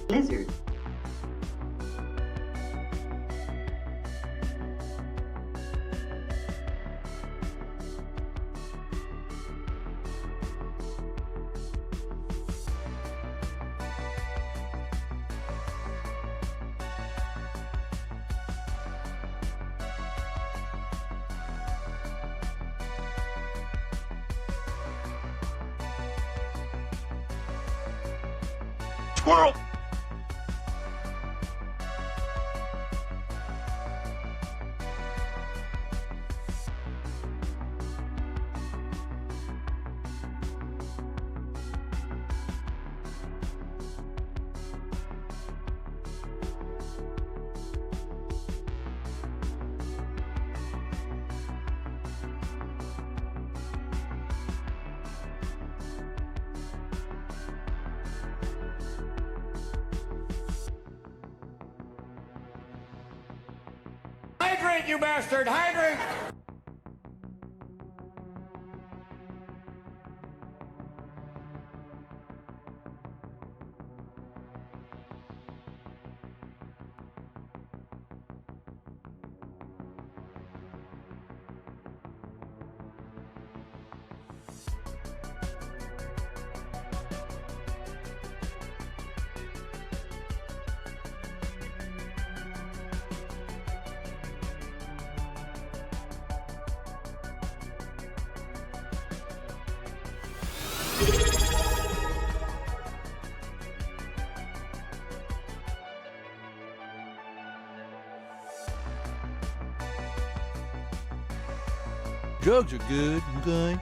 Lizard. Squirrel! Hydrate, you bastard! Hydrate! Drugs are good, okay?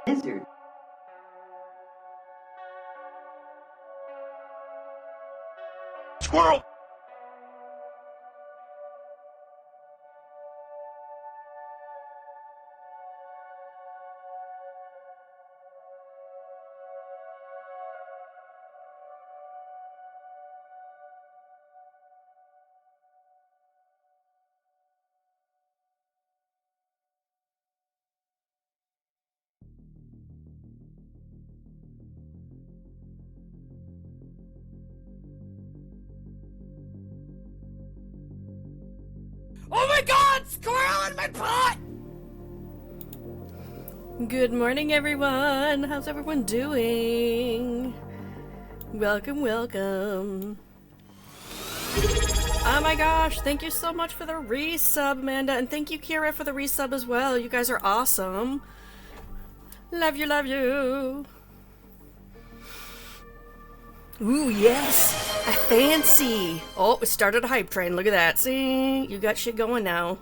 Lizard. Squirrel! Oh my god! Squirrel in my pot! Good morning, everyone. How's everyone doing? Welcome, welcome. Oh my gosh, thank you so much for the resub, Amanda. And thank you, Kira, for the resub as well. You guys are awesome. Love you, love you. Ooh, yes! A fancy! Oh, we started a hype train. Look at that. See? You got shit going now.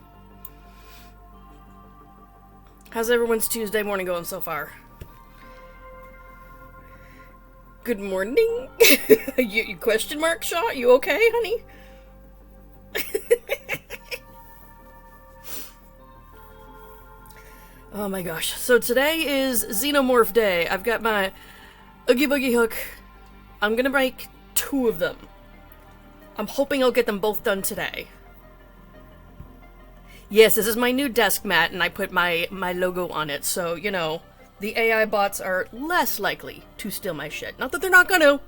How's everyone's Tuesday morning going so far? Good morning? you question mark shot? You okay, honey? Oh my gosh. So today is Xenomorph Day. I've got my Oogie Boogie hook. I'm gonna make 2 of them. I'm hoping I'll get them both done today. Yes, this is my new desk mat, and I put my logo on it, so, you know, the AI bots are less likely to steal my shit. Not that they're not gonna.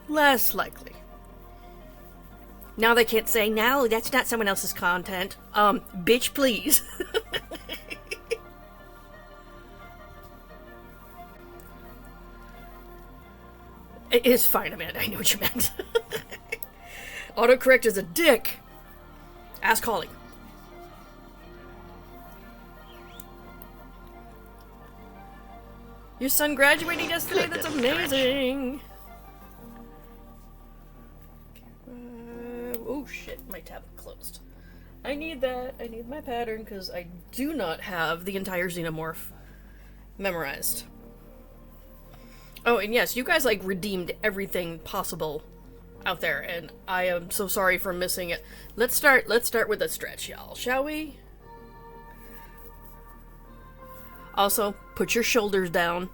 Less likely. Now they can't say, no, that's not someone else's content. Bitch, please. It is fine, Amanda. I know what you meant. Autocorrect is a dick. Ask Holly. Your son graduated yesterday? That's amazing. Oh shit, my tab closed. I need that. I need my pattern because I do not have the entire Xenomorph memorized. Oh, and yes, you guys, like, redeemed everything possible out there, and I am so sorry for missing it. Let's start with a stretch, y'all, shall we? Also, put your shoulders down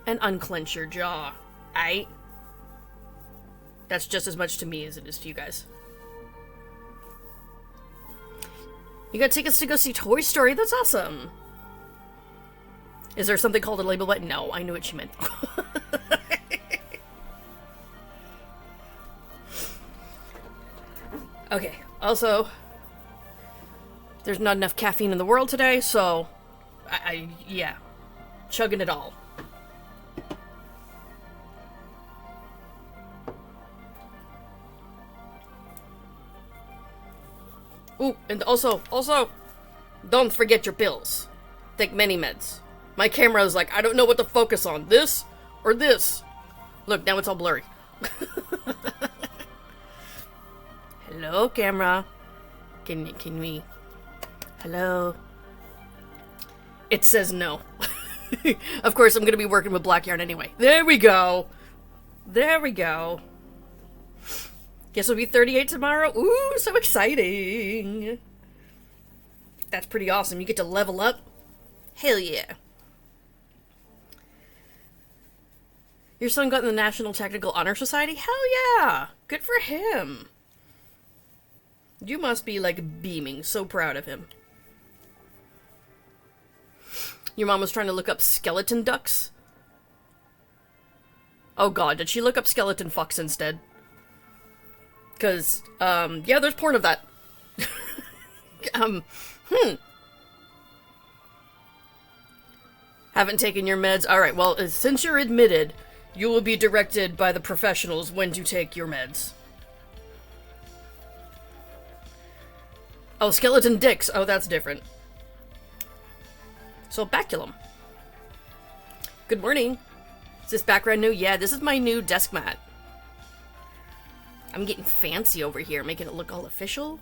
and unclench your jaw. Aight? That's just as much to me as it is to you guys. You got tickets to go see Toy Story? That's awesome. Is there something called a label button? No, I knew what she meant. Okay, also, there's not enough caffeine in the world today, so, yeah, chugging it all. Ooh, and also, don't forget your pills. Take many meds. My camera is like, I don't know what to focus on, this or this. Look, now it's all blurry. Hello, camera. Can we... Hello? It says no. Of course, I'm gonna be working with black yarn anyway. There we go. There we go. Guess we'll be 38 tomorrow. Ooh, so exciting. That's pretty awesome. You get to level up. Hell yeah. Your son got in the National Technical Honor Society? Hell yeah. Good for him. You must be, like, beaming. So proud of him. Your mom was trying to look up skeleton ducks? Oh god, did she look up skeleton fucks instead? Because, yeah, there's porn of that. Haven't taken your meds? Alright, well, since you're admitted, you will be directed by the professionals when to take your meds. Oh, skeleton dicks. Oh, that's different. So, baculum. Good morning. Is this background new? Yeah, this is my new desk mat. I'm getting fancy over here, making it look all official.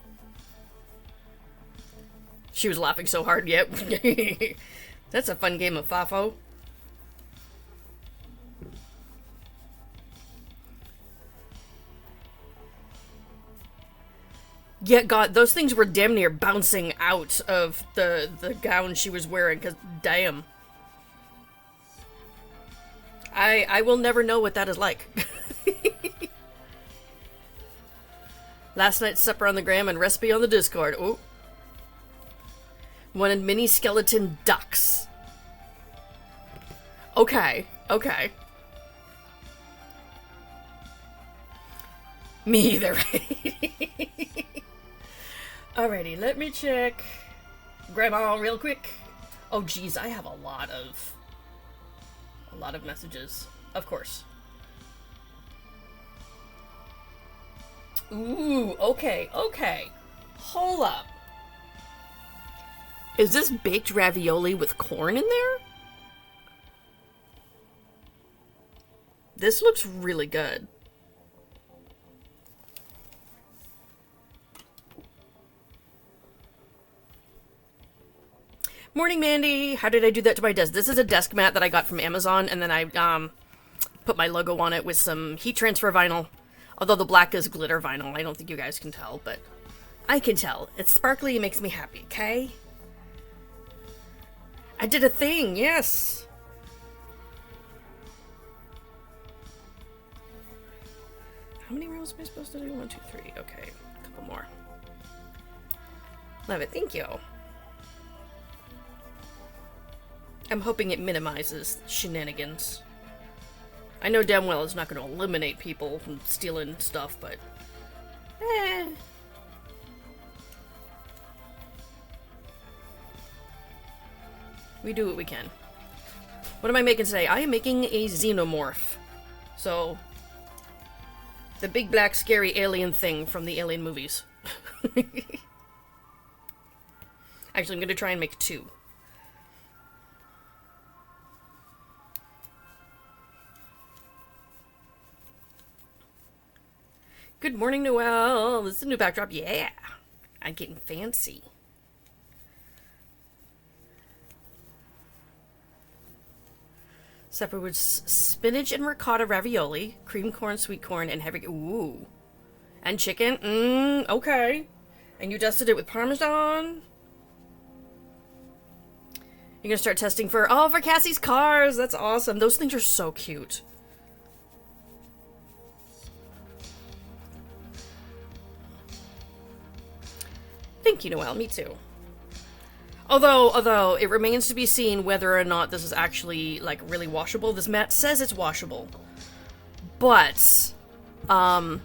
She was laughing so hard, yep. That's a fun game of Fafo. Yeah, God, those things were damn near bouncing out of the gown she was wearing, because damn. I will never know what that is like. Last night's supper on the gram and recipe on the Discord. Ooh. Wanted mini skeleton ducks. Okay, okay. Me either. Alrighty, let me check Grandma real quick. Oh geez, I have a lot of messages. Of course. Ooh, okay, okay. Hold up. Is this baked ravioli with corn in there? This looks really good. Morning, Mandy. How did I do that to my desk? This is a desk mat that I got from Amazon, and then I put my logo on it with some heat transfer vinyl. Although the black is glitter vinyl. I don't think you guys can tell, but I can tell. It's sparkly, it makes me happy, okay? I did a thing, yes! How many rows am I supposed to do? 1, 2, 3. Okay, a couple more. Love it, thank you. I'm hoping it minimizes shenanigans. I know damn well it's not going to eliminate people from stealing stuff, but... We do what we can. What am I making today? I am making a xenomorph. So... the big black scary alien thing from the Alien movies. Actually, I'm going to try and make 2. Good morning, Noelle. This is a new backdrop. Yeah. I'm getting fancy. Supper with spinach and ricotta ravioli, cream corn, sweet corn, and heavy... Ooh. And chicken. Okay. And you dusted it with Parmesan. You're gonna start testing for Cassie's cars. That's awesome. Those things are so cute. Thank you, Noelle. Me too. Although it remains to be seen whether or not this is actually like really washable. This mat says it's washable, but I'm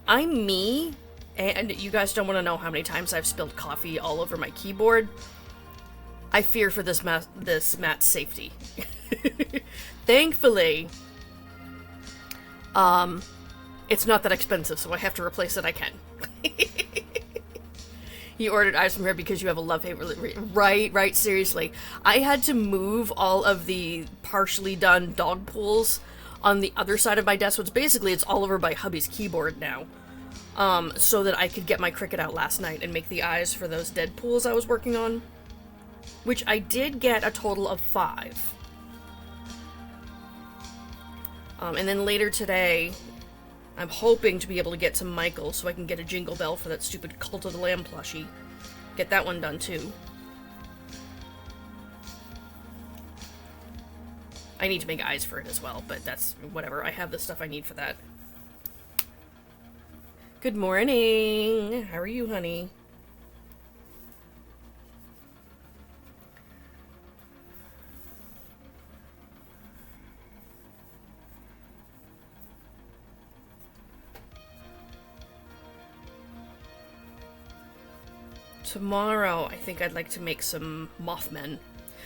me, and you guys don't want to know how many times I've spilled coffee all over my keyboard. I fear for this mat's safety. Thankfully, it's not that expensive, so I have to replace it. I can. You ordered eyes from here because you have a love-hate right, seriously. I had to move all of the partially done dog pools on the other side of my desk, which basically it's all over my hubby's keyboard now, so that I could get my Cricut out last night and make the eyes for those dead pools I was working on. Which I did get a total of 5. And then later today, I'm hoping to be able to get to Michael so I can get a Jingle Bell for that stupid Cult of the Lamb plushie. Get that one done too. I need to make eyes for it as well, but that's whatever. I have the stuff I need for that. Good morning. How are you, honey? Tomorrow, I think I'd like to make some Mothmen,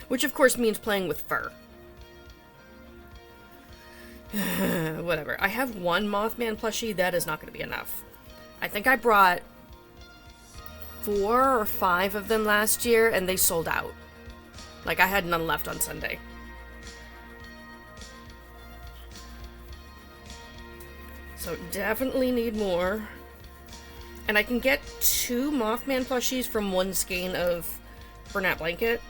which of course means playing with fur. Whatever. I have one Mothman plushie. That is not going to be enough. I think I brought 4 or 5 of them last year, and they sold out. Like, I had none left on Sunday. So, definitely need more. And I can get 2 Mothman plushies from one skein of Bernat Blanket.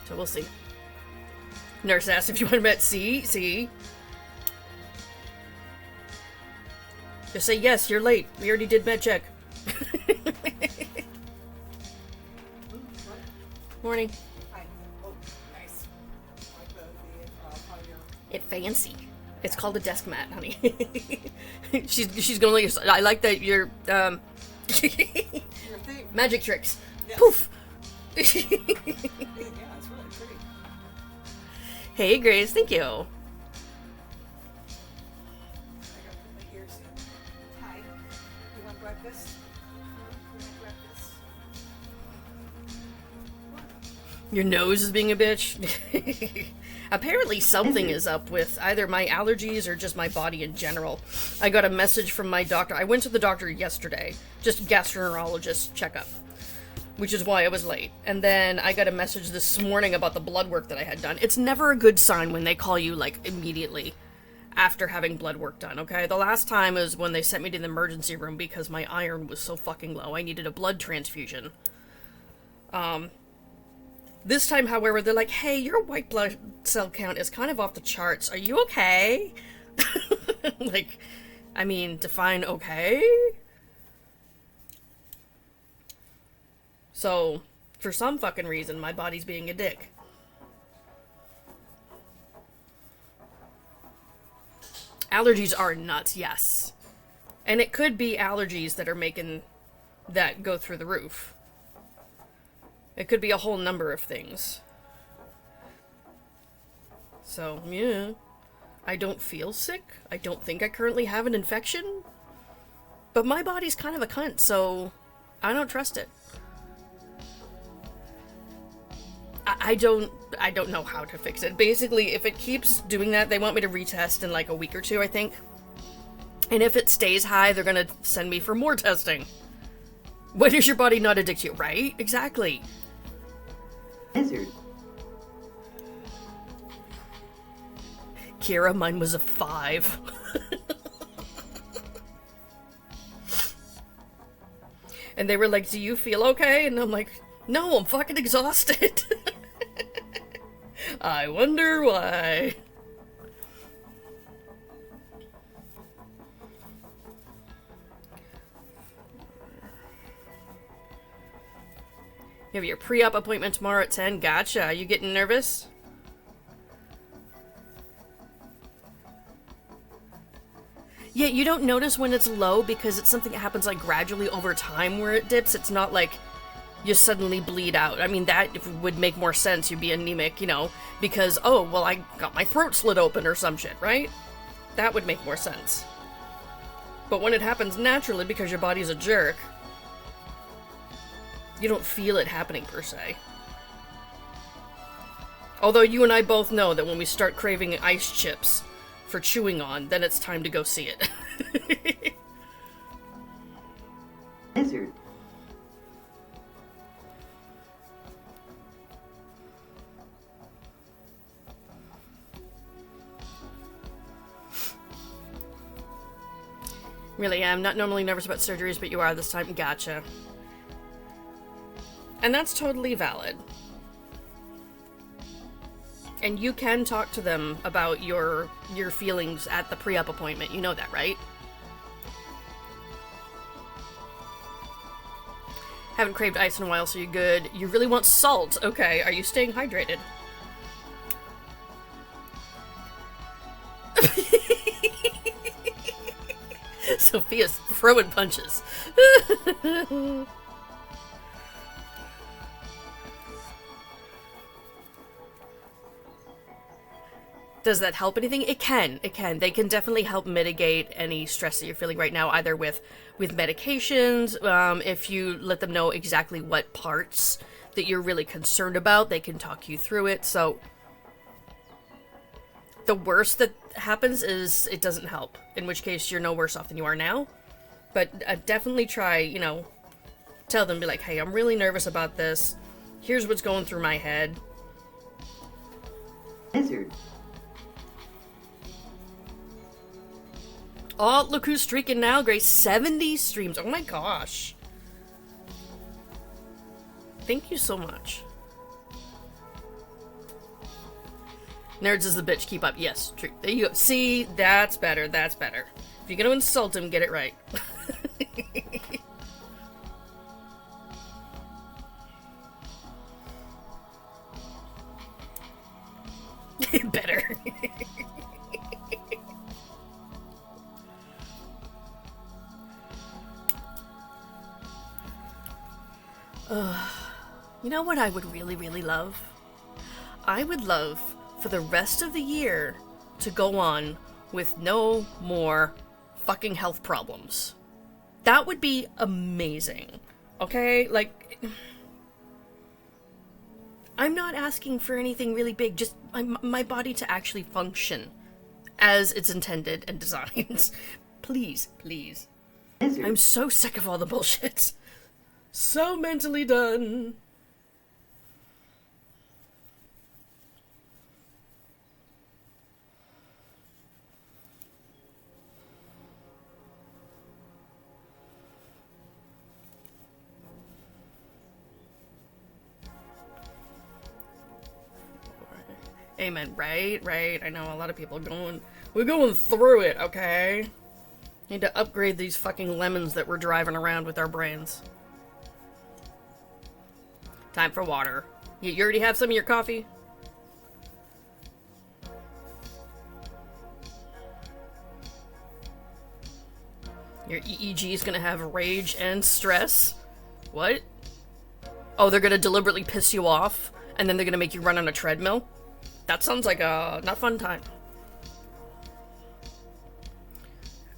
So we'll see. Nurse asked if you want to bet. See? Just say yes, you're late. We already did med check. Morning. It's fancy. It's called a desk mat, honey. she's gonna let you. I like that you're magic tricks. Yes. Poof. Yeah, it's really pretty. Hey, Grace. Thank you. I got my ears in. Hi. You want breakfast? Your nose is being a bitch. Apparently something is up with either my allergies or just my body in general. I got a message from my doctor. I went to the doctor yesterday, just gastroenterologist checkup, which is why I was late. And then I got a message this morning about the blood work that I had done. It's never a good sign when they call you, like, immediately after having blood work done, okay? The last time was when they sent me to the emergency room because my iron was so fucking low. I needed a blood transfusion. This time, however, they're like, hey, your white blood cell count is kind of off the charts. Are you okay? Like, I mean, define okay? So, for some fucking reason, my body's being a dick. Allergies are nuts, yes. And it could be allergies that are making that go through the roof. It could be a whole number of things. So, yeah. I don't feel sick. I don't think I currently have an infection. But my body's kind of a cunt, so I don't trust it. I don't know how to fix it. Basically, if it keeps doing that, they want me to retest in like a week or 2, I think. And if it stays high, they're gonna send me for more testing. When is your body not addicted to you? Right? Exactly. Lizard. Kira, mine was a 5. And they were like, do you feel okay? And I'm like, no, I'm fucking exhausted. I wonder why. You have your pre-op appointment tomorrow at 10. Gotcha. Are you getting nervous? Yeah, you don't notice when it's low because it's something that happens like gradually over time where it dips. It's not like you suddenly bleed out. I mean, that would make more sense. You'd be anemic, you know, because, oh, well, I got my throat slit open or some shit, right? That would make more sense. But when it happens naturally because your body's a jerk, you don't feel it happening per se. Although you and I both know that when we start craving ice chips for chewing on, then it's time to go see it. Lizard. Really, I'm not normally nervous about surgeries, but you are this time. Gotcha. And that's totally valid. And you can talk to them about your feelings at the pre-op appointment. You know that, right? Haven't craved ice in a while, so you're good. You really want salt. Okay, are you staying hydrated? Sophia's throwing punches. Does that help anything? It can. It can. They can definitely help mitigate any stress that you're feeling right now, either with medications. If you let them know exactly what parts that you're really concerned about, they can talk you through it. So the worst that happens is it doesn't help, in which case you're no worse off than you are now. But definitely try, you know, tell them, be like, hey, I'm really nervous about this. Here's what's going through my head. Lizard. Oh, look who's streaking now, Grace. 70 streams. Oh my gosh. Thank you so much. Nerds is the bitch. Keep up. Yes, true. There you go. See, that's better. That's better. If you're gonna insult him, get it right. Better. You know what I would really, really love? I would love for the rest of the year to go on with no more fucking health problems. That would be amazing. Okay? Like, I'm not asking for anything really big, just my body to actually function as it's intended and designed. Please, please. Lizard. I'm so sick of all the bullshit. So mentally done. Amen. Right. I know a lot of people we're going through it, okay? Need to upgrade these fucking lemons that we're driving around with our brains. Time for water. You already have some of your coffee? Your EEG is gonna have rage and stress? What? Oh, they're gonna deliberately piss you off, and then they're gonna make you run on a treadmill? That sounds like a not fun time.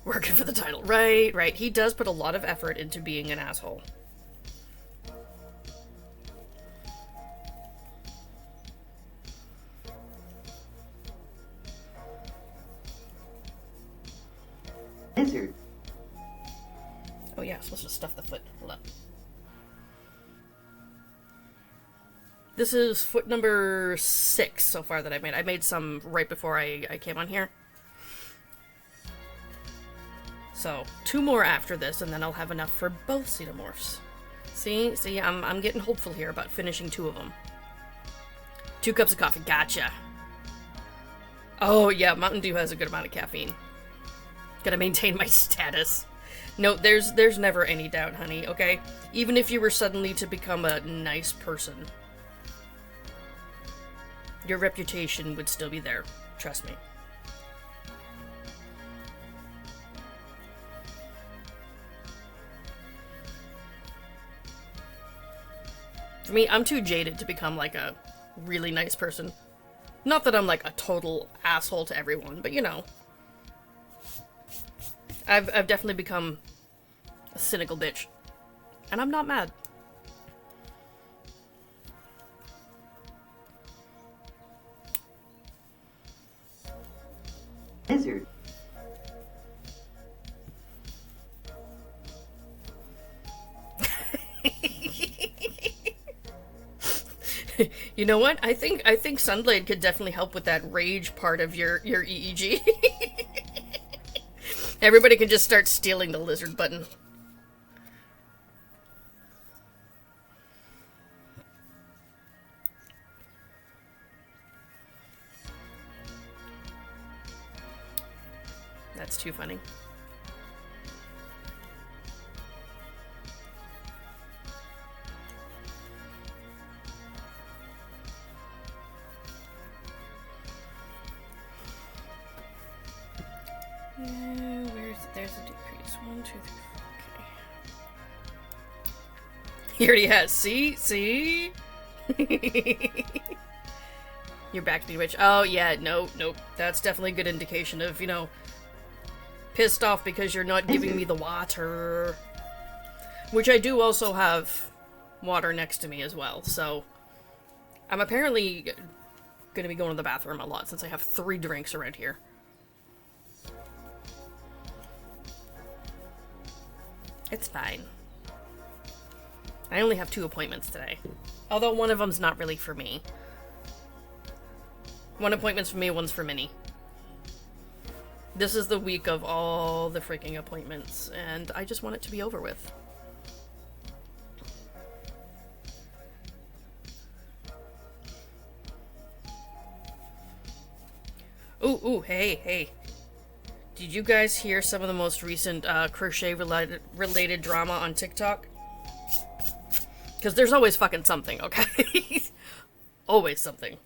Working for the title. Right. He does put a lot of effort into being an asshole. Lizard. Oh yeah, I'm supposed to stuff the foot. Hold up. This is foot number 6 so far that I made. I made some right before I came on here. So, 2 more after this, and then I'll have enough for both xenomorphs. See, I'm getting hopeful here about finishing 2 of them. 2 cups of coffee, gotcha. Oh yeah, Mountain Dew has a good amount of caffeine. Gotta maintain my status. No, there's never any doubt, honey, okay? Even if you were suddenly to become a nice person, your reputation would still be there. Trust me. For me, I'm too jaded to become, like, a really nice person. Not that I'm, like, a total asshole to everyone, but, you know. I've definitely become a cynical bitch. And I'm not mad. Lizard. You know what? I think Sunblade could definitely help with that rage part of your EEG. Everybody can just start stealing the lizard button. That's too funny. There's a decrease. 1, 2, 3, 4. Okay. He already has. See? You're back to being rich. Oh, yeah, nope. That's definitely a good indication of, you know, pissed off because you're not giving me the water. Which I do also have water next to me as well, so I'm apparently gonna be going to the bathroom a lot since I have 3 drinks around here. It's fine. I only have 2 appointments today. Although one of them's not really for me. One appointment's for me, one's for Minnie. This is the week of all the freaking appointments, and I just want it to be over with. Ooh, hey. Did you guys hear some of the most recent crochet-related drama on TikTok? Because there's always fucking something, okay? Always something.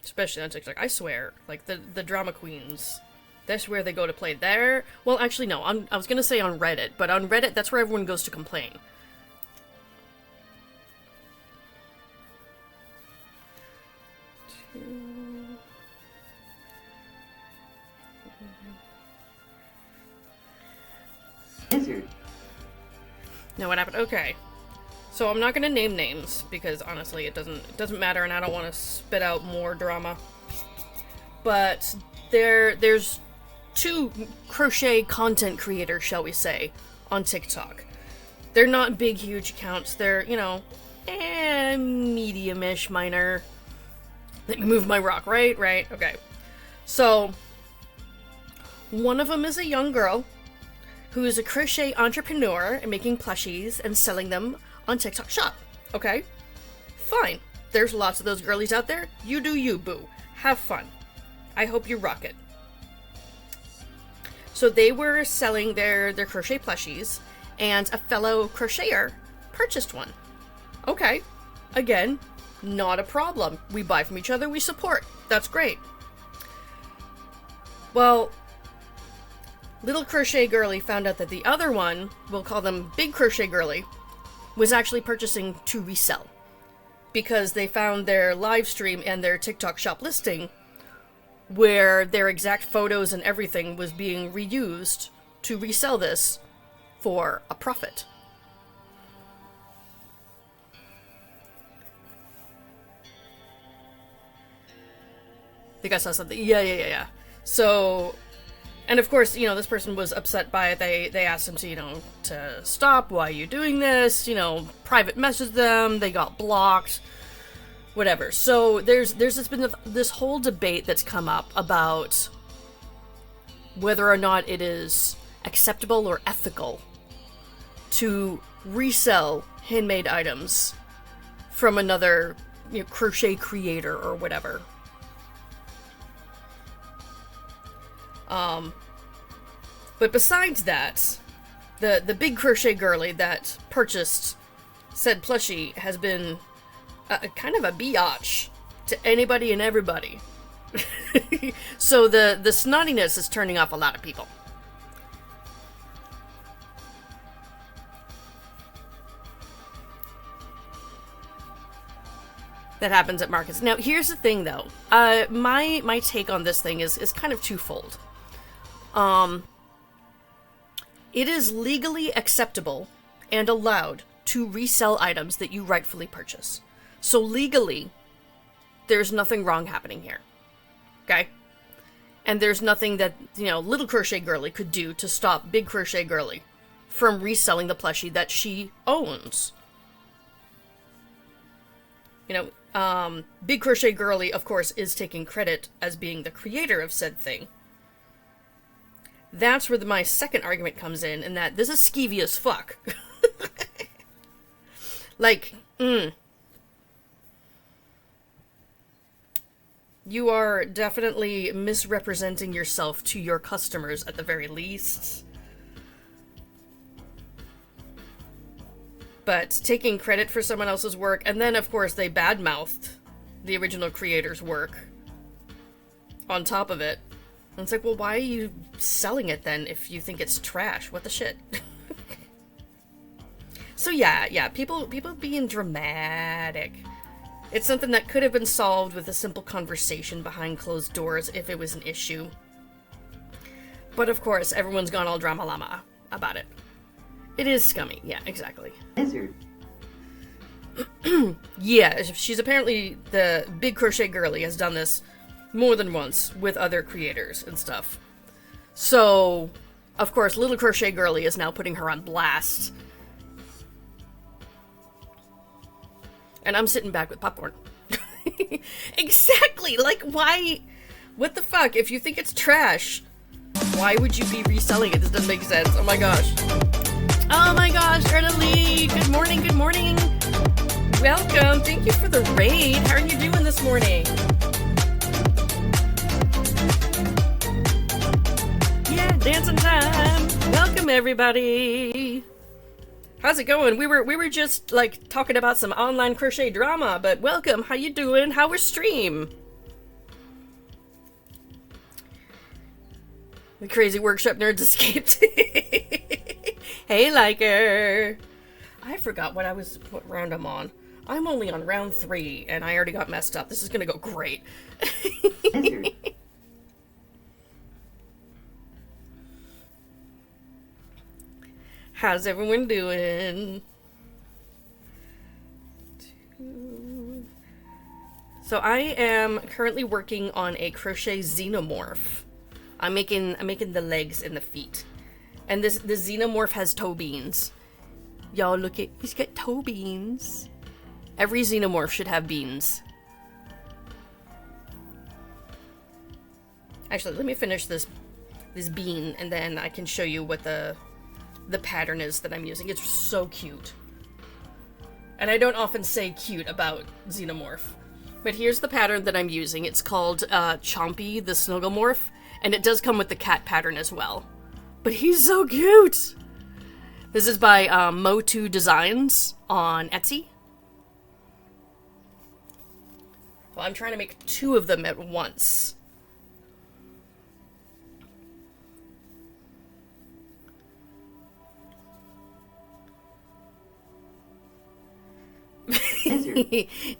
Especially on TikTok. I swear, like, the drama queens, that's where they go to play there. Well, actually, no, I was gonna say on Reddit, but on Reddit, that's where everyone goes to complain. Lizard. No, what happened? Okay. So I'm not gonna name names because honestly it doesn't matter and I don't want to spit out more drama. But there's 2 crochet content creators, shall we say, on TikTok. They're not big huge accounts. They're, you know, medium-ish, minor. Let me move my rock, right? Okay. So one of them is a young girl who is a crochet entrepreneur and making plushies and selling them on TikTok Shop. Okay? Fine. There's lots of those girlies out there. You do you, boo. Have fun. I hope you rock it. So they were selling their crochet plushies, and a fellow crocheter purchased one. Okay. Again, not a problem. We buy from each other, we support. That's great. Well, little crochet girly found out that the other one, we'll call them big crochet girly, was actually purchasing to resell. Because they found their live stream and their TikTok shop listing where their exact photos and everything was being reused to resell this for a profit. I think I saw something. Yeah. So, and of course, you know, this person was upset by it. They asked him to, you know, to stop. Why are you doing this? You know, private message them. They got blocked. Whatever. So there's been this whole debate that's come up about whether or not it is acceptable or ethical to resell handmade items from another, you know, crochet creator or whatever. But besides that, the big crochet girly that purchased said plushie has been kind of a biatch to anybody and everybody. So the snottiness is turning off a lot of people. That happens at markets. Now, here's the thing, though. My take on this thing is kind of twofold. It is legally acceptable and allowed to resell items that you rightfully purchase. So legally, there's nothing wrong happening here. Okay? And there's nothing that, little crochet girly could do to stop big crochet girly from reselling the plushie that she owns. Big crochet girly, of course, is taking credit as being the creator of said thing. That's where my second argument comes in that this is skeevy as fuck. You are definitely misrepresenting yourself to your customers at the very least. But taking credit for someone else's work, and then, of course, they badmouthed the original creator's work on top of it. And it's like, well, why are you selling it then if you think it's trash? What the shit? So yeah, people being dramatic. It's something that could have been solved with a simple conversation behind closed doors if it was an issue. But of course, everyone's gone all drama llama about it. It is scummy. Yeah, exactly. Lizard. Yeah, she's apparently the big crochet girly has done this more than once with other creators and stuff. So, of course, little crochet girly is now putting her on blast. And I'm sitting back with popcorn. Exactly! Like, why? What the fuck? If you think it's trash, why would you be reselling it? This doesn't make sense. Oh my gosh. Oh my gosh, Erna-Lee! Good morning, good morning! Welcome! Thank you for the raid! How are you doing this morning? Yeah, dancing time! Welcome, everybody! How's it going? We were just, talking about some online crochet drama, but welcome! How you doing? How was stream? The crazy workshop nerds escaped. Hey, Liker! I forgot what round I'm on. I'm only on round 3, and I already got messed up. This is gonna go great. Lizard. How's everyone doing? So I am currently working on a crochet xenomorph. I'm making the legs and the feet. And this xenomorph has toe beans. Y'all look at, he's got toe beans. Every xenomorph should have beans. Actually, let me finish this bean and then I can show you what the pattern is that I'm using. It's so cute. And I don't often say cute about xenomorph. But here's the pattern that I'm using. It's called Chompy the Snugglemorph. And it does come with the cat pattern as well. But he's so cute! This is by Mo2 Designs on Etsy. Well, I'm trying to make 2 of them at once.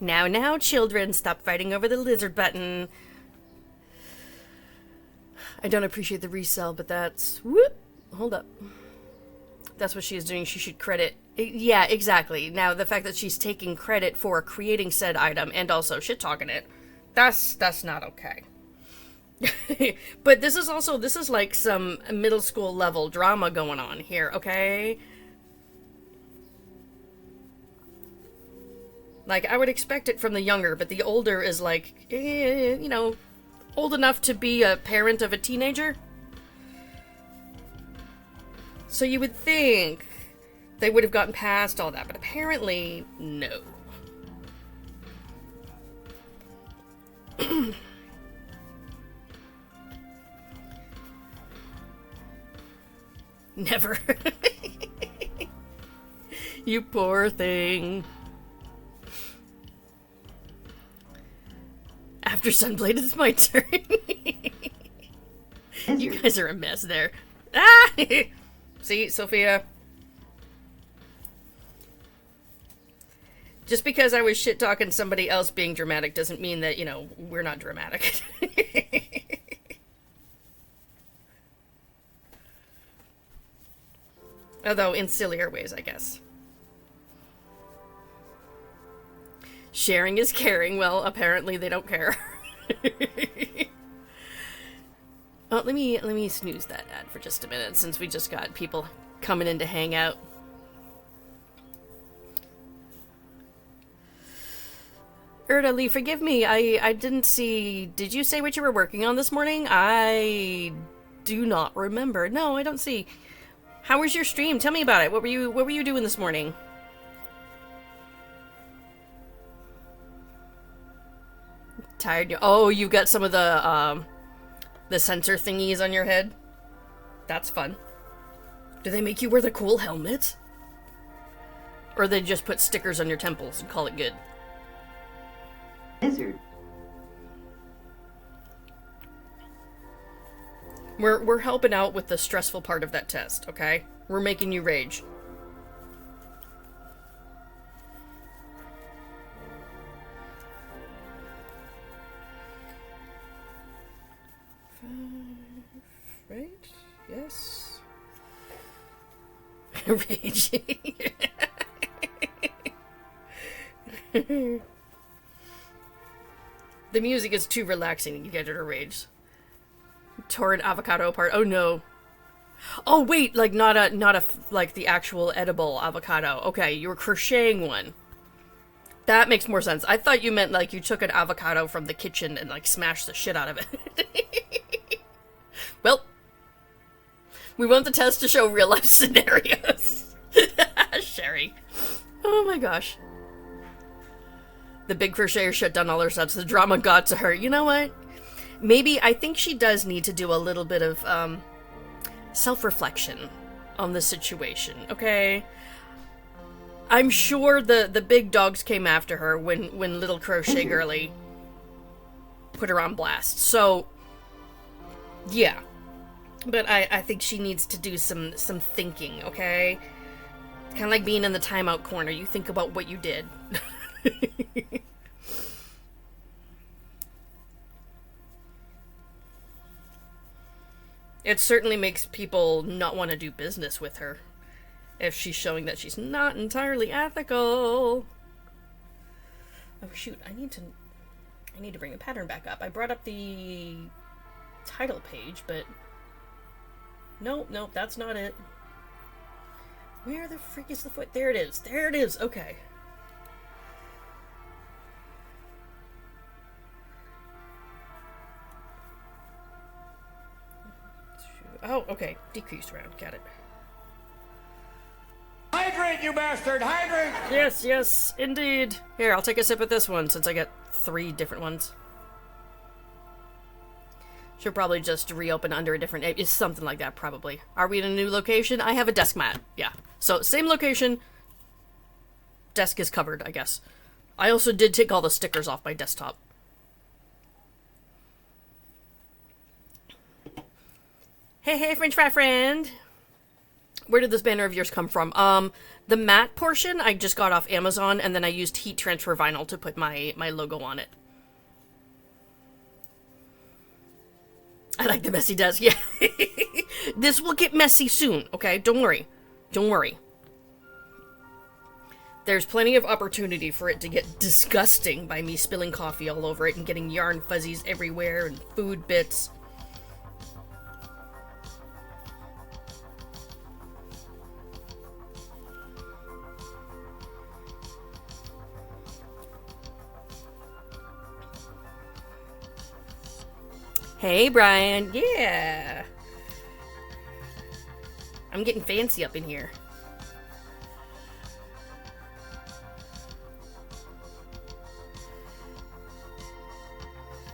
Now, children, stop fighting over the lizard button. I don't appreciate the resell, but that's... Whoop! Hold up. That's what she is doing. She should credit... Yeah, exactly. Now, the fact that she's taking credit for creating said item and also shit-talking it, that's not okay. But this is like some middle school level drama going on here, okay? Like, I would expect it from the younger, but the older is like, old enough to be a parent of a teenager. So you would think they would have gotten past all that, but apparently, no. Never. You poor thing. After Sunblade, it's my turn. You Lizard. guys are a mess there. Ah! See, Sophia? Just because I was shit-talking somebody else being dramatic doesn't mean that, you know, we're not dramatic. Although, in sillier ways, I guess. Sharing is caring. Well, apparently they don't care. Oh, let me snooze that ad for just a minute, since we just got people coming in to hang out. Erda Lee, forgive me. I didn't see... Did you say what you were working on this morning? I do not remember. No, I don't see. How was your stream? Tell me about it. What were you doing this morning? Tired? Oh, you've got some of the sensor thingies on your head? That's fun. Do they make you wear the cool helmet? Or they just put stickers on your temples and call it good? Lizard. We're helping out with the stressful part of that test, okay? We're making you rage. Right? Yes. Raging. The music is too relaxing. You get her to rage. Torrid avocado part. Oh no. Oh wait, like not a like the actual edible avocado. Okay, you were crocheting one. That makes more sense. I thought you meant like you took an avocado from the kitchen and like smashed the shit out of it. Well, we want the test to show real life scenarios. Sherry. Oh my gosh. The big crocheter shut down all her sets. The drama got to her. You know what? Maybe I think she does need to do a little bit of self-reflection on the situation, okay? I'm sure the big dogs came after her when little crochet girly put her on blast. So, yeah. But I think she needs to do some thinking, okay? Kind of like being in the timeout corner. You think about what you did. It certainly makes people not want to do business with her if she's showing that she's not entirely ethical. Oh shoot, I need to bring the pattern back up. I brought up the title page, but nope, that's not it. Where the freak is the foot? There it is. There it is. Okay. Oh, okay. Decreased round. Got it. Hydrate, you bastard! Hydrate! Yes, indeed. Here, I'll take a sip of this one since I got 3 different ones. Should probably just reopen under a different name. It's something like that, probably. Are we in a new location? I have a desk mat. Yeah. So, same location. Desk is covered, I guess. I also did take all the stickers off my desktop. Hey, French fry friend. Where did this banner of yours come from? The matte portion I just got off Amazon, and then I used heat transfer vinyl to put my logo on it. I like the messy desk, yeah. This will get messy soon, okay? Don't worry. Don't worry. There's plenty of opportunity for it to get disgusting by me spilling coffee all over it and getting yarn fuzzies everywhere and food bits. Hey, Brian. Yeah. I'm getting fancy up in here.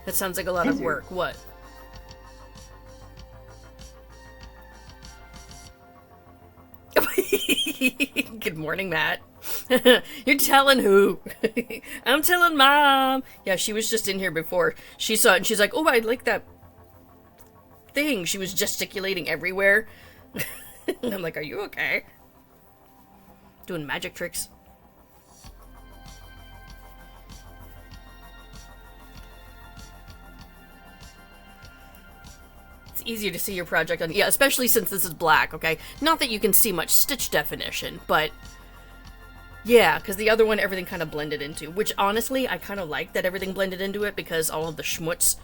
That sounds like a lot of work. What? Good morning, Matt. You're telling who? I'm telling Mom. Yeah, she was just in here before. She saw it and she's like, oh, I like that thing. She was gesticulating everywhere. And I'm like, are you okay? Doing magic tricks. It's easier to see your project on, yeah, especially since this is black, okay? Not that you can see much stitch definition, but yeah, because the other one, everything kind of blended into, which honestly, I kind of like that everything blended into it because all of the schmutz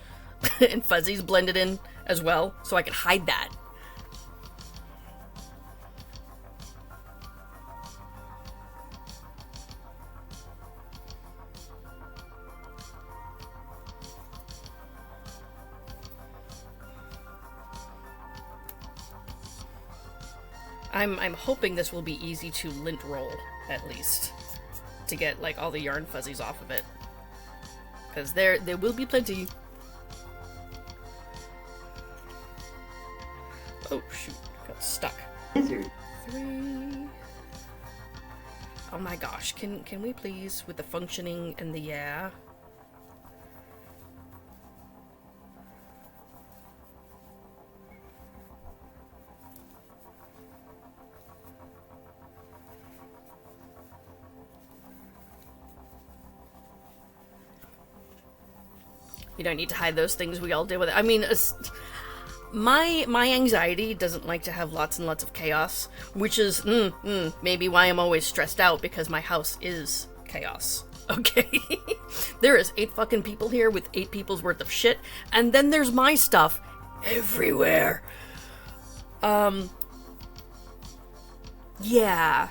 and fuzzies blended in as well, so I could hide that. I'm hoping this will be easy to lint roll, at least, to get, like, all the yarn fuzzies off of it. Because there will be plenty. Oh, shoot. Got stuck. Lizard. 3. Oh my gosh. Can we please, with the functioning and the yeah? You don't need to hide those things, we all deal with it. I mean, my anxiety doesn't like to have lots and lots of chaos, which is maybe why I'm always stressed out, because my house is chaos. Okay? There is 8 fucking people here with 8 people's worth of shit, and then there's my stuff everywhere. Yeah.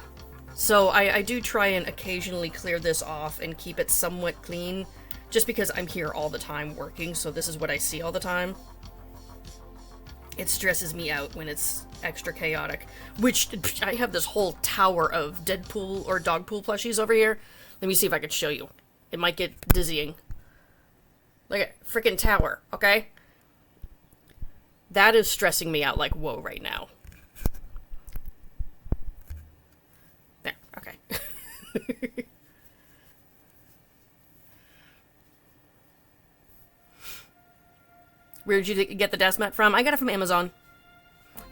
So I do try and occasionally clear this off and keep it somewhat clean, just because I'm here all the time working, so this is what I see all the time. It stresses me out when it's extra chaotic. Which, I have this whole tower of Deadpool or Dogpool plushies over here. Let me see if I can show you. It might get dizzying. Look at freaking tower, okay? That is stressing me out like whoa right now. There, okay. Where did you get the desk mat from? I got it from Amazon.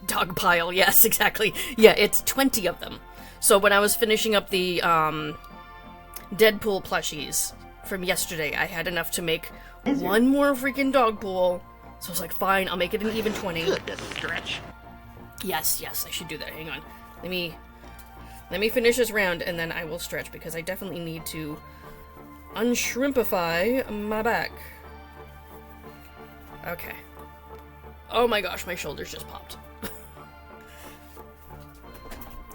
Dog pile, yes, exactly. Yeah, it's 20 of them. So when I was finishing up the Deadpool plushies from yesterday, I had enough to make one more freaking dog pool. So I was like, fine, I'll make it an even 20. Stretch. Yes, I should do that. Hang on. Let me finish this round and then I will stretch, because I definitely need to unshrimpify my back. Okay. Oh my gosh, my shoulders just popped.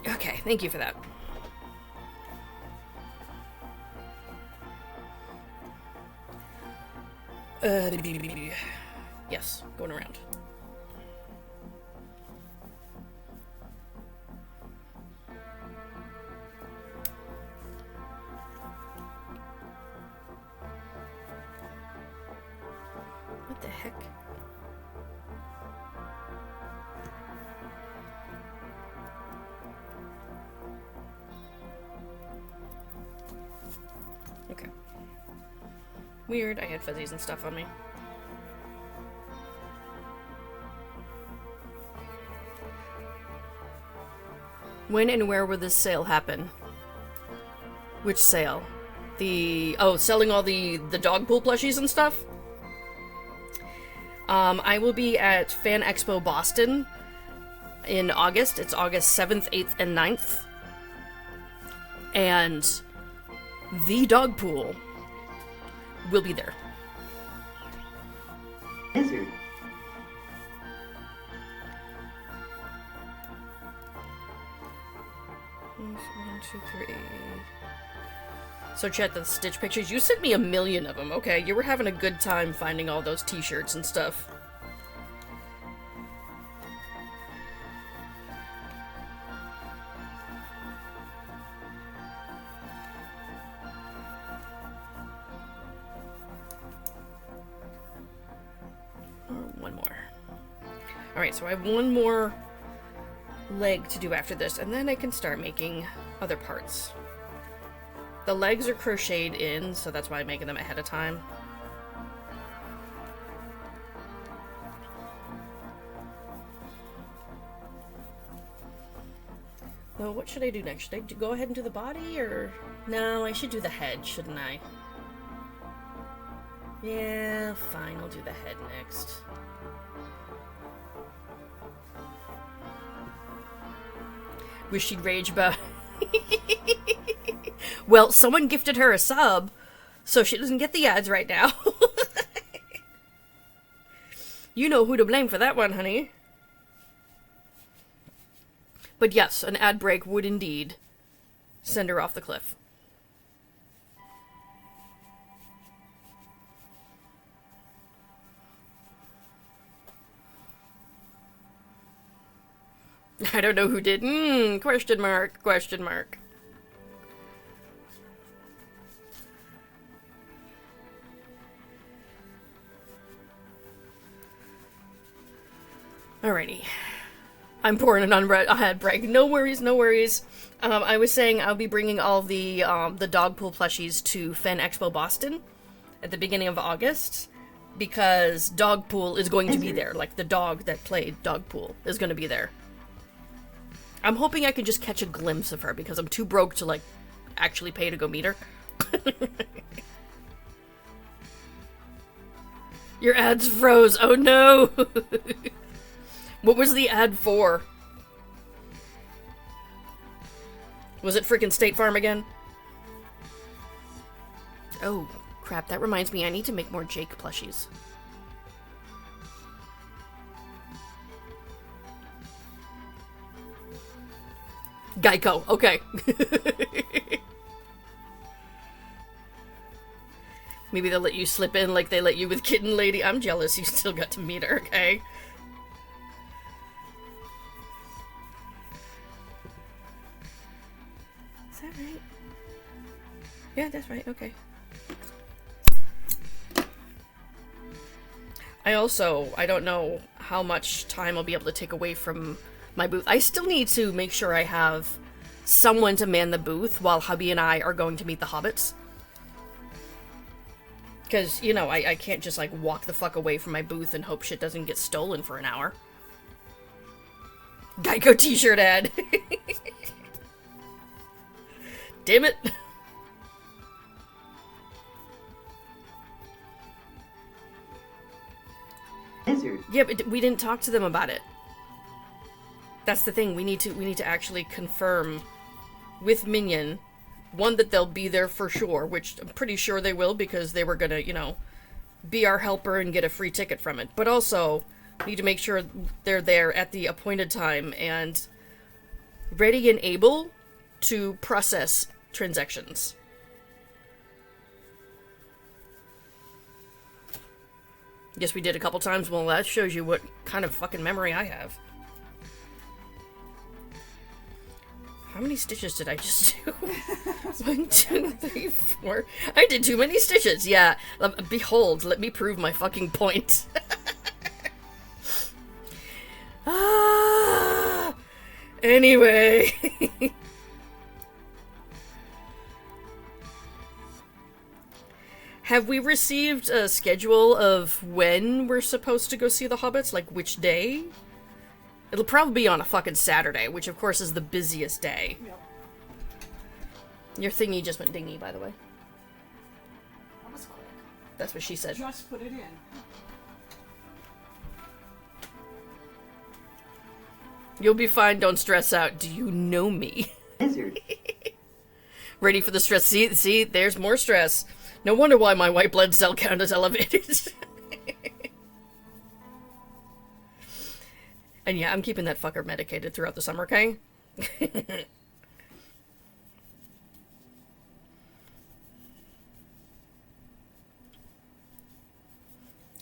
Okay, thank you for that. Yes, going around. What the heck? Okay. Weird, I had fuzzies and stuff on me. When and where will this sale happen? Which sale? Selling all the dog pool plushies and stuff? I will be at Fan Expo Boston in August. It's August 7th, 8th, and 9th. And the dog pool will be there. Lizard. One, two, three. So Chat, the stitch pictures, you sent me a million of them, okay? You were having a good time finding all those t-shirts and stuff. One more. Alright, so I have one more leg to do after this, and then I can start making other parts. The legs are crocheted in, so that's why I'm making them ahead of time. Well, what should I do next? Should I go ahead and do the body, or... No, I should do the head, shouldn't I? Yeah, fine, I'll do the head next. Wish she'd rage about... Well, someone gifted her a sub, so she doesn't get the ads right now. You know who to blame for that one, honey. But yes, an ad break would indeed send her off the cliff. I don't know who did. Question mark, question mark. Alrighty. I'm pouring it on a head break. No worries, no worries. I was saying I'll be bringing all the Dogpool plushies to Fan Expo Boston at the beginning of August, because Dogpool is going to be there. Like, the dog that played Dogpool is going to be there. I'm hoping I can just catch a glimpse of her, because I'm too broke to, like, actually pay to go meet her. Your ads froze. Oh no! What was the ad for? Was it freaking State Farm again? Oh, crap. That reminds me, I need to make more Jake plushies. Geico, okay. Maybe they'll let you slip in like they let you with Kitten Lady. I'm jealous you still got to meet her, okay? Is that right? Yeah, that's right, okay. I don't know how much time I'll be able to take away from my booth. I still need to make sure I have someone to man the booth while hubby and I are going to meet the hobbits. Because, you know, I can't just, like, walk the fuck away from my booth and hope shit doesn't get stolen for an hour. Geico t-shirt ad. Damn it. Lizard. Yeah, but we didn't talk to them about it. That's the thing. We need to actually confirm with Minion, one, that they'll be there for sure, which I'm pretty sure they will, because they were gonna, you know, be our helper and get a free ticket from it. But also, need to make sure they're there at the appointed time and ready and able to process transactions. Yes, we did a couple times. Well, that shows you what kind of fucking memory I have. How many stitches did I just do? 1, 2, 3, 4. I did too many stitches. Yeah. Behold, let me prove my fucking point. Anyway. Have we received a schedule of when we're supposed to go see the hobbits? Like, which day? It'll probably be on a fucking Saturday, which of course is the busiest day. Yep. Your thingy just went dingy, by the way. That was quick. That's what she said. Just put it in. You'll be fine, don't stress out. Do you know me? Lizard. Ready for the stress? See, there's more stress. No wonder why my white blood cell count is elevated. And yeah, I'm keeping that fucker medicated throughout the summer, okay?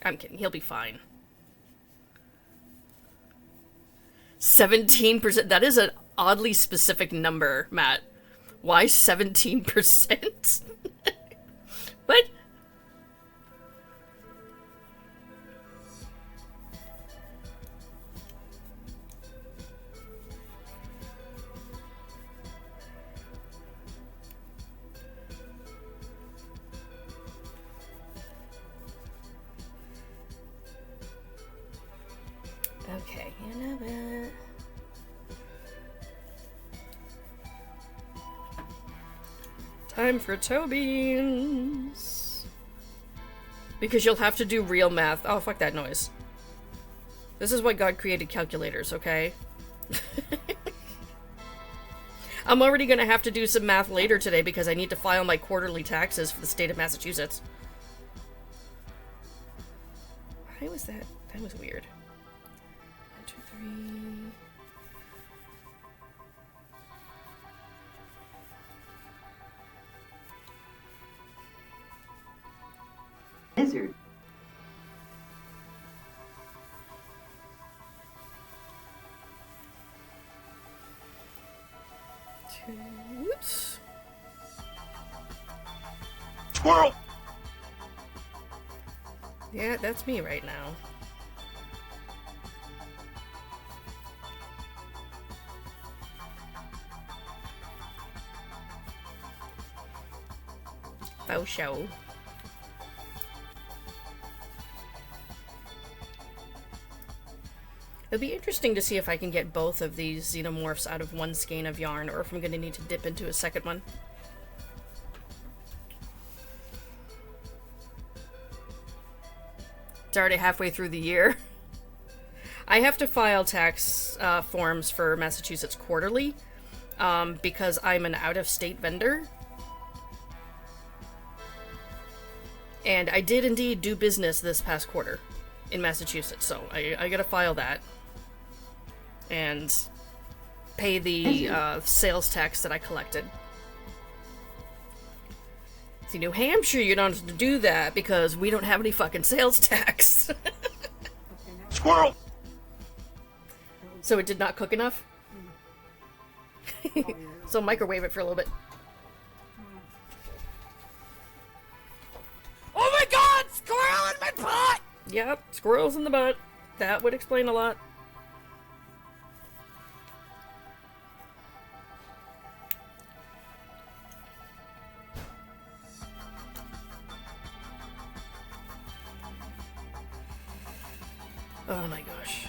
I'm kidding, he'll be fine. 17%? That is an oddly specific number, Matt. Why 17%? What? Okay, you know it. Time for toe beans. Because you'll have to do real math. Oh, fuck that noise. This is why God created calculators, okay? I'm already gonna have to do some math later today because I need to file my quarterly taxes for the state of Massachusetts. Why was that? That was weird. 1, 2, 3. Lizard. Whoops. Squirrel! Yeah, that's me right now. Faux show. It'll be interesting to see if I can get both of these xenomorphs out of one skein of yarn, or if I'm going to need to dip into a second one. It's already halfway through the year. I have to file tax forms for Massachusetts quarterly, because I'm an out-of-state vendor. And I did indeed do business this past quarter in Massachusetts, so I gotta file that. And pay the sales tax that I collected. See, New Hampshire, you don't have to do that because we don't have any fucking sales tax. Squirrel! So it did not cook enough? So microwave it for a little bit. Oh my god! Squirrel in my pot! Yep, squirrels in the butt. That would explain a lot. Oh my gosh.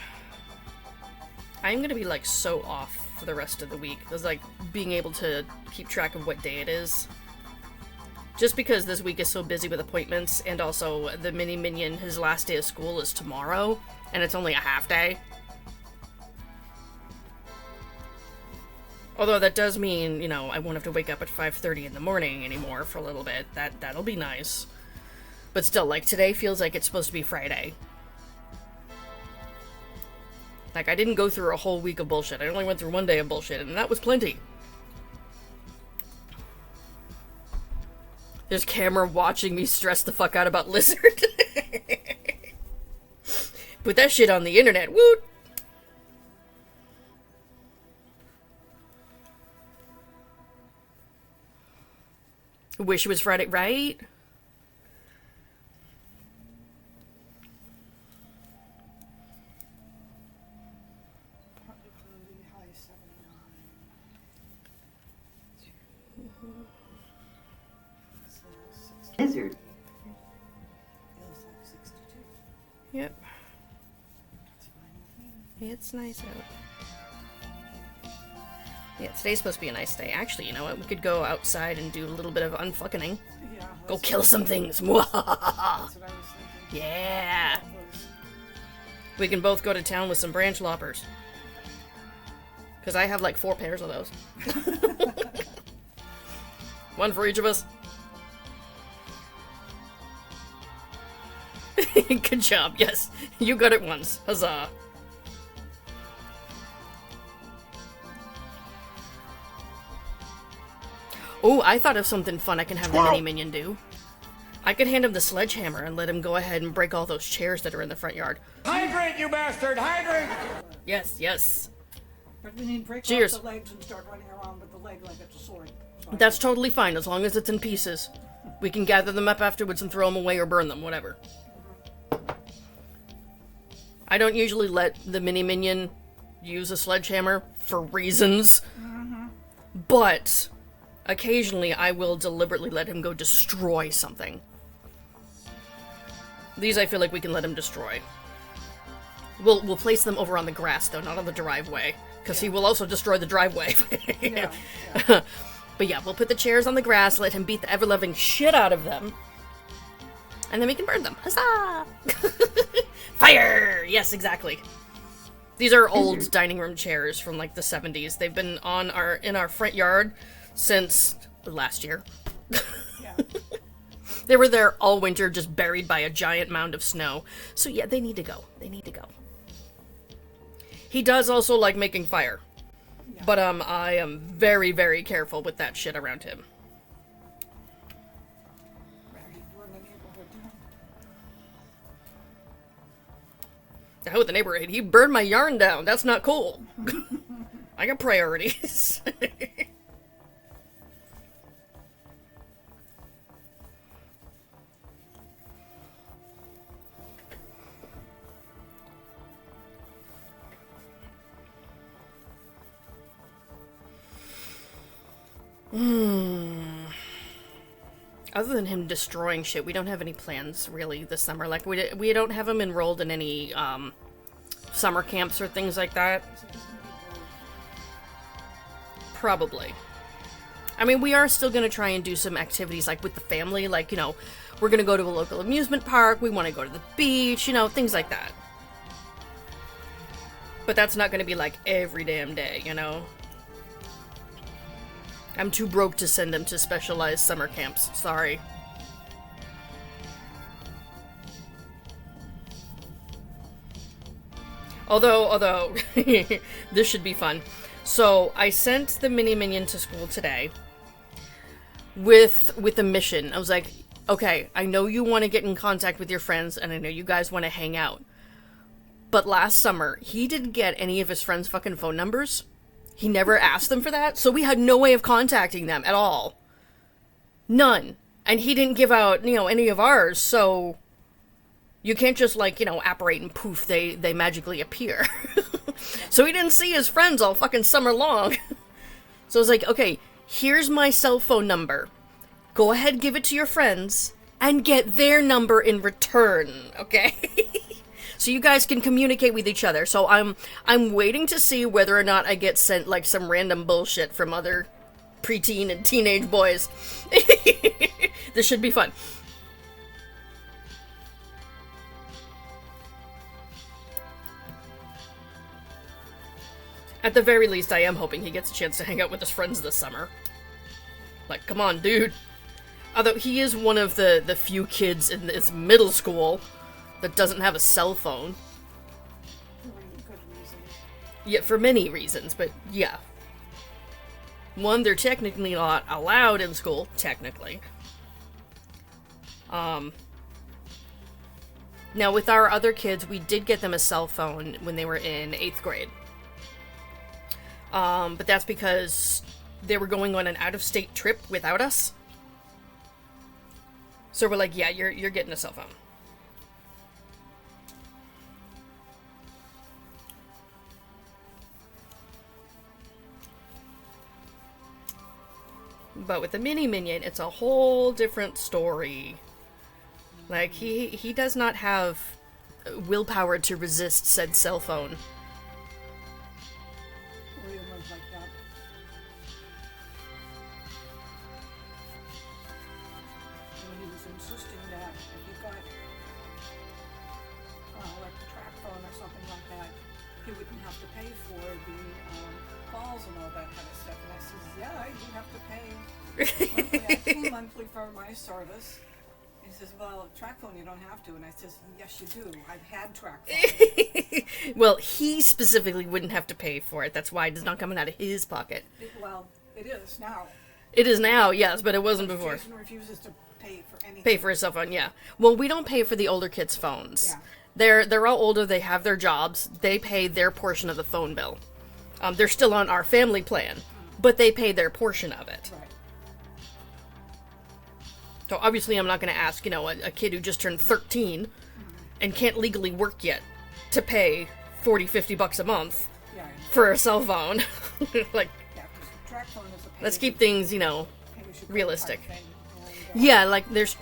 I'm gonna be like so off for the rest of the week. It's like being able to keep track of what day it is. Just because this week is so busy with appointments, and also the mini minion, his last day of school is tomorrow, and it's only a half day. Although that does mean, you know, I won't have to wake up at 5:30 in the morning anymore for a little bit. That'll be nice. But still, like, today feels like it's supposed to be Friday. Like, I didn't go through a whole week of bullshit. I only went through one day of bullshit, and that was plenty. There's camera watching me stress the fuck out about Lizard. Put that shit on the internet, woot! Wish it was Friday, right? Lizard. Yep. It's nice out. Yeah, today's supposed to be a nice day. Actually, you know what? We could go outside and do a little bit of unfucking. Yeah, Go that's kill some things. what I was thinking. Yeah. We can both go to town with some branch loppers. Because I have like 4 pairs of those. One for each of us. Good job, yes. You got it once. Huzzah. Oh, I thought of something fun I can have the mini minion do. I could hand him the sledgehammer and let him go ahead and break all those chairs that are in the front yard. Hydrate, you bastard! Hydrate! Yes, yes. But we need to break Cheers. off the legs and start running around with the leg like it's a sword. So That's totally fine, as long as it's in pieces. We can gather them up afterwards and throw them away or burn them, whatever. I don't usually let the mini minion use a sledgehammer for reasons, but occasionally I will deliberately let him go destroy something. These I feel like we can let him destroy. We'll place them over on the grass, though, not on the driveway. Because he will also destroy the driveway. Yeah. But yeah, we'll put the chairs on the grass, let him beat the ever-loving shit out of them. And then we can burn them. Huzzah! Fire! Yes, exactly. These are old dining room chairs from, like, the 70s. They've been in our front yard since last year. Yeah. They were there all winter, just buried by a giant mound of snow. So yeah, they need to go. They need to go. He does also like making fire. Yeah. But I am very, very careful with that shit around him. Right, we're in the neighborhood now. Hell with the neighborhood. He burned my yarn down. That's not cool. I got priorities. Other than him destroying shit, we don't have any plans really this summer. Like we don't have him enrolled in any summer camps or things like that. Probably. I mean, we are still gonna try and do some activities like with the family. Like, you know, we're gonna go to a local amusement park. We want to go to the beach. You know, things like that. But that's not gonna be like every damn day. You know. I'm too broke to send him to specialized summer camps. Sorry. Although, this should be fun. So, I sent the mini minion to school today with a mission. I was like, okay, I know you want to get in contact with your friends, and I know you guys want to hang out. But last summer, he didn't get any of his friends' fucking phone numbers. He never asked them for that, so we had no way of contacting them at all. None. And he didn't give out, you know, any of ours, so you can't just, like, you know, apparate and poof, they magically appear. So he didn't see his friends all fucking summer long. So I was like, okay, here's my cell phone number. Go ahead, give it to your friends, and get their number in return, okay? So you guys can communicate with each other. So I'm waiting to see whether or not I get sent like some random bullshit from other preteen and teenage boys. This should be fun. At the very least, I am hoping he gets a chance to hang out with his friends this summer. Like, come on, dude. Although he is one of the few kids in this middle school that doesn't have a cell phone. For really good reasons. Yeah, for many reasons, but yeah. One, they're technically not allowed in school, technically. Now with our other kids, we did get them a cell phone when they were in 8th grade. But that's because they were going on an out-of-state trip without us. So we're like, yeah, you're getting a cell phone. But with the mini minion, it's a whole different story. Like, he does not have willpower to resist said cell phone. William was like that. And he was insisting that if you got, like the track phone or something like that, he wouldn't have to pay for the calls and all that kind of stuff. And I says, yeah, you have to pay monthly. I pay monthly for my service. And he says, well, track phone you don't have to. And I says, yes, you do. I've had track phone. Well, he specifically wouldn't have to pay for it. That's why it's not coming out of his pocket. Well, it is now. It is now, yes, but it wasn't before. Jason refuses to pay for anything. Pay for his cell phone, yeah. Well, we don't pay for the older kids' phones. Yeah. They're all older, they have their jobs, they pay their portion of the phone bill. They're still on our family plan, but they pay their portion of it. Right. So obviously I'm not going to ask, you know, a kid who just turned 13 and can't legally work yet to pay $40-50 a month Yeah. for a cell phone. Like, Yeah, because the track phone is a pay. let's keep things, you know, realistic. Thing, and, yeah, like there's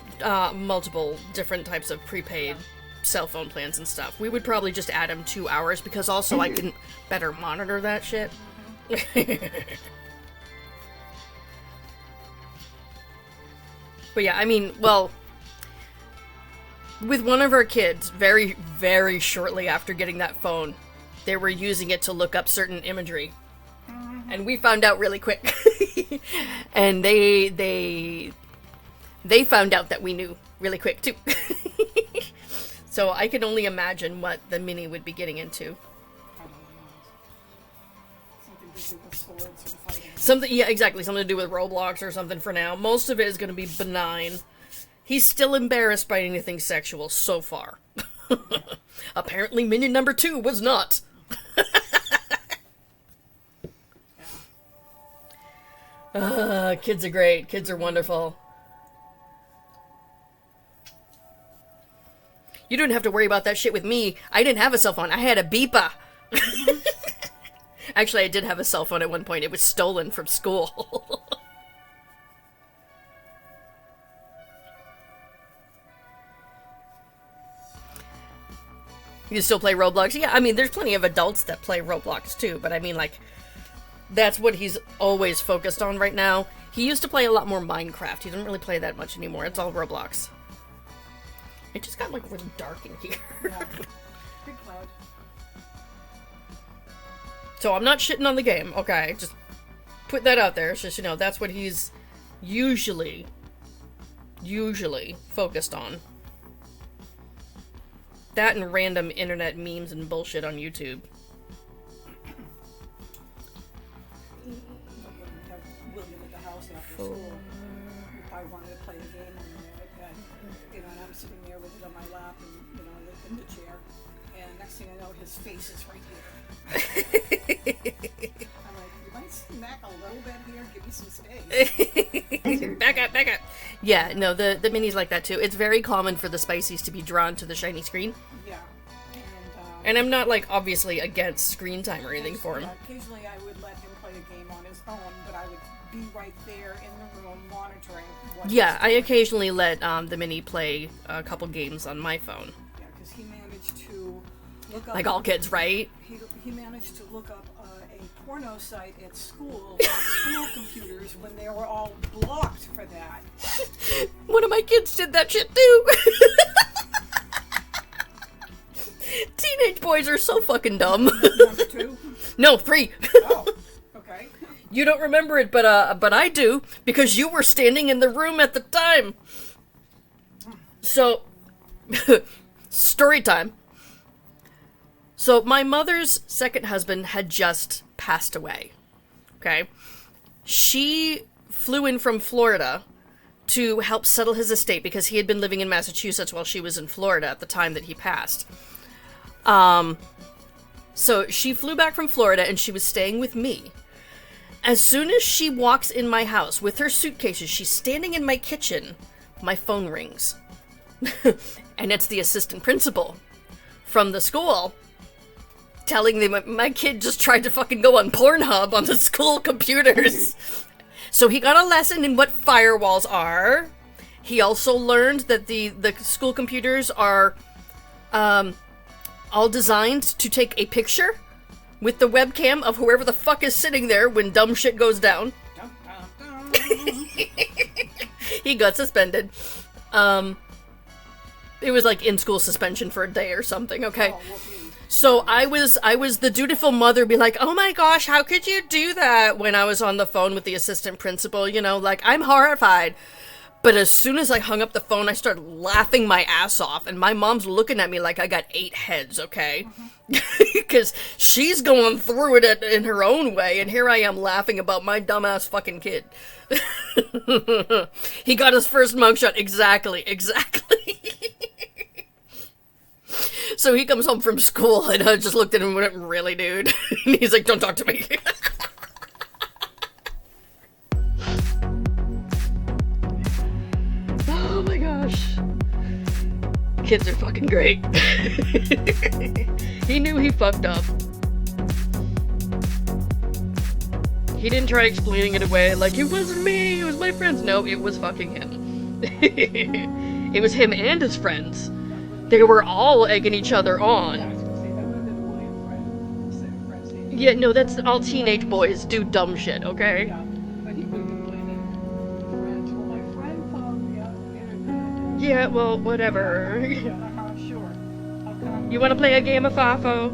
multiple different types of prepaid cell phone plans and stuff. We would probably just add him 2 hours, because also I can better monitor that shit. But yeah, I mean, well, with one of our kids, very, very shortly after getting that phone, they were using it to look up certain imagery. And we found out really quick. And they found out that we knew really quick, too. So I can only imagine what the mini would be getting into. Something to do with swords and fighting. Something, yeah, exactly. Something to do with Roblox or something for now. Most of it is going to be benign. He's still embarrassed by anything sexual so far. Apparently minion number 2 was not. Kids are great. Kids are wonderful. You didn't have to worry about that shit with me. I didn't have a cell phone. I had a beeper. Actually, I did have a cell phone at one point. It was stolen from school. You still play Roblox? Yeah, I mean, there's plenty of adults that play Roblox too, but I mean, like, that's what he's always focused on right now. He used to play a lot more Minecraft. He doesn't really play that much anymore. It's all Roblox. It just got, like, really dark in here. Yeah. Big cloud. So I'm not shitting on the game, okay? Just put that out there. It's just, you know, that's what he's usually focused on. That and random internet memes and bullshit on YouTube. When we had William at the house after school, if I wanted to play a game on the iPad, you know, and I'm sitting there with it on my lap and, you know, in the chair, and next thing I know, his face is right here. I'm like, you might smack a little bit here, give me some space. Back up. Yeah, no, the minis like that too. It's very common for the spicies to be drawn to the shiny screen. Yeah. And I'm not, like, obviously against screen time or anything for him. Occasionally I would let him play a game on his own, but I would be right there in the room monitoring what Yeah, he's I doing. occasionally let the mini play a couple games on my phone. Yeah, because he managed to look up... Like all kids, right? He managed to look up a porno site at school, on school computers, when they were all blocked for that. One of my kids did that shit too. Teenage boys are so fucking dumb. Number 2? No, 3. Oh, okay. You don't remember it, but I do, because you were standing in the room at the time. So, story time. So, my mother's second husband had just passed away. Okay? She flew in from Florida to help settle his estate because he had been living in Massachusetts while she was in Florida at the time that he passed. So she flew back from Florida and she was staying with me. As soon as she walks in my house with her suitcases, she's standing in my kitchen. My phone rings. And it's the assistant principal from the school telling them my kid just tried to fucking go on Pornhub on the school computers. So he got a lesson in what firewalls are. He also learned that the school computers are all designed to take a picture with the webcam of whoever the fuck is sitting there when dumb shit goes down. Dun, dun, dun. He got suspended. It was like in-school suspension for a day or something, okay? Oh, whoopee. So I was the dutiful mother, be like, oh my gosh, how could you do that? When I was on the phone with the assistant principal, you know, like, I'm horrified. But as soon as I hung up the phone, I started laughing my ass off, and my mom's looking at me like I got 8 heads, okay? Because she's going through it in her own way, and here I am laughing about my dumbass fucking kid. He got his first mugshot, exactly. So he comes home from school, and I just looked at him and went, really, dude? And he's like, don't talk to me. Oh my gosh. Kids are fucking great. He knew he fucked up. He didn't try explaining it away like, it wasn't me, it was my friends. No, it was fucking him. It was him and his friends. They were all egging each other on. Yeah, no, that's all teenage boys do dumb shit, okay? Yeah, well, whatever. You want to play a game of Fafo?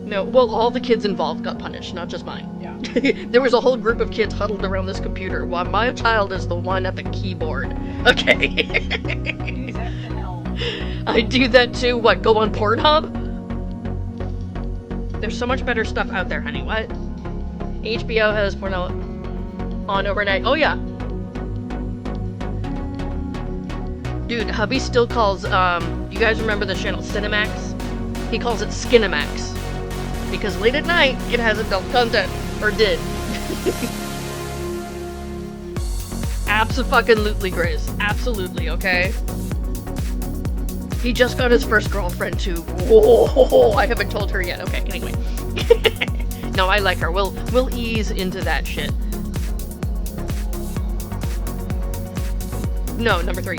No, well, all the kids involved got punished, not just mine. There was a whole group of kids huddled around this computer while my child is the one at the keyboard. Okay. I do that too. What, go on Pornhub? There's so much better stuff out there, honey. What? HBO has porno on overnight. Oh, yeah. Dude, hubby still calls, you guys remember the channel Cinemax? He calls it Skinemax. Because late at night, it has adult content. Or did. Abso-fucking-lutely, Grace. Absolutely, okay? He just got his first girlfriend, too. Whoa, I haven't told her yet. Okay, anyway. No, I like her. We'll ease into that shit. No, number 3.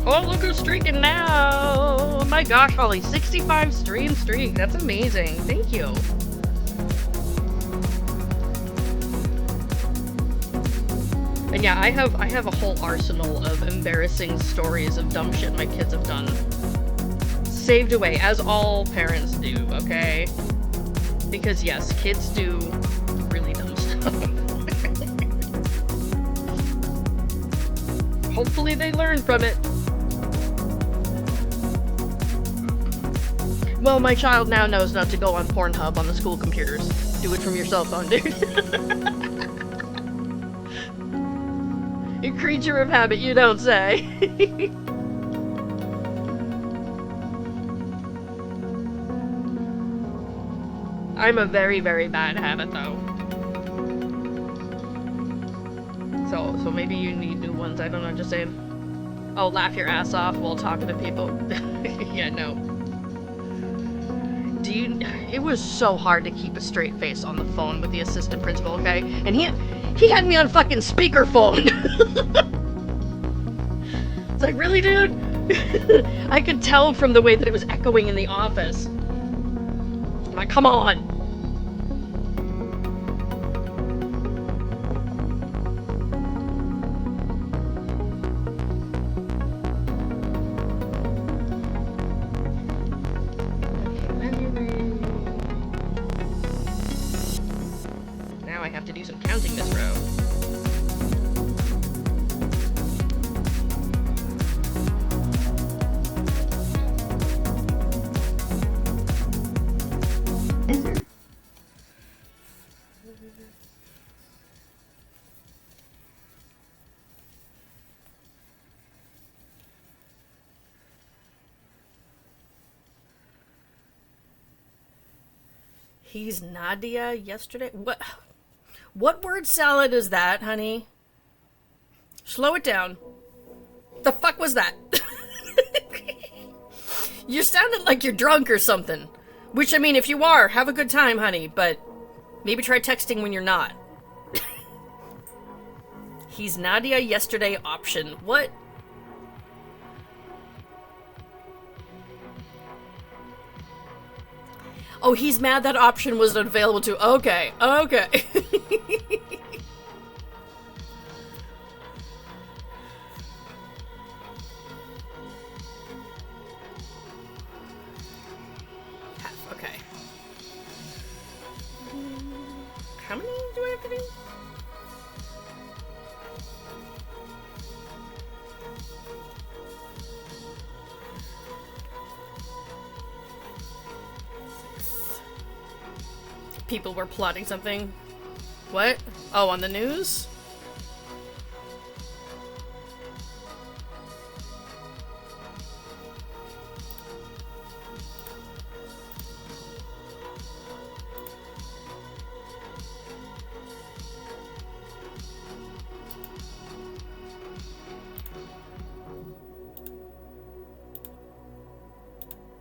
Oh, look who's streaking now! Oh my gosh, Holly, 65 streak. That's amazing. Thank you. And yeah, I have a whole arsenal of embarrassing stories of dumb shit my kids have done. Saved away, as all parents do, okay? Because yes, kids do really dumb stuff. Hopefully they learn from it. Well, my child now knows not to go on Pornhub on the school computers. Do it from your cell phone, dude. A creature of habit, you don't say. I'm a very, very bad habit, though. So maybe you need new ones. I don't know, just saying. Oh, laugh your ass off while talking to people. Yeah, no. It was so hard to keep a straight face on the phone with the assistant principal, okay? And he had me on fucking speakerphone. It's like, really, dude? I could tell from the way that it was echoing in the office. I'm like, come on. Now I have to do some counting this row. Lizard. He's Nadia yesterday? What word salad is that, honey? Slow it down. The fuck was that? You sounded like you're drunk or something. Which, I mean, if you are, have a good time, honey, but maybe try texting when you're not. He's Nadia yesterday option. What? Oh, he's mad that option wasn't available to. Okay, okay. Okay. How many do I have to do? People were plotting something. What? Oh, on the news?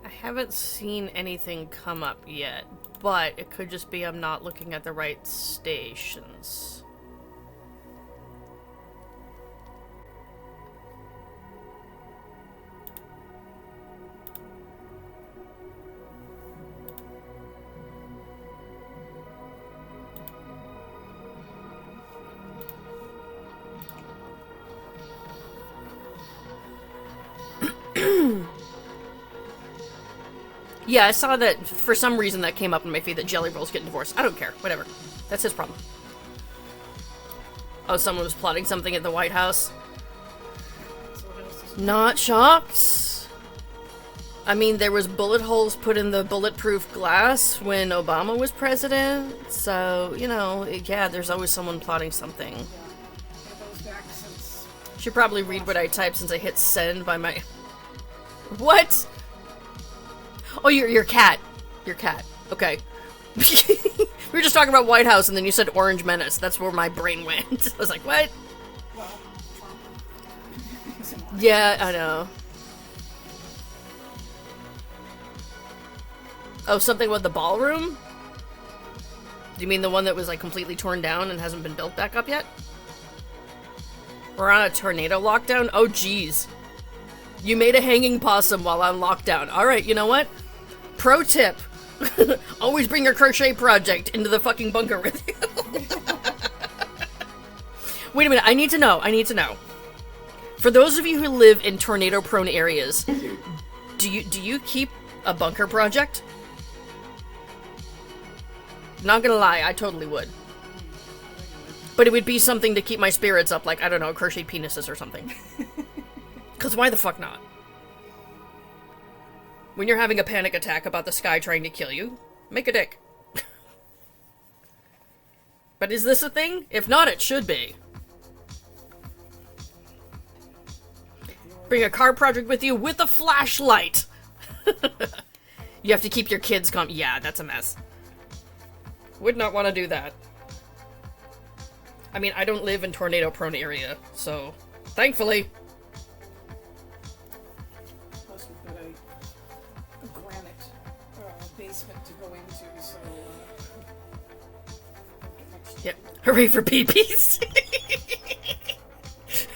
I haven't seen anything come up yet. But it could just be I'm not looking at the right stations. Yeah, I saw that for some reason that came up in my feed that Jelly Roll's getting divorced. I don't care. Whatever. That's his problem. Oh, someone was plotting something at the White House. Not shocked. I mean, there was bullet holes put in the bulletproof glass when Obama was president. So, you know, yeah, there's always someone plotting something. Should probably read what I typed since I hit send by my... What? Oh, your cat. Your cat. Okay. We were just talking about White House and then you said Orange Menace. That's where my brain went. I was like, what? Yeah, I know. Oh, something with the ballroom? Do you mean the one that was like completely torn down and hasn't been built back up yet? We're on a tornado lockdown? Oh, jeez. You made a hanging possum while on lockdown. Alright, you know what? Pro tip. Always bring your crochet project into the fucking bunker with you. Wait a minute, I need to know. For those of you who live in tornado-prone areas, do you keep a bunker project? Not gonna lie, I totally would. But it would be something to keep my spirits up, like, I don't know, crochet penises or something. Because why the fuck not? When you're having a panic attack about the sky trying to kill you, make a dick. But is this a thing? If not, it should be. Bring a car project with you with a flashlight. You have to keep your kids calm. Yeah, that's a mess. Would not want to do that. I mean, I don't live in tornado-prone area, so thankfully. Plus, we've got a granite basement to go into, so. Yep. Hooray for peepees.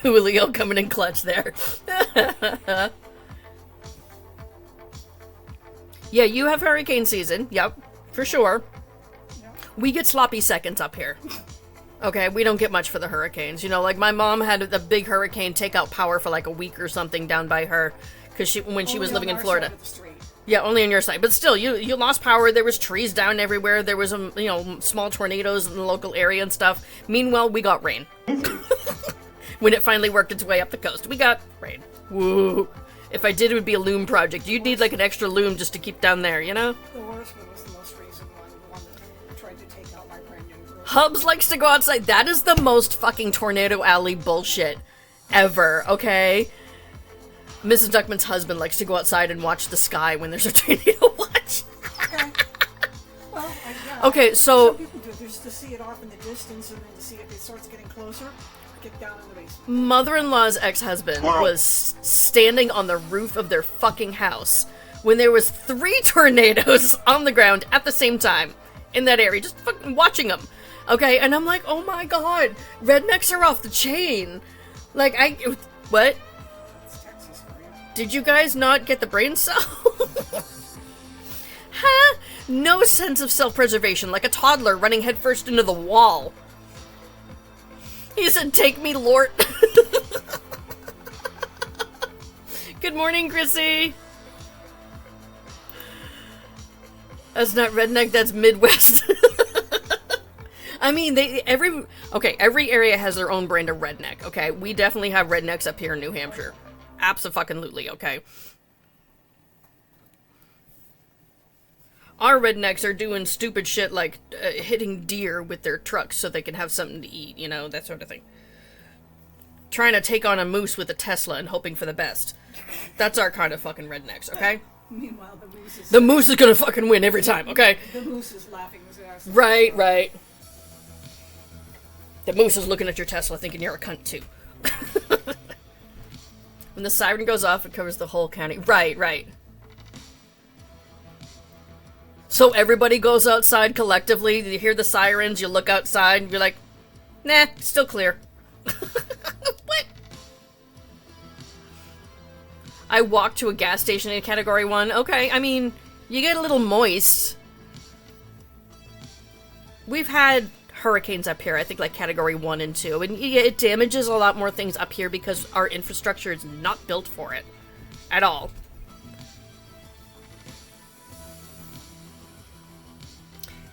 Julio coming in clutch there. Yeah, you have hurricane season. Yep, for sure. We get sloppy seconds up here. Okay, we don't get much for the hurricanes. You know, like my mom had the big hurricane take out power for like a week or something down by her because when she was living in Florida. Yeah, only on your side. But still, you lost power. There was trees down everywhere. There was small tornadoes in the local area and stuff. Meanwhile, we got rain. When it finally worked its way up the coast, we got rain. Woo! If I did, it would be a loom project. You'd need like an extra loom just to keep down there, you know? The worst one was the most recent one, the one that tried to take out my brand new girl. Hubs likes to go outside. That is the most fucking Tornado Alley bullshit ever, okay? Mrs. Duckman's husband likes to go outside and watch the sky when there's a tornado watch. Okay. Well, yeah. Okay, so... Some people do it just to see it off in the distance and then to see if it starts getting closer, get down in the basement. Mother-in-law's ex-husband was standing on the roof of their fucking house when there was 3 tornadoes on the ground at the same time in that area, just fucking watching them. Okay, and I'm like, oh my god, rednecks are off the chain. Like, what? It's Texas for you. Did you guys not get the brain cell? Huh? No sense of self-preservation, like a toddler running headfirst into the wall. He said, take me, Lord. Good morning, Chrissy. That's not redneck, that's Midwest. I mean, every area has their own brand of redneck, okay? We definitely have rednecks up here in New Hampshire. Abso-fucking-lutely, okay? Our rednecks are doing stupid shit like hitting deer with their trucks so they can have something to eat, you know, that sort of thing. Trying to take on a moose with a Tesla and hoping for the best. That's our kind of fucking rednecks, okay? Meanwhile, the moose is gonna fucking win every time, okay? The moose is laughing his ass off. Right. The moose is looking at your Tesla thinking you're a cunt too. When the siren goes off, it covers the whole county. Right. So everybody goes outside collectively, you hear the sirens, you look outside, and you're like, nah, still clear. What? I walked to a gas station in Category 1. Okay, I mean, you get a little moist. We've had hurricanes up here, I think like Category 1 and 2, and yeah, it damages a lot more things up here because our infrastructure is not built for it. At all.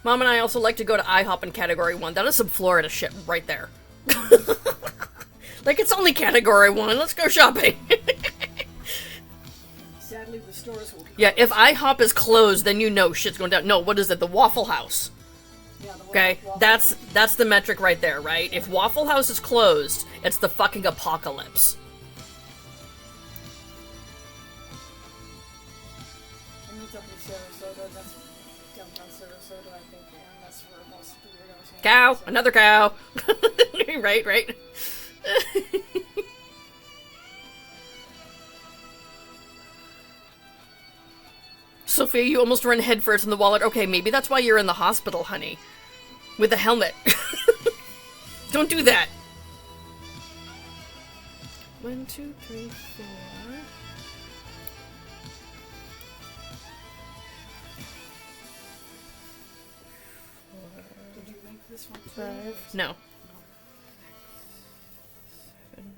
Mom and I also like to go to IHOP in Category 1. That is some Florida shit right there. Like, it's only Category 1. Let's go shopping. Sadly, the stores will be Yeah, if closed. IHOP is closed, then you know shit's going down. No, what is it? The Waffle House. Yeah, the Okay? Waffle That's the metric right there, right? If Waffle House is closed, it's the fucking apocalypse. And it's up in Sarasota. That's downtown Sarasota, I think, and that's where most of the weirdos hang Cow. out, so- Another cow. Right. Sophia, you almost ran headfirst in the wallet. Okay, maybe that's why you're in the hospital, honey. With a helmet. Don't do that. 1, 2, 3, 4. Did you make this one too? 5. No. 7.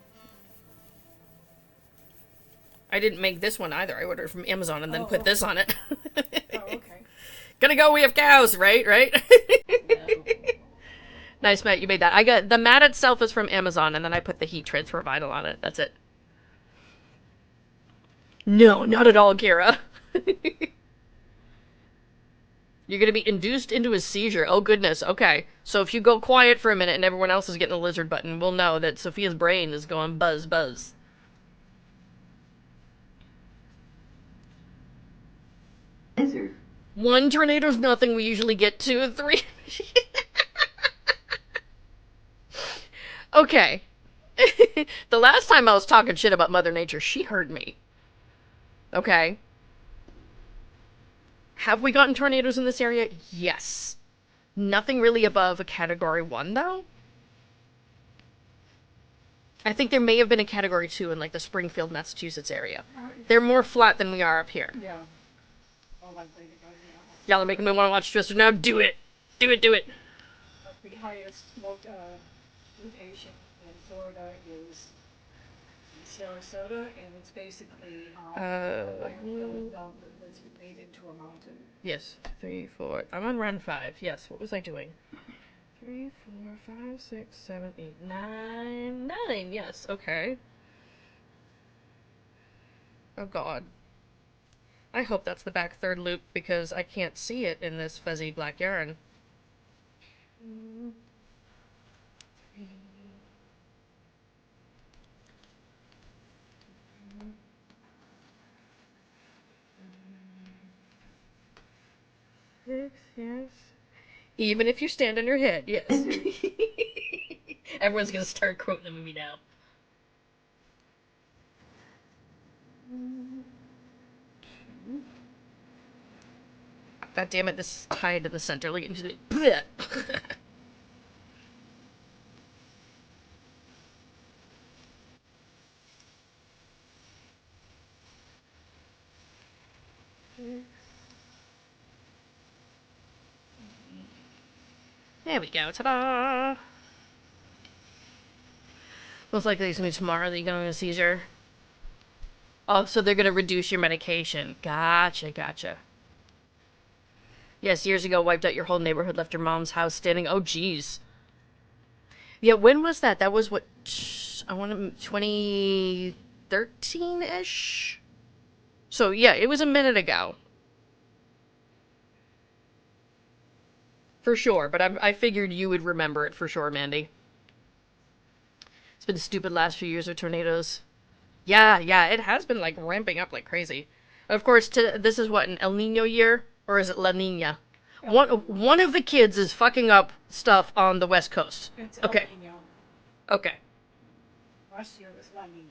I didn't make this one either. I ordered from Amazon and then put this on it. Oh, okay. Gonna go, we have cows, right? Nice, Matt, you made that. I got the mat itself is from Amazon, and then I put the heat transfer vinyl on it. That's it. No, not at all, Kira. You're gonna be induced into a seizure. Oh, goodness. Okay. So if you go quiet for a minute and everyone else is getting a lizard button, we'll know that Sophia's brain is going buzz, buzz. Lizard. 1 tornado's nothing. We usually get 2 or 3. Okay. The last time I was talking shit about Mother Nature, she heard me. Okay. Have we gotten tornadoes in this area? Yes. Nothing really above a Category 1, though. I think there may have been a Category 2 in, like, the Springfield, Massachusetts area. They're more flat than we are up here. Yeah. Oh, my lady, Y'all are making me want to watch Twister now. Do it. Do it. the highest mutation in Florida is in Sarasota, and it's basically a landfill dump that's made into a mountain. Yes. 3, 4. I'm on run 5. Yes. What was I doing? 3, 4, 5, 6, 7, 8, 9. 9. Yes. Okay. Oh, God. I hope that's the back third loop because I can't see it in this fuzzy black yarn. 6, yes. Even if you stand on your head, yes. Everyone's gonna start quoting the movie now. God damn it, this is tied to the center. Look at it. There we go. Ta-da! Most likely it's gonna be tomorrow that you go in a seizure. Oh, so they're gonna reduce your medication. Gotcha. Yes, years ago wiped out your whole neighborhood, left your mom's house standing. Oh, jeez. Yeah, when was that? That was what, I want to, 2013-ish? So, yeah, it was a minute ago. For sure, but I figured you would remember it for sure, Mandy. It's been stupid last few years with tornadoes. Yeah, it has been, like, ramping up like crazy. Of course, this is what, an El Nino year? Or is it La Nina? One of the kids is fucking up stuff on the West Coast. It's Okay. El Nino. Okay. Last year was La Nina.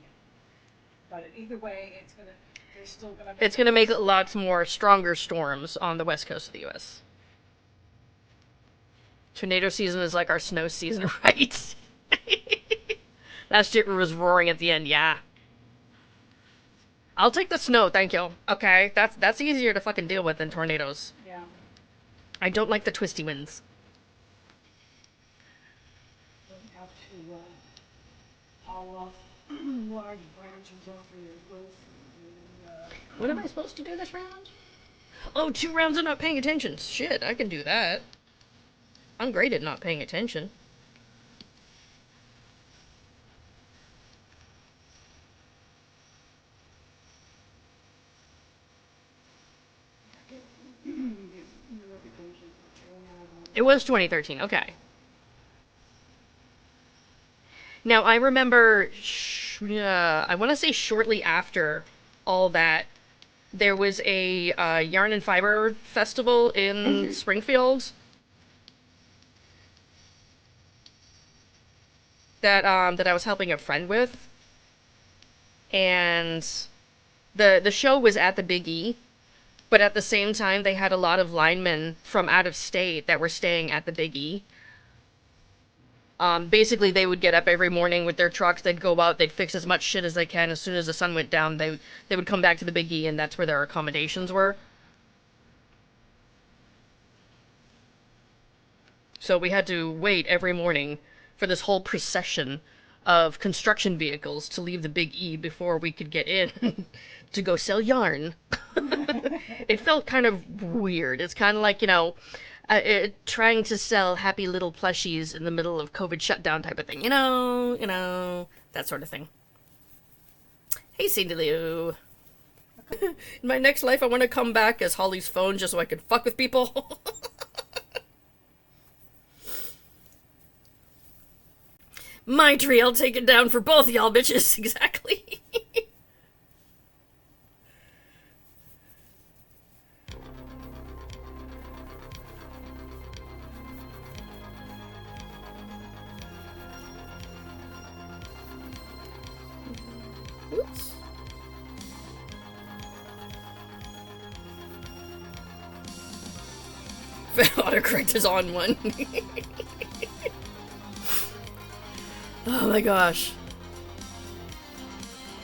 But either way, they're still gonna. It's gonna make lots more stronger storms on the West Coast of the U.S. Tornado season is like our snow season, right? Last year was roaring at the end, yeah. I'll take the snow, thank you. Okay, that's easier to fucking deal with than tornadoes. Yeah. I don't like the twisty winds. Don't have to haul off large branches over your roof. What am I supposed to do this round? Oh, 2 rounds of not paying attention. Shit, I can do that. I'm great at not paying attention. It was 2013, okay. Now, I remember, I want to say shortly after all that, there was a Yarn and Fiber festival in Springfield that I was helping a friend with, and the show was at the Big E, but at the same time they had a lot of linemen from out of state that were staying at the Big E. Basically, they would get up every morning with their trucks. They'd go out. They'd fix as much shit as they can. As soon as the sun went down, they would come back to the Big E, and that's where their accommodations were. So we had to wait every morning for this whole procession of construction vehicles to leave the Big E before we could get in to go sell yarn. It felt kind of weird. It's kind of like, trying to sell happy little plushies in the middle of COVID shutdown type of thing. That sort of thing. Hey, Cindy Lou. In my next life, I want to come back as Holly's phone just so I can fuck with people. My tree, I'll take it down for both y'all bitches. Exactly. Oops. Autocorrect is on one. Oh my gosh.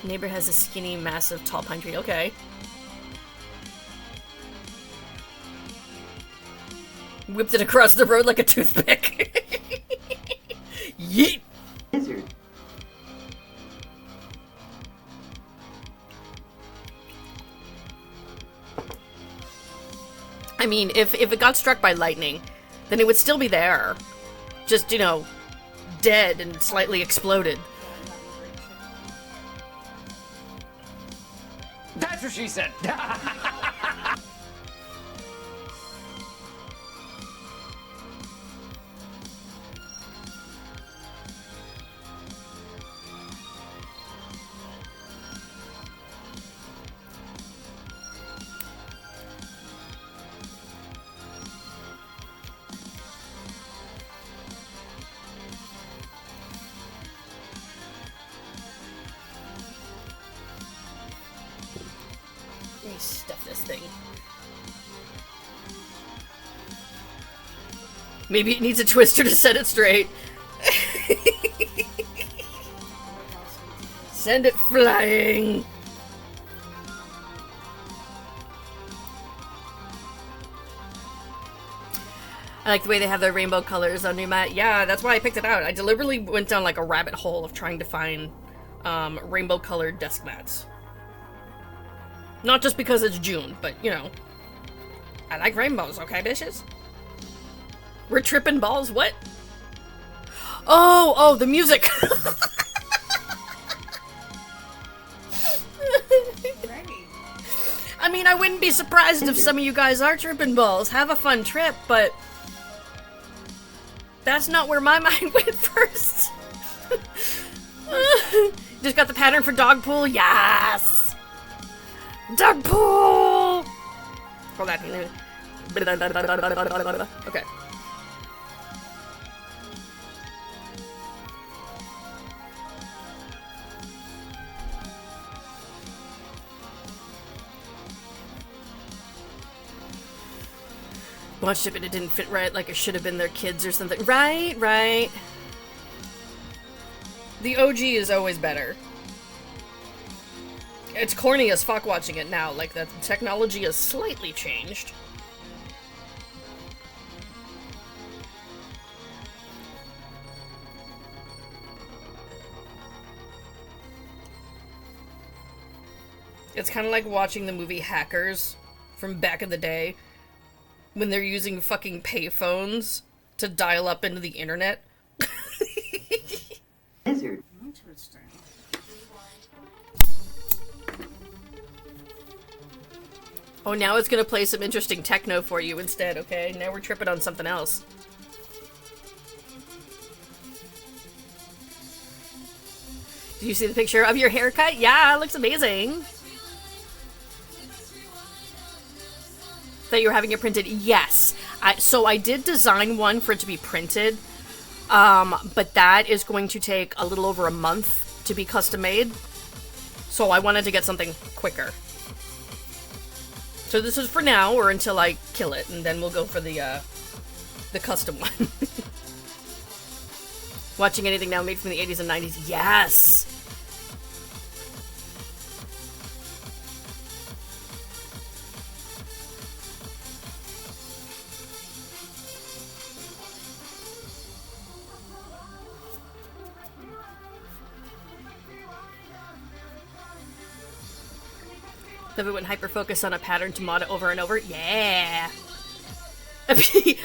Neighbor has a skinny, massive, tall pine tree. Okay. Whipped it across the road like a toothpick. Yeet! Lizard. I mean, if it got struck by lightning, then it would still be there. Just, dead and slightly exploded. That's what she said. Let me stuff this thing. Maybe it needs a twister to set it straight. Send it flying. I like the way they have their rainbow colors on new mat. Yeah, that's why I picked it out. I deliberately went down like a rabbit hole of trying to find rainbow colored desk mats. Not just because it's June, but I like rainbows, okay, bitches? We're tripping balls, what? Oh, the music! I mean, I wouldn't be surprised if some of you guys are tripping balls. Have a fun trip, but that's not where my mind went first. Just got the pattern for dog pool? Yes! Dog pool! Hold on. Okay. Watched it, but it didn't fit right, like it should have been their kids or something. Right. The OG is always better. It's corny as fuck watching it now, like the technology has slightly changed. It's kind of like watching the movie Hackers from back in the day when they're using fucking payphones to dial up into the internet. Lizard. Interesting. Oh, now it's gonna play some interesting techno for you instead, okay? Now we're tripping on something else. Do you see the picture of your haircut? Yeah, it looks amazing. That you're having it printed? Yes. So I did design one for it to be printed, but that is going to take a little over a month to be custom made. So I wanted to get something quicker. So this is for now, or until I kill it, and then we'll go for the custom one. Watching anything now made from the 80s and 90s? Yes! Love it when hyper-focus on a pattern to mod it over and over. Yeah!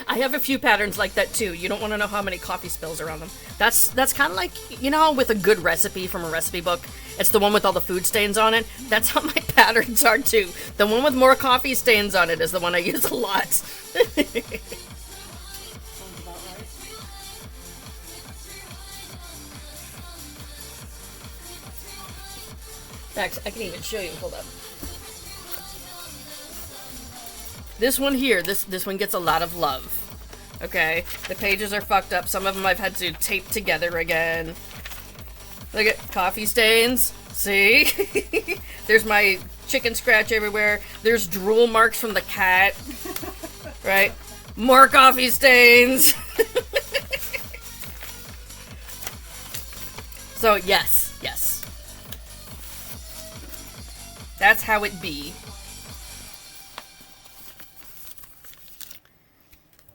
I have a few patterns like that too. You don't want to know how many coffee spills are on them. That's kind of like, you know, with a good recipe from a recipe book. It's the one with all the food stains on it. That's how my patterns are too. The one with more coffee stains on it is the one I use a lot. Sounds about right. Max, I can even show you. Hold up. This one here, this one gets a lot of love. Okay, the pages are fucked up. Some of them I've had to tape together again. Look at coffee stains. See? There's my chicken scratch everywhere. There's drool marks from the cat. Right? More coffee stains. So yes, yes. That's how it be.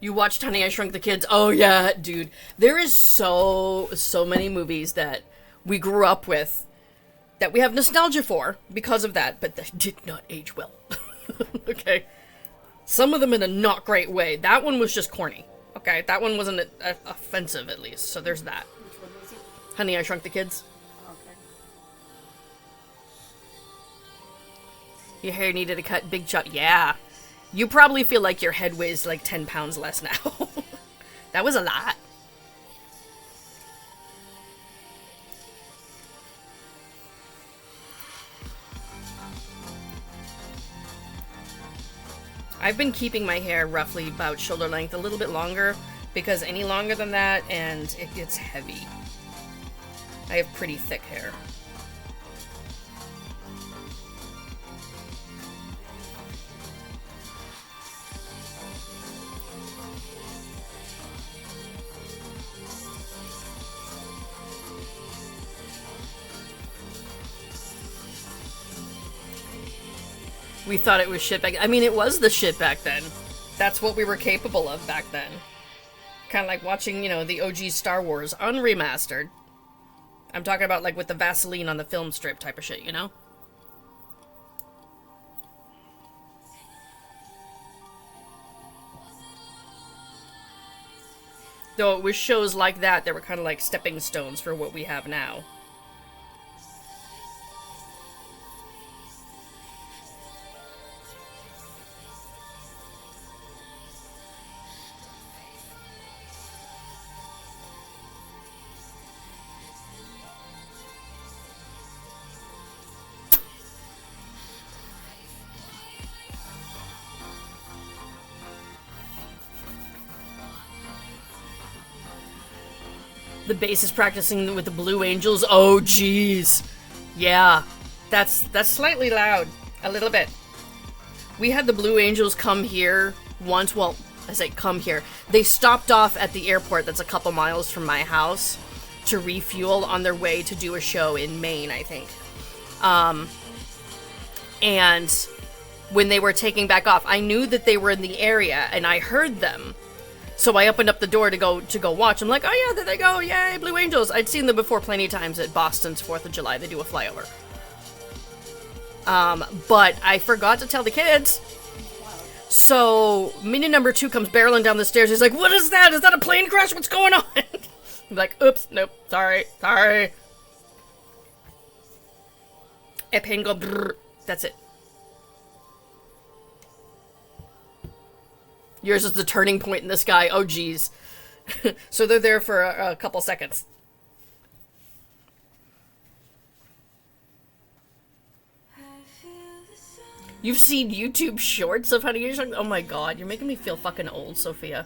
You watched Honey, I Shrunk the Kids? Oh yeah, dude. There is so many movies that we grew up with that we have nostalgia for because of that, but that did not age well. Okay? Some of them in a not great way. That one was just corny. Okay? That one wasn't offensive, at least. So there's that. Which one is it? Honey, I Shrunk the Kids. Okay. Your hair needed a cut, big chop. Yeah. You probably feel like your head weighs like 10 pounds less now. That was a lot. I've been keeping my hair roughly about shoulder length, a little bit longer, because any longer than that and it gets heavy. I have pretty thick hair. We thought it was shit back. I mean, it was the shit back then. That's what we were capable of back then. Kind of like watching, you know, the OG Star Wars unremastered. I'm talking about like with the Vaseline on the film strip type of shit, you know? Though it was shows like that that were kind of like stepping stones for what we have now. The bass is practicing with the Blue Angels. Oh, jeez. Yeah, that's slightly loud. A little bit. We had the Blue Angels come here once. Well, I say come here. They stopped off at the airport that's a couple miles from my house to refuel on their way to do a show in Maine, I think. And when they were taking back off, I knew that they were in the area, and I heard them. So I opened up the door to go watch. I'm like, oh yeah, there they go, yay, Blue Angels. I'd seen them before plenty of times at Boston's 4th of July. They do a flyover. But I forgot to tell the kids. So minion number 2 comes barreling down the stairs. He's like, "What is that? Is that a plane crash? What's going on?" I'm like, "Oops, nope, sorry. A pain go brrr. That's it. Yours is the turning point in the sky. Oh, geez." So they're there for a couple seconds. You've seen YouTube shorts of Honey Asian? Oh my god, you're making me feel fucking old, Sophia.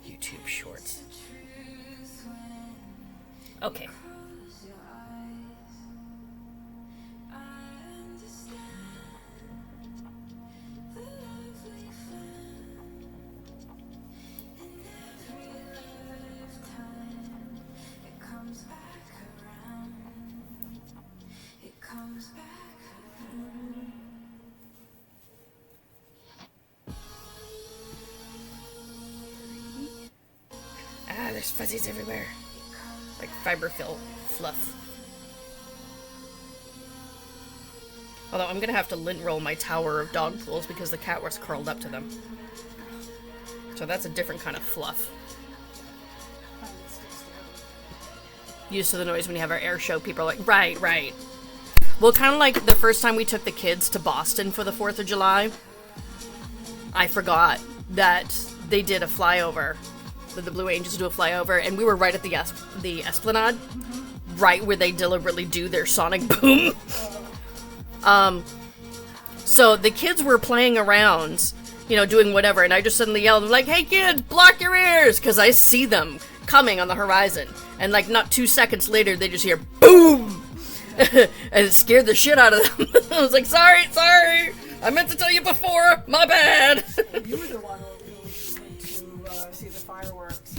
YouTube shorts. Okay. Ah, there's fuzzies everywhere. Like fiberfill fluff. Although I'm gonna have to lint roll my tower of dog pools because the cat was curled up to them. So that's a different kind of fluff. Used to the noise when you have our air show, people are like, right. Well, kind of like the first time we took the kids to Boston for the 4th of July, I forgot that they did a flyover. The Blue Angels do a flyover, and we were right at the Esplanade, right where they deliberately do their sonic boom. So the kids were playing around, you know, doing whatever, and I just suddenly yelled, like, "Hey kids, block your ears!" Because I see them coming on the horizon, and like not 2 seconds later, they just hear boom, and it scared the shit out of them. I was like, sorry, I meant to tell you before, my bad. You were the one who went to see the fireworks.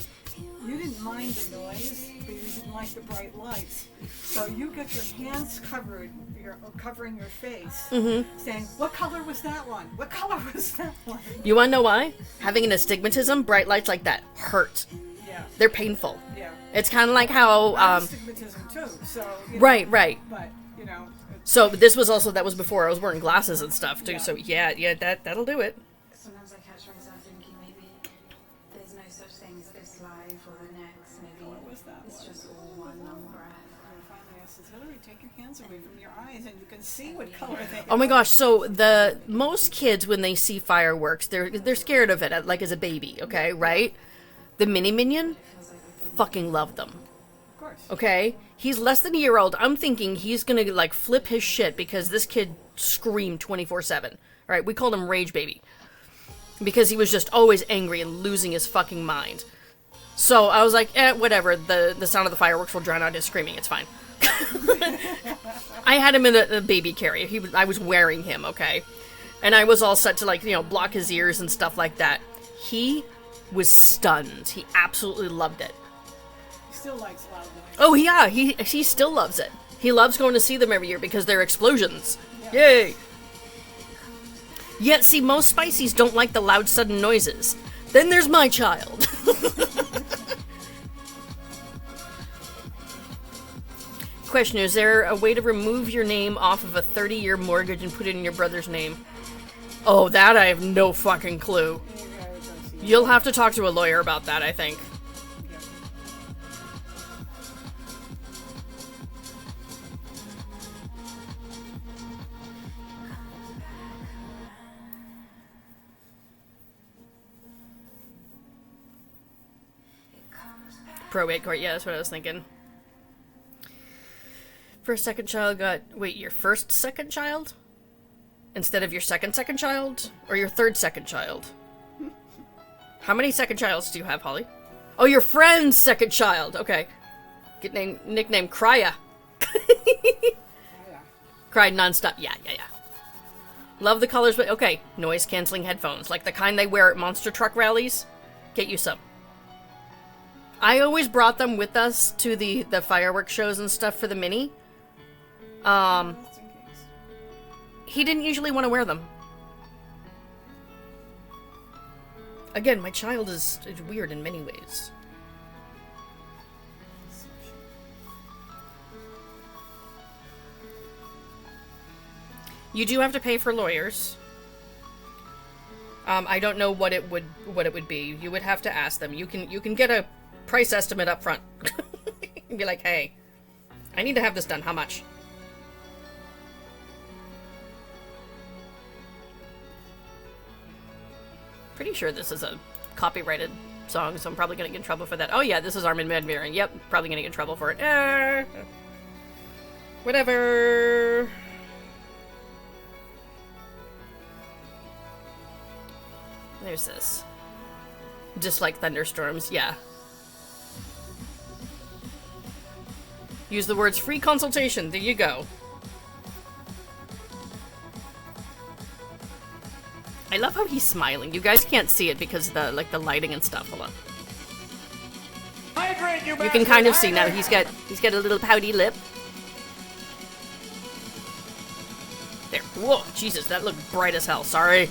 You didn't mind the noise, but you didn't like the bright lights. So you get your hands covered, you're covering your face, saying, "What color was that one? What color was that one?" You wanna know why? Having an astigmatism, bright lights like that hurt. Yeah. They're painful. Yeah. It's kind of like how, astigmatism too, so... You know, right. But, you know... So this was also, that was before I was wearing glasses and stuff too, so yeah, that'll do it. Sometimes I catch myself thinking maybe there's no such thing as this life or the next. Maybe it's just all one long breath. And finally I said, "Hillary, take your hands away from your eyes and you can see what color they are." Oh my gosh, so most kids when they see fireworks, they're scared of it, like as a baby, okay, right? The mini minion, fucking love them. Of course. Okay? He's less than a year old. I'm thinking he's gonna, like, flip his shit because this kid screamed 24/7. Alright, we called him Rage Baby. Because he was just always angry and losing his fucking mind. So I was like, whatever. The sound of the fireworks will drown out his screaming. It's fine. I had him in a baby carrier. I was wearing him, okay? And I was all set to, like, you know, block his ears and stuff like that. He was stunned. He absolutely loved it. He still likes loud noise. Oh yeah, he still loves it. He loves going to see them every year because they're explosions. Yeah. Yay! Yet, see, most Spicies don't like the loud, sudden noises. Then there's my child. Question, is there a way to remove your name off of a 30-year mortgage and put it in your brother's name? Oh, that I have no fucking clue. You'll have to talk to a lawyer about that, I think. Probate court, yeah, that's what I was thinking. First second child got... Wait, your first second child? Instead of your second child? Or your third second child? How many second childs do you have, Holly? Oh, your friend's second child. Okay. Get nicknamed Crya. Cried nonstop. Yeah. Love the colors, but okay. Noise canceling headphones. Like the kind they wear at monster truck rallies. Get you some. I always brought them with us to the fireworks shows and stuff for the mini. He didn't usually want to wear them. Again, my child is weird in many ways. You do have to pay for lawyers. I don't know what it would be. You would have to ask them. You can get a price estimate up front. Be like, hey, I need to have this done. How much? Pretty sure this is a copyrighted song, so I'm probably gonna get in trouble for that. Oh yeah, this is Armin van Buuren. Yep, probably gonna get in trouble for it. Whatever. There's this. Dislike thunderstorms, yeah. Use the words free consultation. There you go. I love how he's smiling. You guys can't see it because of the lighting and stuff. Hold on. Hydrate, you You can kind of see now. He's got a little pouty lip. There. Whoa, Jesus, that looked bright as hell. Sorry.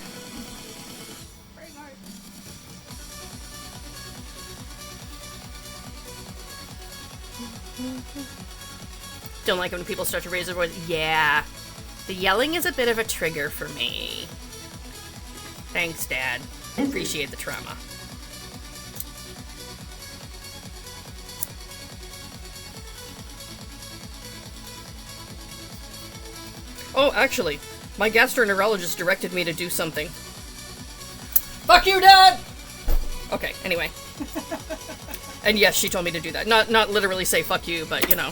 Don't like when people start to raise their voice. Yeah. The yelling is a bit of a trigger for me. Thanks, Dad. Appreciate the trauma. Oh, actually, my gastroenterologist directed me to do something. Fuck you, Dad! Okay, anyway. And yes, she told me to do that. Not literally say fuck you, but you know.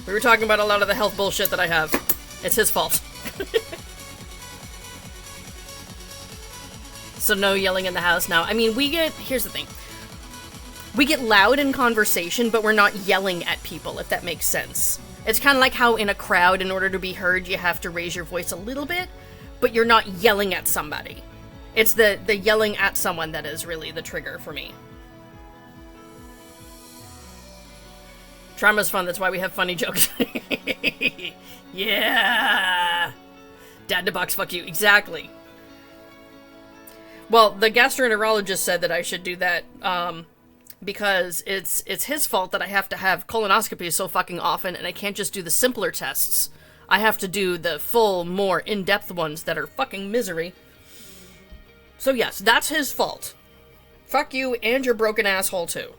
We were talking about a lot of the health bullshit that I have. It's his fault. So no yelling in the house now. I mean, here's the thing. We get loud in conversation, but we're not yelling at people, if that makes sense. It's kind of like how in a crowd, in order to be heard, you have to raise your voice a little bit, but you're not yelling at somebody. It's the yelling at someone that is really the trigger for me. Trauma's fun, that's why we have funny jokes. Yeah! Dad in the box, fuck you. Exactly. Well, the gastroenterologist said that I should do that, because it's his fault that I have to have colonoscopies so fucking often, and I can't just do the simpler tests. I have to do the full, more in-depth ones that are fucking misery. So yes, that's his fault. Fuck you and your broken asshole too.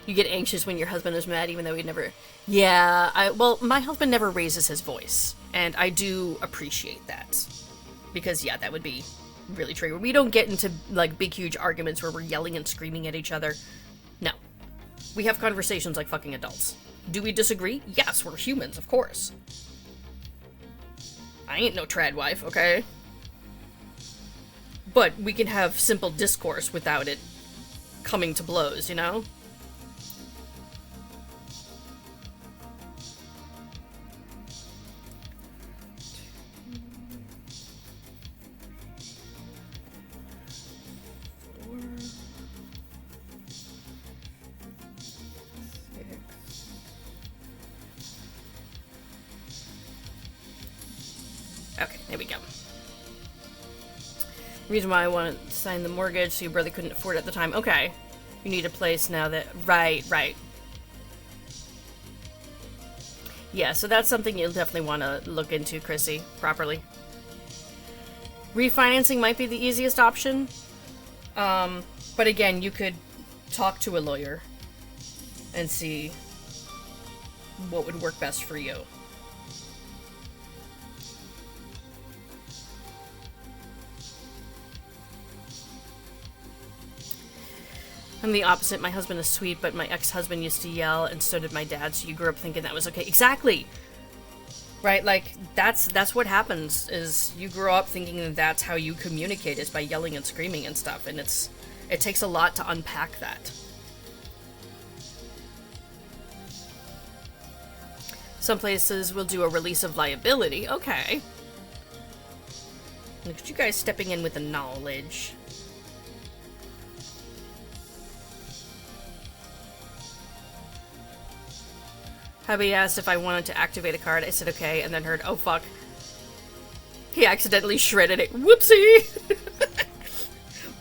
You get anxious when your husband is mad even though he never... Yeah, well, my husband never raises his voice. And I do appreciate that. Because, yeah, that would be really triggering. We don't get into, like, big, huge arguments where we're yelling and screaming at each other. No. We have conversations like fucking adults. Do we disagree? Yes, we're humans, of course. I ain't no trad wife, okay? But we can have simple discourse without it coming to blows, you know? Okay, there we go. Reason why I want to sign the mortgage, so your brother couldn't afford it at the time. Okay. You need a place now that... Right. Yeah, so that's something you'll definitely want to look into, Chrissy, properly. Refinancing might be the easiest option. But again, you could talk to a lawyer and see what would work best for you. I'm the opposite. My husband is sweet, but my ex-husband used to yell, and so did my dad, so you grew up thinking that was okay. Exactly! Right? Like, that's what happens, is you grow up thinking that that's how you communicate, is by yelling and screaming and stuff, and it takes a lot to unpack that. Some places will do a release of liability. Okay. Look at you guys stepping in with the knowledge. Hubby asked if I wanted to activate a card. I said okay, and then heard, oh fuck. He accidentally shredded it. Whoopsie!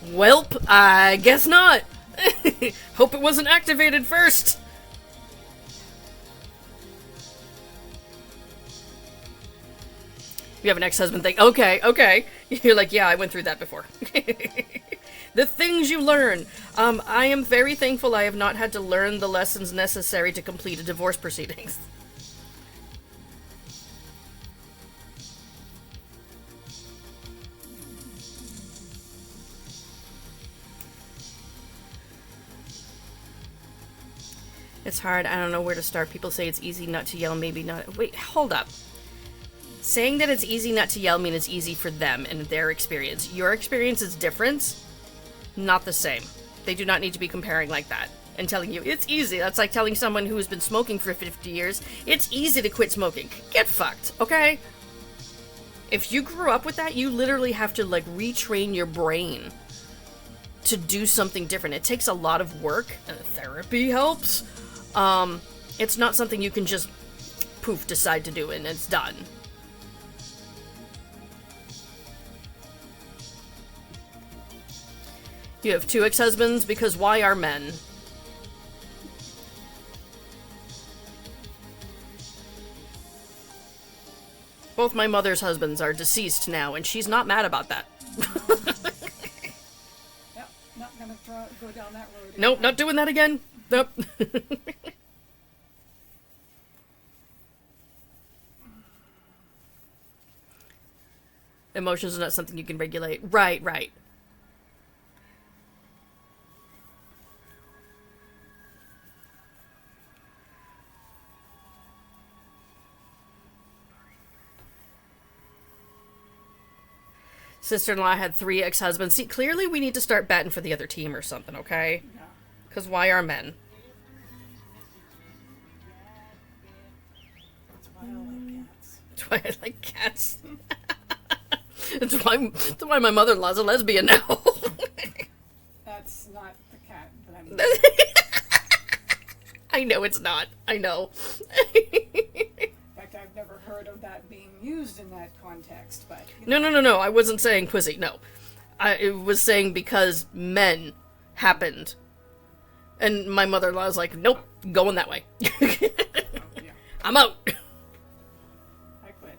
Welp, I guess not. Hope it wasn't activated first. You have an ex-husband thing. Okay, okay. You're like, yeah, I went through that before. The things you learn. I am very thankful I have not had to learn the lessons necessary to complete a divorce proceedings. It's hard. I don't know where to start. People say it's easy not to yell, maybe not. Wait, hold up. Saying that it's easy not to yell means it's easy for them and their experience. Your experience is different, not the same. They do not need to be comparing like that and telling you it's easy. That's like telling someone who's been smoking for 50 years, it's easy to quit smoking. Get fucked, okay? If you grew up with that, you literally have to, like, retrain your brain to do something different. It takes a lot of work, and therapy helps. It's not something you can just, poof, decide to do and it's done. You have 2 ex-husbands, because why are men? Both my mother's husbands are deceased now, and she's not mad about that. Yep, not gonna go down that road. Nope, not doing that again. Nope. Emotions are not something you can regulate. Right, right. Sister-in-law had 3 ex-husbands. See, clearly we need to start batting for the other team or something, okay? Yeah. Because why are men? That's why I like cats. That's why I like cats. That's why my mother-in-law's a lesbian now. That's not the cat that I'm... I know it's not. I know. In fact, I've never heard of that being used in that context, but... No. I wasn't saying pussy. No. I was saying because men happened. And my mother-in-law was like, nope, going that way. Yeah. I'm out. I quit.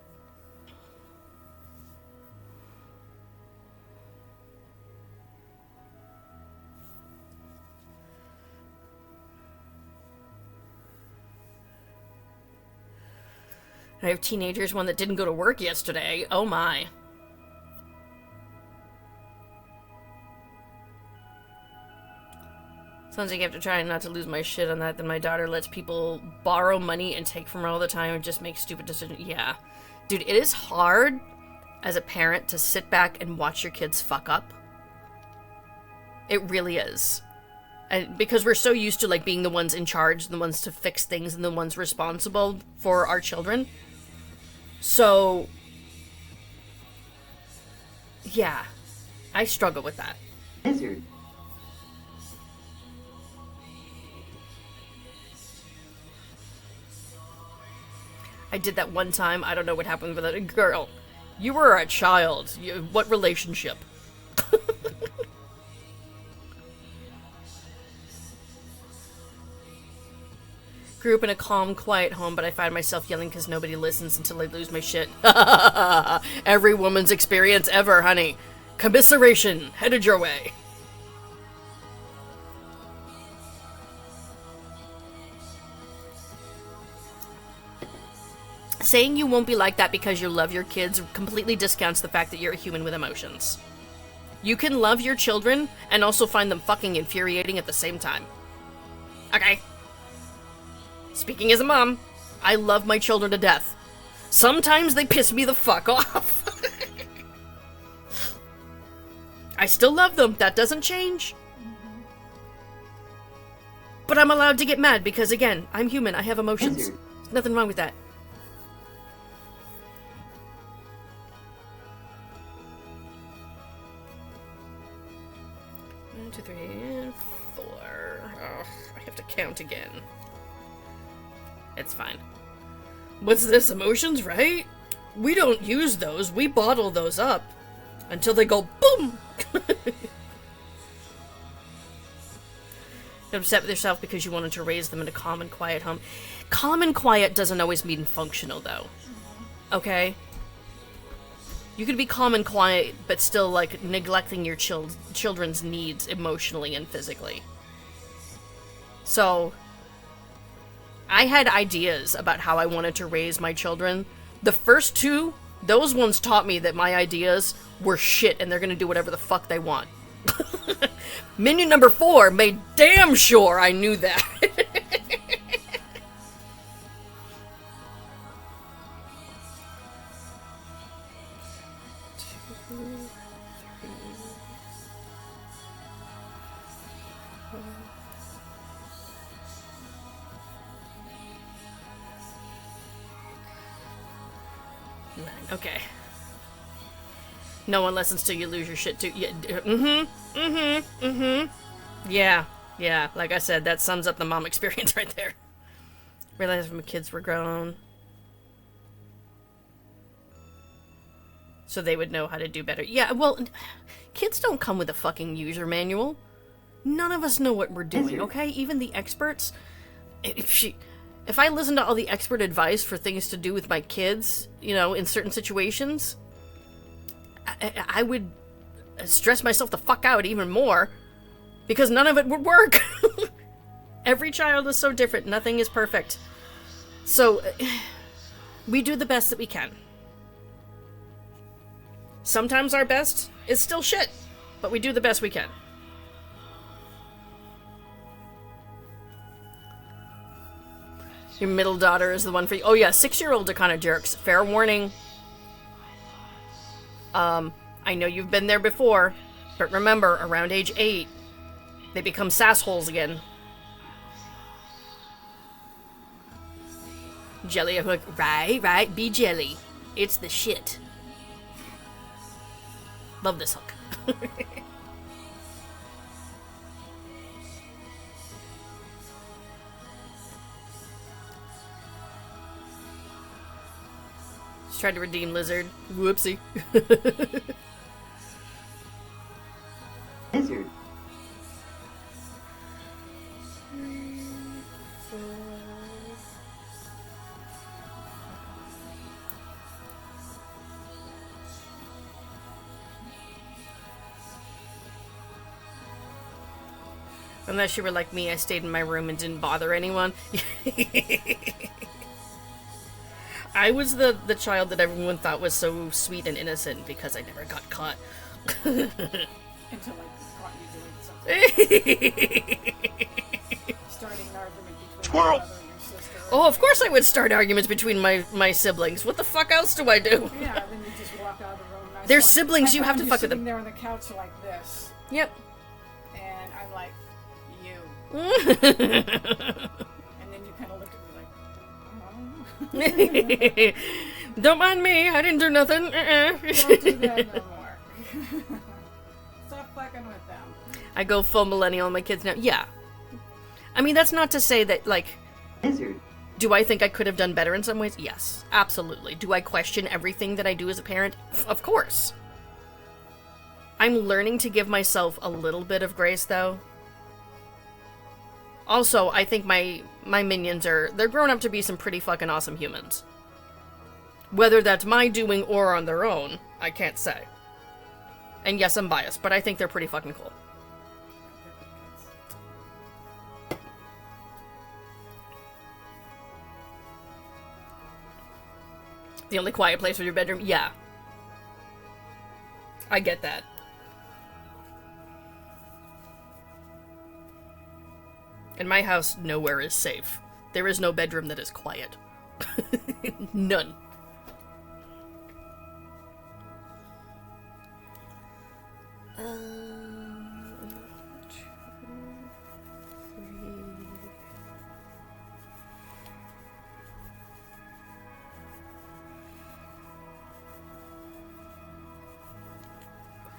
I have teenagers, one that didn't go to work yesterday. Oh my. Sounds like I have to try not to lose my shit on that. Then my daughter lets people borrow money and take from her all the time and just make stupid decisions. Yeah. Dude, it is hard as a parent to sit back and watch your kids fuck up. It really is. And because we're so used to, like, being the ones in charge, the ones to fix things, and the ones responsible for our children. So, yeah, I struggle with that. Lizard. I did that one time. I don't know what happened with it. Girl, you were a child. What relationship? Grew up in a calm, quiet home, but I find myself yelling because nobody listens until I lose my shit. Every woman's experience ever, honey. Commiseration headed your way. Saying you won't be like that because you love your kids completely discounts the fact that you're a human with emotions. You can love your children and also find them fucking infuriating at the same time. Okay? Speaking as a mom, I love my children to death. Sometimes they piss me the fuck off. I still love them. That doesn't change. But I'm allowed to get mad because, again, I'm human. I have emotions. There's nothing wrong with that. One, 2, 3, and 4. Oh, I have to count again. It's fine. What's this? Emotions, right? We don't use those. We bottle those up until they go boom. You're upset with yourself because you wanted to raise them in a calm and quiet home. Calm and quiet doesn't always mean functional, though. Okay? You could be calm and quiet, but still, like, neglecting your children's needs emotionally and physically. So, I had ideas about how I wanted to raise my children. The first two, those ones taught me that my ideas were shit and they're gonna do whatever the fuck they want. Minion number 4 made damn sure I knew that. Okay. No one listens till you lose your shit too. Yeah, yeah. Like I said, that sums up the mom experience right there. Realized when my kids were grown, so they would know how to do better. Yeah, well, kids don't come with a fucking user manual. None of us know what we're doing, okay? Even the experts. If I listen to all the expert advice for things to do with my kids, you know, in certain situations, I would stress myself the fuck out even more, because none of it would work. Every child is so different. Nothing is perfect. So, we do the best that we can. Sometimes our best is still shit, but we do the best we can. Your middle daughter is the one for you. Oh yeah, 6-year-olds are kind of jerks. Fair warning. I know you've been there before, but remember, around age 8, they become sassholes again. Jelly hook. Right, be jelly. It's the shit. Love this hook. Just tried to redeem Lizard. Whoopsie. Lizard. Unless you were like me, I stayed in my room and didn't bother anyone. I was the child that everyone thought was so sweet and innocent because I never got caught. Until I caught you doing something. Starting an argument between Squirrel. your brother and your sister. Oh, of course I would start arguments between my siblings. What the fuck else do I do? Yeah, then you just walk out of the room. And I They're saw- siblings, you I have to found fuck with sitting them. there on the couch like this, Yep. and I'm like, you. And then you kind of looked at me like, oh. Don't mind me, I didn't do nothing. Don't do that no more. Stop fucking with them. I go full millennial on my kids now. Yeah. I mean, that's not to say that, like, Lizard. do I think I could have done better in some ways? Yes, absolutely. Do I question everything that I do as a parent? Of course. I'm learning to give myself a little bit of grace, though. Also, I think my minions they're grown up to be some pretty fucking awesome humans. Whether that's my doing or on their own, I can't say. And yes, I'm biased, but I think they're pretty fucking cool. The only quiet place was your bedroom? Yeah. I get that. In my house, nowhere is safe. There is no bedroom that is quiet. None.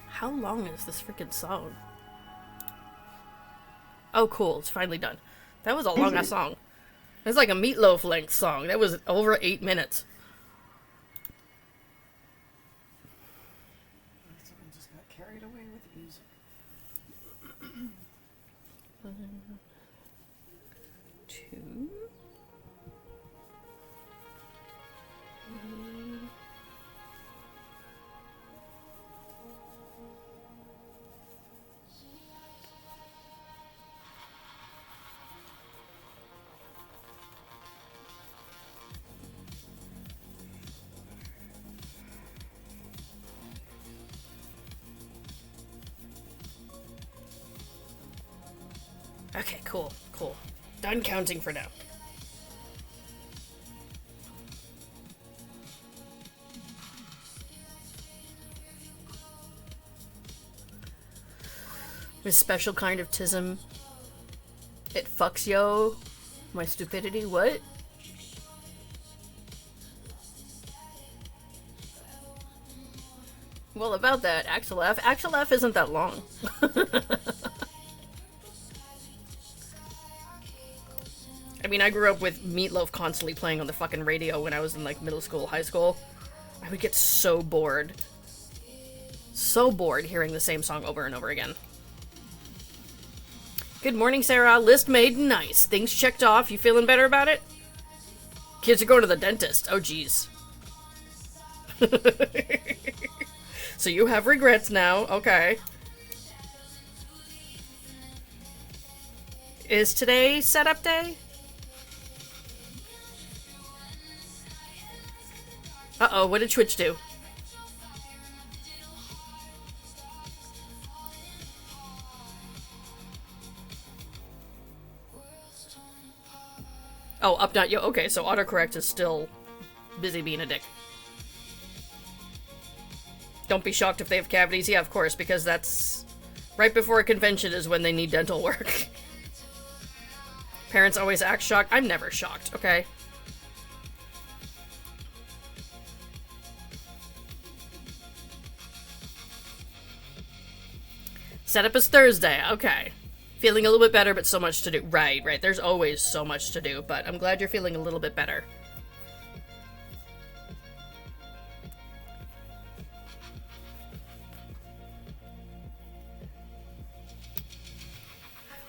How long is this freaking song? Oh, cool. It's finally done. That was a long-ass song. It's like a Meatloaf length song. That was over 8 minutes. 1, 2. Okay, cool, cool. Done counting for now. This special kind of tism. It fucks yo. My stupidity, what? Well, about that, Axel F. Axel F isn't that long. I mean, I grew up with Meatloaf constantly playing on the fucking radio when I was in, like, middle school, high school. I would get so bored. So bored hearing the same song over and over again. Good morning, Sarah. List made nice. Things checked off. You feeling better about it? Kids are going to the dentist. Oh, jeez. So you have regrets now. Okay. Is today setup day? Uh-oh, what did Twitch do? Oh, up not yo. Okay, so autocorrect is still busy being a dick. Don't be shocked if they have cavities. Yeah, of course, because that's right before a convention is when they need dental work. Parents always act shocked. I'm never shocked, okay? Setup is Thursday, okay. Feeling a little bit better, but so much to do. Right, right. There's always so much to do, but I'm glad you're feeling a little bit better.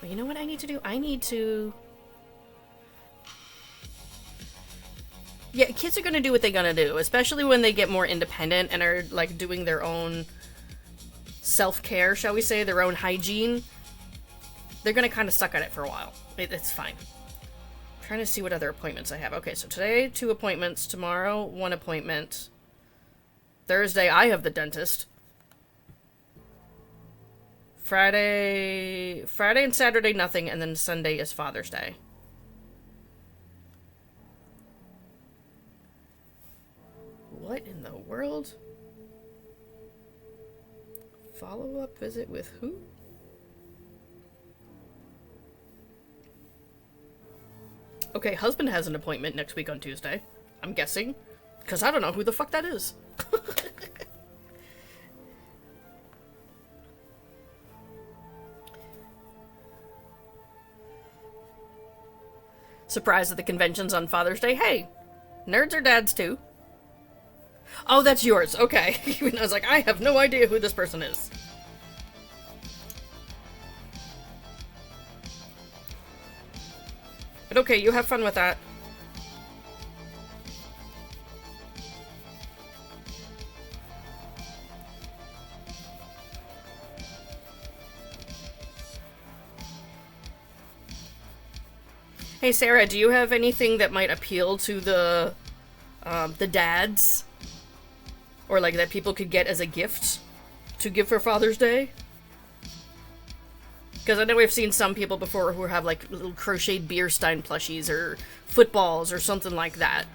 Well, you know what I need to do? I need to... Yeah, kids are gonna do what they're gonna do, especially when they get more independent and are, like, doing their own self-care, shall we say, their own hygiene. They're gonna kind of suck at it for a while. It's fine. I'm trying to see what other appointments I have. Okay, so today, 2 appointments. Tomorrow, 1 appointment. Thursday, I have the dentist. Friday and Saturday, nothing, and then Sunday is Father's Day. What in the world? Follow-up visit with who? Okay, husband has an appointment next week on Tuesday. I'm guessing. Because I don't know who the fuck that is. Surprised at the conventions on Father's Day. Hey, nerds are dads too. Oh, that's yours. Okay. Even I was like, I have no idea who this person is. But okay, you have fun with that. Hey Sarah, do you have anything that might appeal to the dads? Or like that people could get as a gift to give for Father's Day? Because I know we've seen some people before who have like little crocheted beer stein plushies or footballs or something like that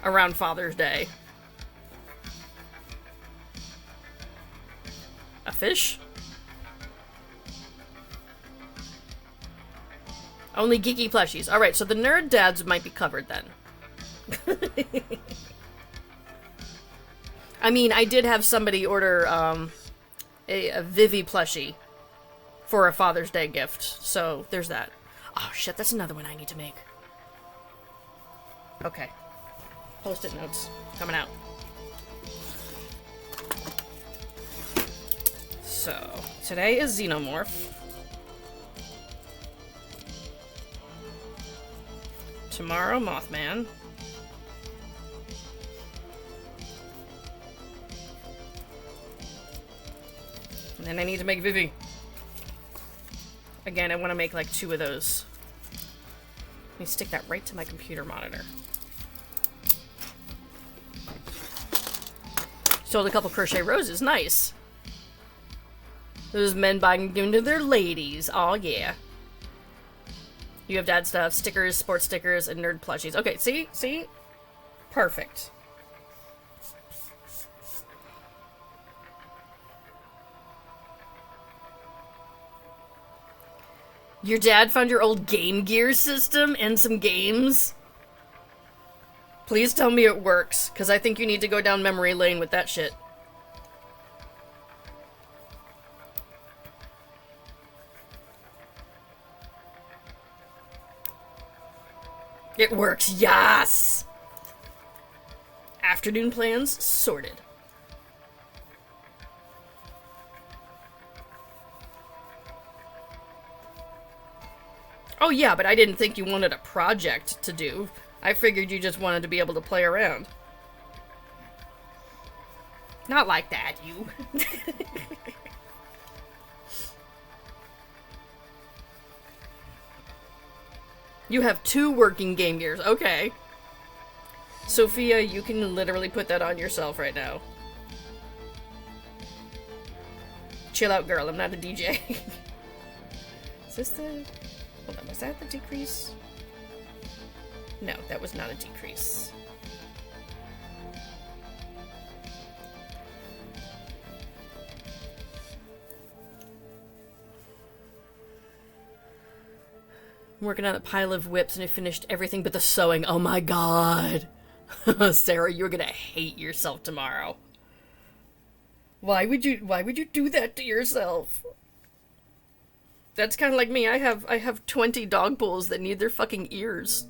around Father's Day. A fish? Only geeky plushies. Alright, so the nerd dads might be covered then. I mean, I did have somebody order a Vivi plushie for a Father's Day gift, so there's that. Oh shit, that's another one I need to make. Okay. Post-it notes coming out. So, today is Xenomorph. Tomorrow, Mothman. And then I need to make Vivi. Again, I want to make like 2 of those. Let me stick that right to my computer monitor. Sold a couple crochet roses. Nice. Those men buying them to their ladies. Oh yeah. You have dad stuff, stickers, sports stickers, and nerd plushies. Okay, see? See? Perfect. Your dad found your old Game Gear system and some games? Please tell me it works, because I think you need to go down memory lane with that shit. It works, yes! Afternoon plans sorted. Oh yeah, but I didn't think you wanted a project to do. I figured you just wanted to be able to play around. Not like that, you. You have 2 working Game Gears. Okay. Sophia, you can literally put that on yourself right now. Chill out, girl. I'm not a DJ. Is this the... Hold on, was that the decrease? No, that was not a decrease. I'm working on a pile of whips and I finished everything but the sewing. Oh my god. Sarah, you're gonna hate yourself tomorrow. Why would you do that to yourself? That's kind of like me. I have 20 dog pools that need their fucking ears.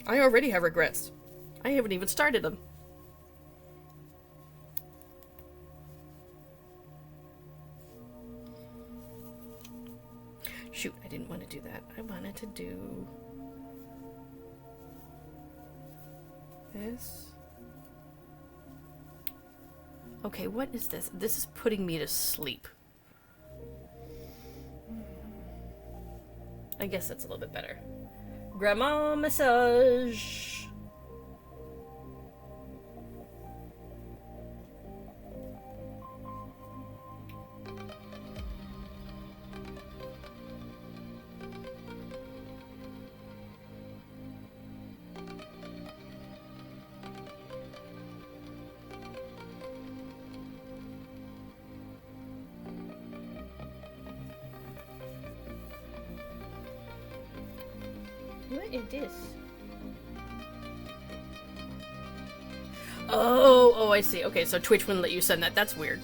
I already have regrets. I haven't even started them. Shoot, I didn't want to do that. I wanted to do this. Okay, what is this? This is putting me to sleep. I guess that's a little bit better. Grandma massage. What is this? Oh, I see. Okay, so Twitch wouldn't let you send that. That's weird.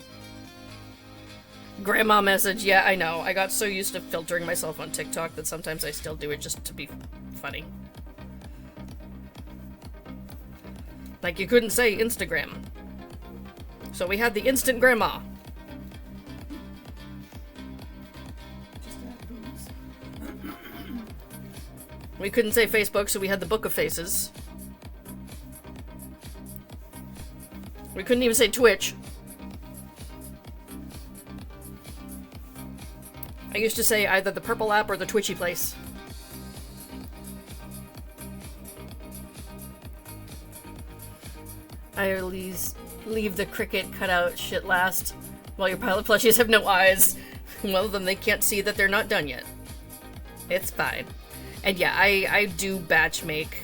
Grandma message. Yeah, I know. I got so used to filtering myself on TikTok that sometimes I still do it just to be funny. Like you couldn't say Instagram. So we had the instant grandma. We couldn't say Facebook, so we had the Book of Faces. We couldn't even say Twitch. I used to say either the Purple app or the Twitchy place. I always leave the Cricut cutout shit last, while your pile of plushies have no eyes. Well, then they can't see that they're not done yet. It's fine. And yeah, I do batch make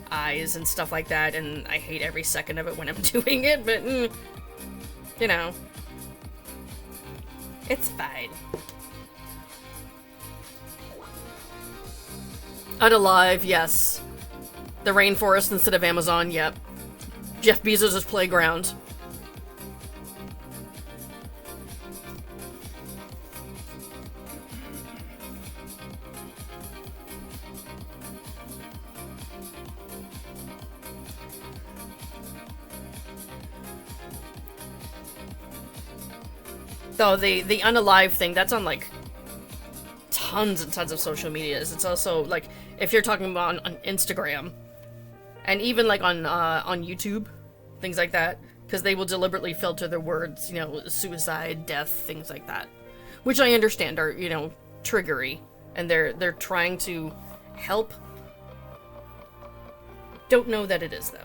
eyes and stuff like that, and I hate every second of it when I'm doing it, but, you know, it's fine. Unalive, yes. The rainforest instead of Amazon, yep. Jeff Bezos' playground. Though the unalive thing, that's on like tons and tons of social medias. It's also like if you're talking about on Instagram and even like on YouTube, things like that, because they will deliberately filter their words, you know, suicide, death, things like that, which I understand are, you know, triggery, and they're trying to help. Don't know that it is though.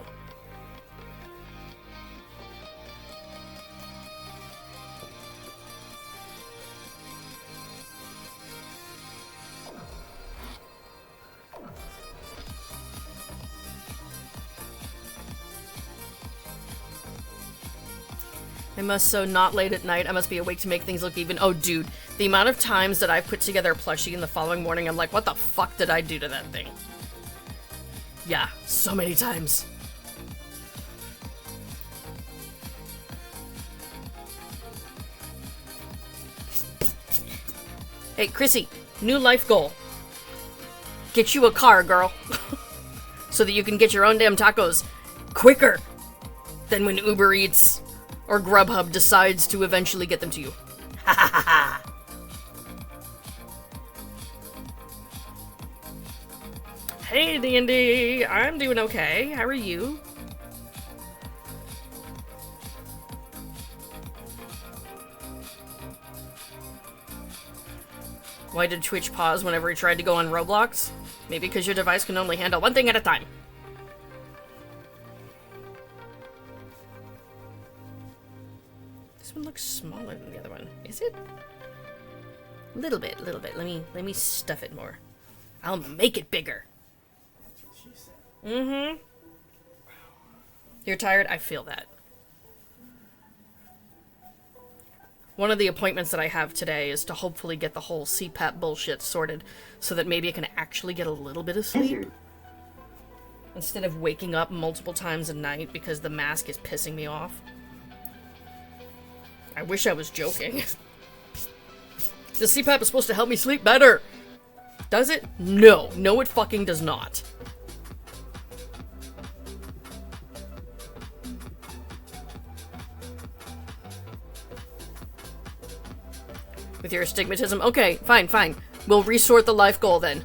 I must sew not late at night. I must be awake to make things look even. Oh, dude. The amount of times that I've put together a plushie and the following morning I'm like, what the fuck did I do to that thing? Yeah, so many times. Hey, Chrissy, new life goal. Get you a car, girl. So that you can get your own damn tacos quicker than when Uber Eats or Grubhub decides to eventually get them to you. Ha ha ha ha! Hey, D&D! I'm doing okay. How are you? Why did Twitch pause whenever he tried to go on Roblox? Maybe because your device can only handle one thing at a time. This one looks smaller than the other one. Is it? Little bit. Let me stuff it more. I'll make it bigger. That's what she said. Mm-hmm. You're tired? I feel that. One of the appointments that I have today is to hopefully get the whole CPAP bullshit sorted so that maybe I can actually get a little bit of sleep. Instead of waking up multiple times a night because the mask is pissing me off. I wish I was joking. The CPAP is supposed to help me sleep better. Does it? No. No, it fucking does not. With your astigmatism? Okay, fine. We'll resort the life goal then.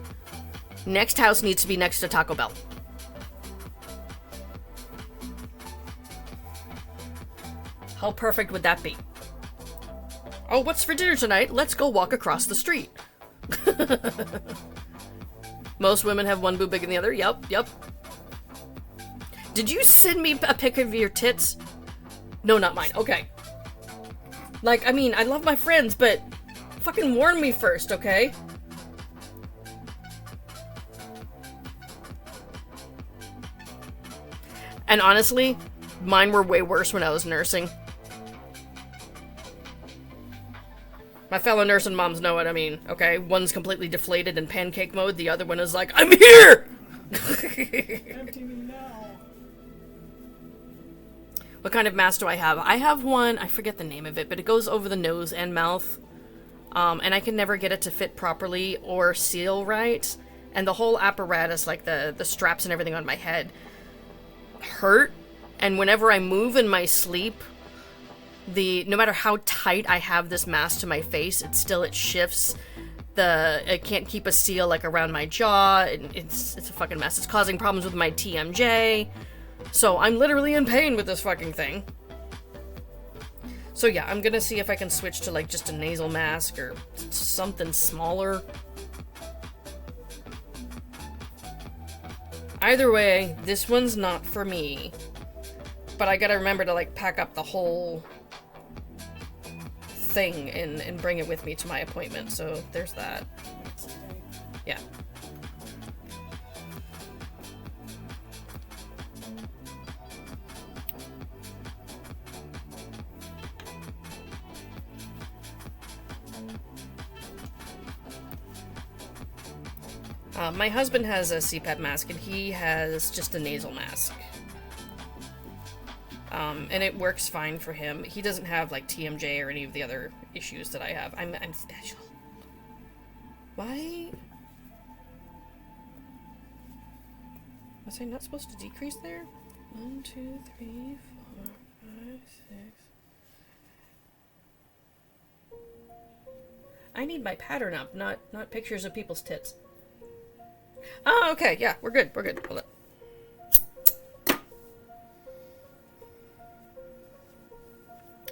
Next house needs to be next to Taco Bell. How perfect would that be? Oh, what's for dinner tonight? Let's go walk across the street. Most women have one boob bigger than the other. Yep. Did you send me a pic of your tits? No, not mine. Okay. Like, I mean, I love my friends, but fucking warn me first, okay? And honestly, mine were way worse when I was nursing. My fellow nursing moms know what I mean, okay? One's completely deflated in pancake mode, the other one is like, I'm here! Empty me now. What kind of mask do I have? I have one, I forget the name of it, but it goes over the nose and mouth. And I can never get it to fit properly or seal right. And the whole apparatus, like the straps and everything on my head, hurt. And whenever I move in my sleep, no matter how tight I have this mask to my face, it shifts. It can't keep a seal like around my jaw. It's a fucking mess. It's causing problems with my TMJ. So I'm literally in pain with this fucking thing. So yeah, I'm gonna see if I can switch to like just a nasal mask or something smaller. Either way, this one's not for me. But I gotta remember to like pack up the whole thing and bring it with me to my appointment. So there's that. Yeah. My husband has a CPAP mask, and he has just a nasal mask. And it works fine for him. He doesn't have, like, TMJ or any of the other issues that I have. I'm special. Why? Was I not supposed to decrease there? 1, 2, 3, 4, 5, 6... I need my pattern up, not pictures of people's tits. Oh, okay, yeah, we're good, Hold up.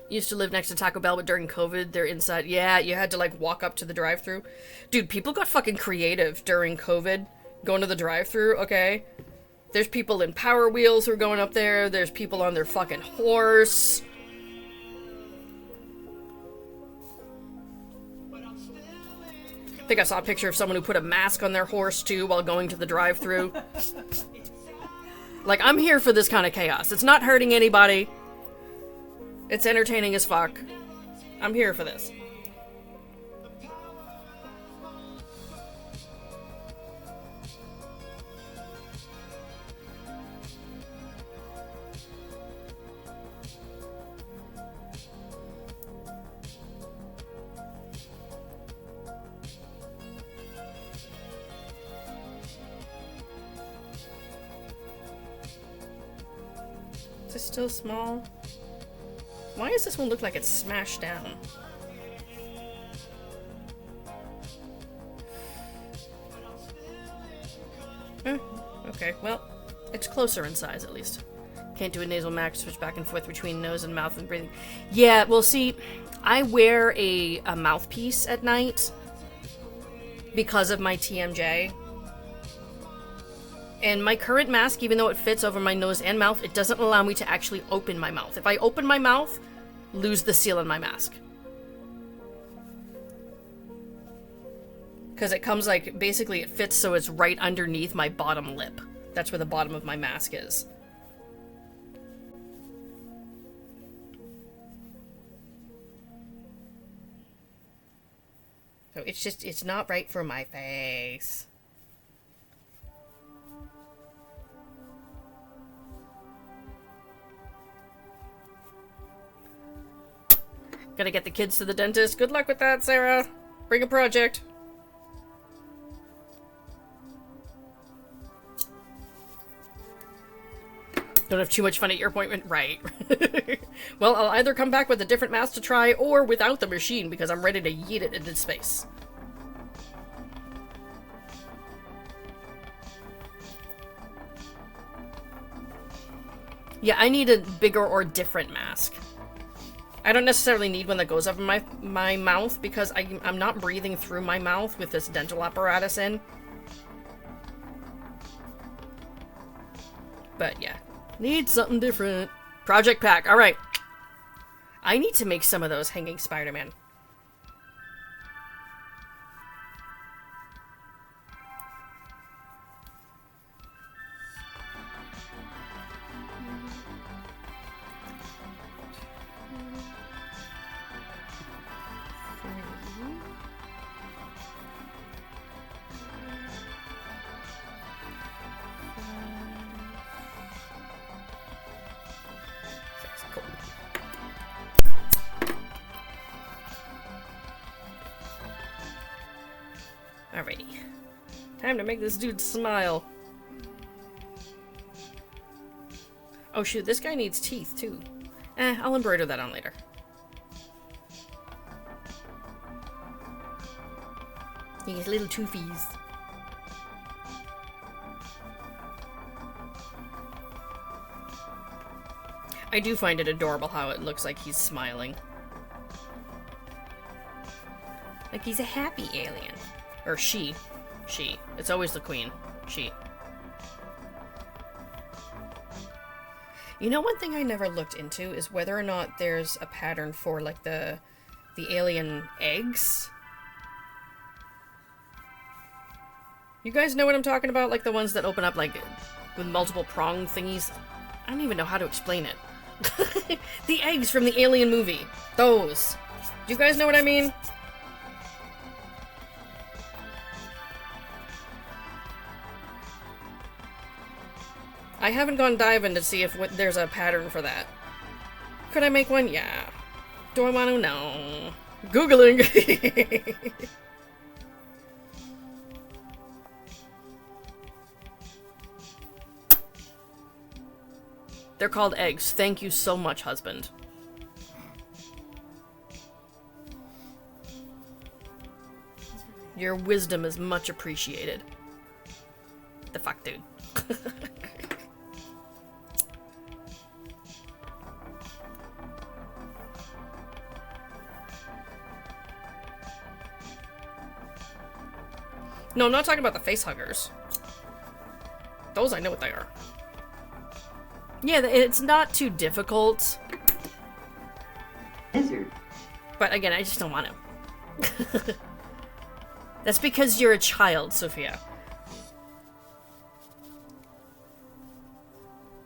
Used to live next to Taco Bell, but during COVID, they're inside. Yeah, you had to, like, walk up to the drive-thru. Dude, people got fucking creative during COVID, going to the drive-thru, okay? There's people in Power Wheels who are going up there. There's people on their fucking horse. I think I saw a picture of someone who put a mask on their horse, too, while going to the drive-thru. Like, I'm here for this kind of chaos. It's not hurting anybody. It's entertaining as fuck. I'm here for this. Is it still small? Why does this one look like it's smashed down? Okay, well, it's closer in size at least. Can't do a nasal max, switch back and forth between nose and mouth and breathing. Yeah, well, see, I wear a mouthpiece at night because of my TMJ. And my current mask, even though it fits over my nose and mouth, it doesn't allow me to actually open my mouth. If I open my mouth, lose the seal in my mask. Because it comes like, basically it fits so it's right underneath my bottom lip. That's where the bottom of my mask is. So it's not right for my face. Gotta get the kids to the dentist. Good luck with that, Sarah. Bring a project. Don't have too much fun at your appointment? Right. Well, I'll either come back with a different mask to try or without the machine because I'm ready to yeet it into space. Yeah, I need a bigger or different mask. I don't necessarily need one that goes over my mouth because I'm not breathing through my mouth with this dental apparatus in. But yeah, need something different. Project pack, alright. I need to make some of those hanging Spider-Man. Alrighty. Time to make this dude smile. Oh shoot, this guy needs teeth too. I'll embroider that on later. He has little toofies. I do find it adorable how it looks like he's smiling. Like he's a happy alien. Or she. She. It's always the queen. She. You know, one thing I never looked into is whether or not there's a pattern for, like, the alien eggs. You guys know what I'm talking about? Like, the ones that open up, like, with multiple prong thingies? I don't even know how to explain it. The eggs from the Alien movie. Those. Do you guys know what I mean? I haven't gone diving to see if there's a pattern for that. Could I make one? Yeah. Do I want to? No. Googling! They're called eggs. Thank you so much, husband. Your wisdom is much appreciated. The fuck, dude. No, I'm not talking about the face huggers. Those I know what they are. Yeah, it's not too difficult. Lizard. But again, I just don't want to. That's because you're a child, Sophia.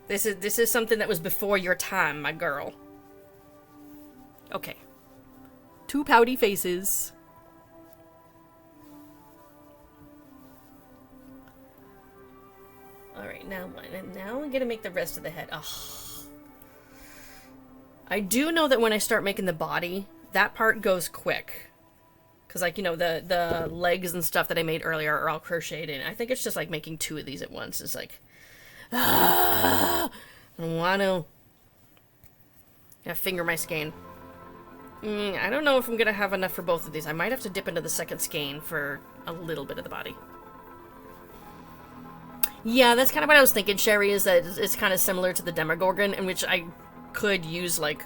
This is something that was before your time, my girl. Okay. 2 pouty faces. Alright, now what? And now I'm gonna make the rest of the head. Ugh. I do know that when I start making the body, that part goes quick. Because, like, you know, the legs and stuff that I made earlier are all crocheted in. I think it's just, like, making 2 of these at once. It's like... I don't want to... Yeah, finger my skein. I don't know if I'm going to have enough for both of these. I might have to dip into the second skein for a little bit of the body. Yeah, that's kind of what I was thinking, Sherry, is that it's kind of similar to the Demogorgon, in which I could use, like,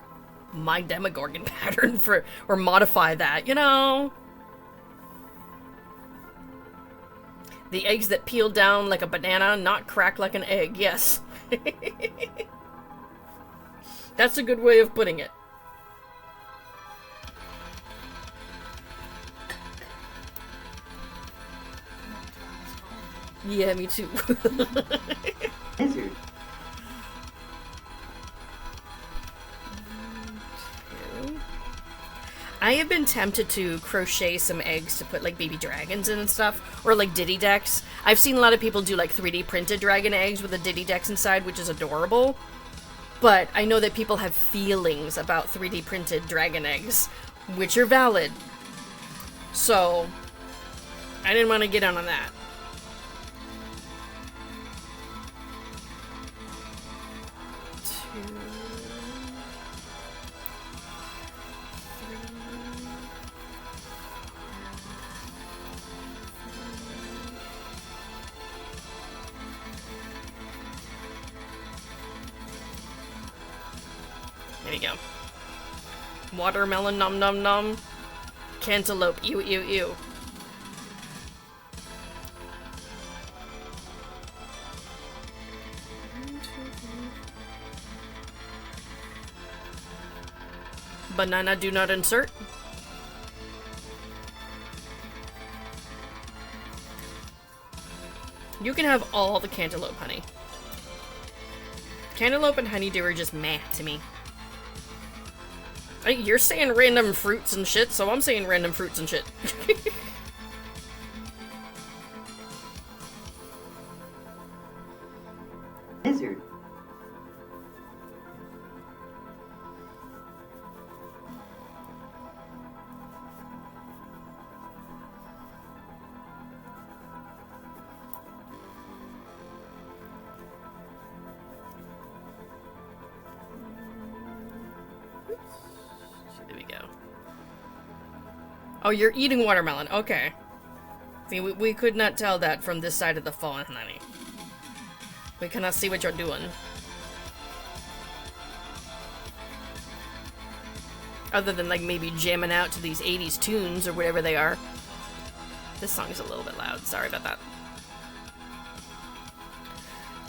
my Demogorgon pattern for... or modify that, you know? The eggs that peel down like a banana, not crack like an egg, yes. That's a good way of putting it. Yeah, me too. Lizard. I have been tempted to crochet some eggs to put, like, baby dragons in and stuff, or, like, ditty decks. I've seen a lot of people do, like, 3D printed dragon eggs with the ditty decks inside, which is adorable. But I know that people have feelings about 3D printed dragon eggs, which are valid. So, I didn't want to get on that. There we go. Watermelon, nom nom nom. Cantaloupe, ew ew ew. Banana do not insert. You can have all the cantaloupe, honey. Cantaloupe and honeydew are just meh to me. You're saying random fruits and shit, so I'm saying random fruits and shit. Lizard. There we go. Oh, you're eating watermelon. Okay. See, we could not tell that from this side of the phone, honey. We cannot see what you're doing. Other than, like, maybe jamming out to these 80s tunes or whatever they are. This song is a little bit loud. Sorry about that.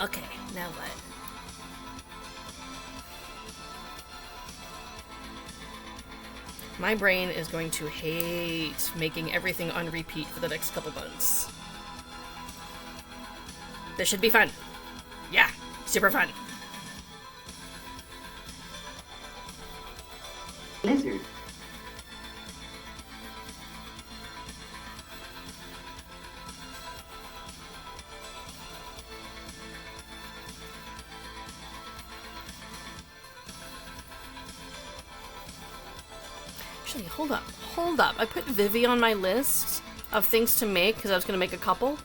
Okay, now what? My brain is going to hate making everything on repeat for the next couple months. This should be fun. Yeah, super fun. Lizard. Actually, hold up. Hold up. I put Vivi on my list of things to make because I was going to make a couple.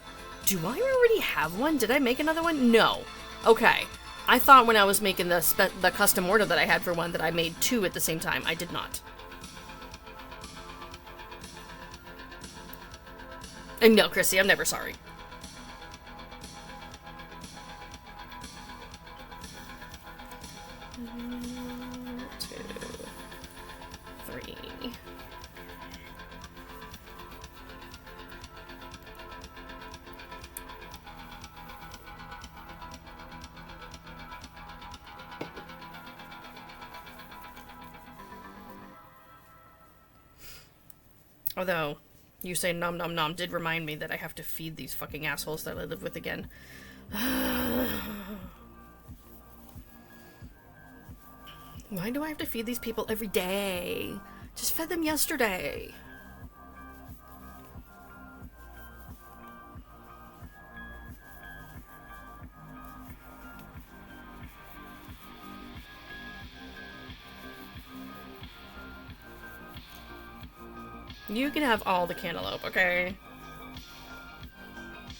Do I already have one? Did I make another one? No. Okay. I thought when I was making the custom order that I had for one that I made 2 at the same time. I did not. And no, Chrissy, I'm never sorry. One, two, three. Although, you say nom nom nom did remind me that I have to feed these fucking assholes that I live with again. Why do I have to feed these people every day? Just fed them yesterday. You can have all the cantaloupe, okay?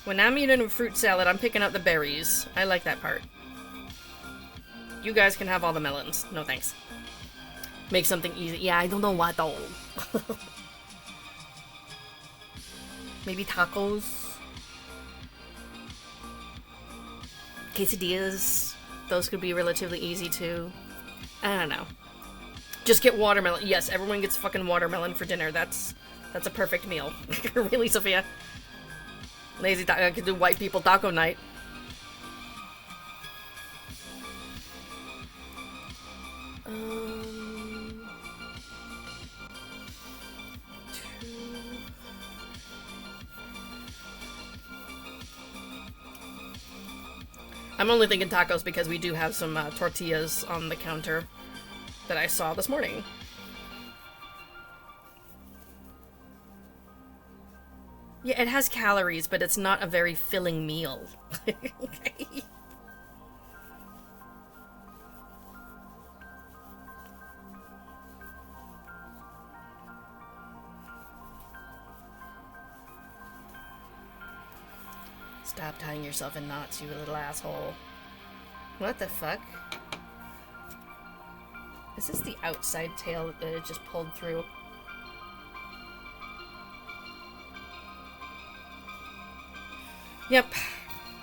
When I'm eating a fruit salad, I'm picking out the berries. I like that part. You guys can have all the melons. No thanks. Make something easy. Yeah, I don't know what though. Maybe tacos? Quesadillas? Those could be relatively easy too. I don't know. Just get watermelon. Yes, everyone gets fucking watermelon for dinner. That's a perfect meal. Really, Sophia? Lazy taco. I could do white people taco night. I'm only thinking tacos because we do have some tortillas on the counter that I saw this morning. Yeah, it has calories, but it's not a very filling meal. Okay. Stop tying yourself in knots, you little asshole. What the fuck? Is this the outside tail that it just pulled through? Yep,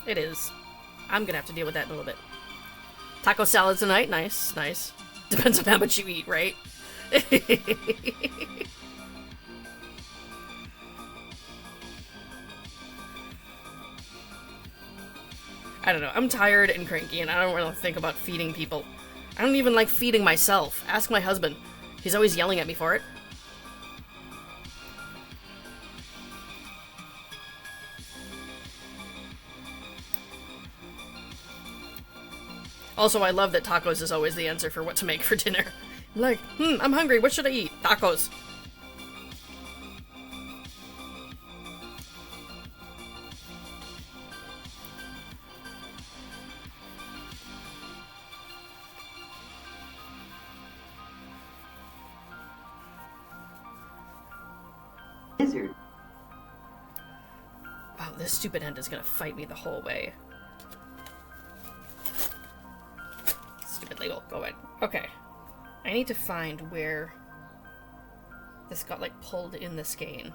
it is. I'm gonna have to deal with that in a little bit. Taco salad tonight? Nice, nice. Depends on how much you eat, right? I don't know. I'm tired and cranky, and I don't really think about feeding people. I don't even like feeding myself. Ask my husband. He's always yelling at me for it. Also, I love that tacos is always the answer for what to make for dinner. Like, I'm hungry. What should I eat? Tacos. Lizard. Wow, this stupid end is gonna fight me the whole way. Stupid Lego, go ahead. Okay. I need to find where this got, like, pulled in the skein.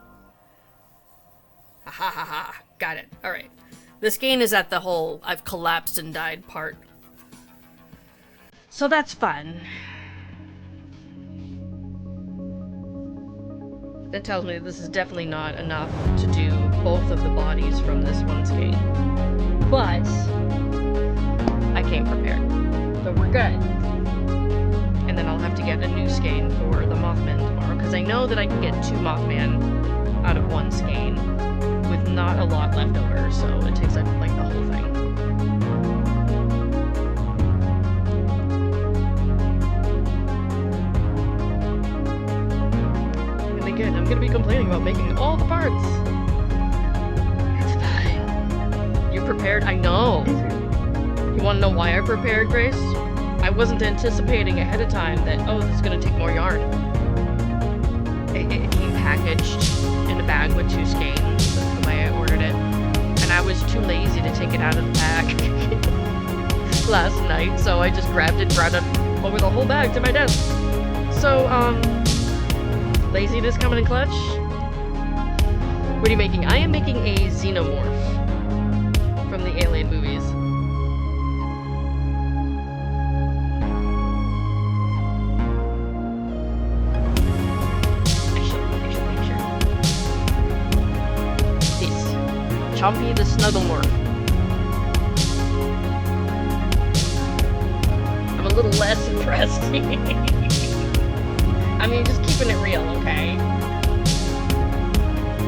Ha ha ha ha. Got it. Alright. The skein is at the whole I've collapsed and died part. So that's fun. That tells me this is definitely not enough to do both of the bodies from this one skein. But I came prepared. So we're good. And then I'll have to get a new skein for the Mothman tomorrow, because I know that I can get 2 Mothman out of 1 skein with not a lot left over, so it takes up like the whole thing. And again, I'm gonna be complaining about making all the parts. It's fine. You prepared? I know. You want to know why I prepared, Grace? I wasn't anticipating ahead of time that, oh, this is going to take more yarn. It came packaged in a bag with 2 skeins. That's the way I ordered it. And I was too lazy to take it out of the pack last night, so I just grabbed it, brought it over the whole bag to my desk. So, laziness coming in clutch? What are you making? I am making a xenomorph from the Alien movies. Chompy the Snugglemorph. I'm a little less impressed. I mean, just keeping it real, okay?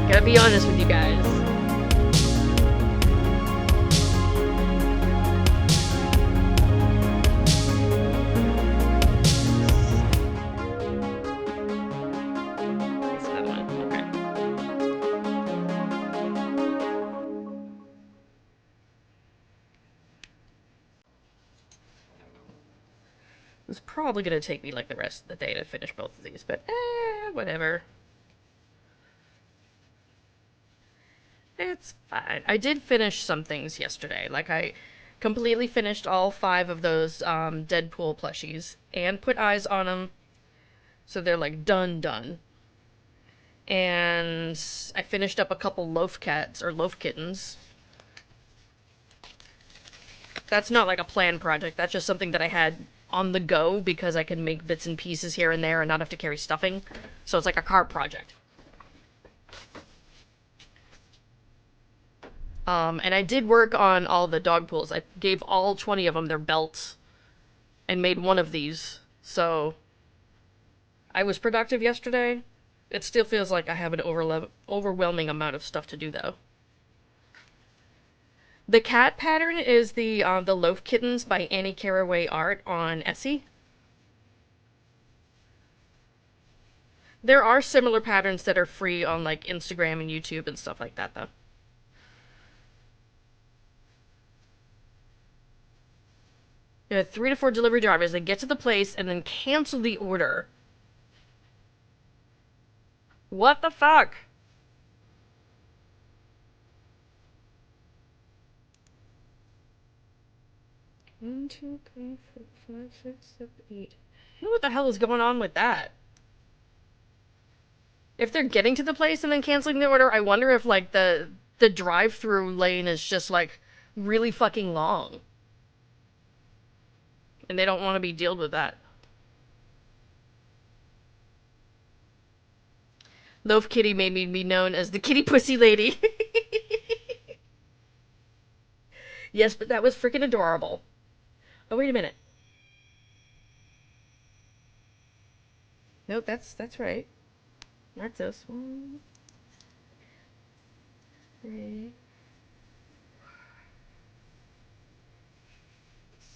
Gotta be honest with you guys. That's that one, okay. It's probably gonna take me like the rest of the day to finish both of these, but whatever. It's fine. I did finish some things yesterday. Like, I completely finished all 5 of those Deadpool plushies and put eyes on them. So they're like done. And I finished up a couple loaf cats or loaf kittens. That's not like a planned project. That's just something that I had on the go because I can make bits and pieces here and there and not have to carry stuffing. So it's like a cart project. And I did work on all the dog pools. I gave all 20 of them their belts and made one of these. So I was productive yesterday. It still feels like I have an overwhelming amount of stuff to do, though. The cat pattern is the Loaf Kittens by Annie Carraway Art on Etsy. There are similar patterns that are free on like Instagram and YouTube and stuff like that, though. There are 3 to 4 delivery drivers that get to the place and then cancel the order. What the fuck? One, two, three, four, 5, 6, 7, 8. I don't know what the hell is going on with that. If they're getting to the place and then canceling the order, I wonder if like the drive-through lane is just like really fucking long. And they don't want to be dealt with that. Loaf Kitty made me be known as the Kitty Pussy Lady. Yes, but that was freaking adorable. Oh, wait a minute. Nope, that's right. That's this. 1, 3, 6,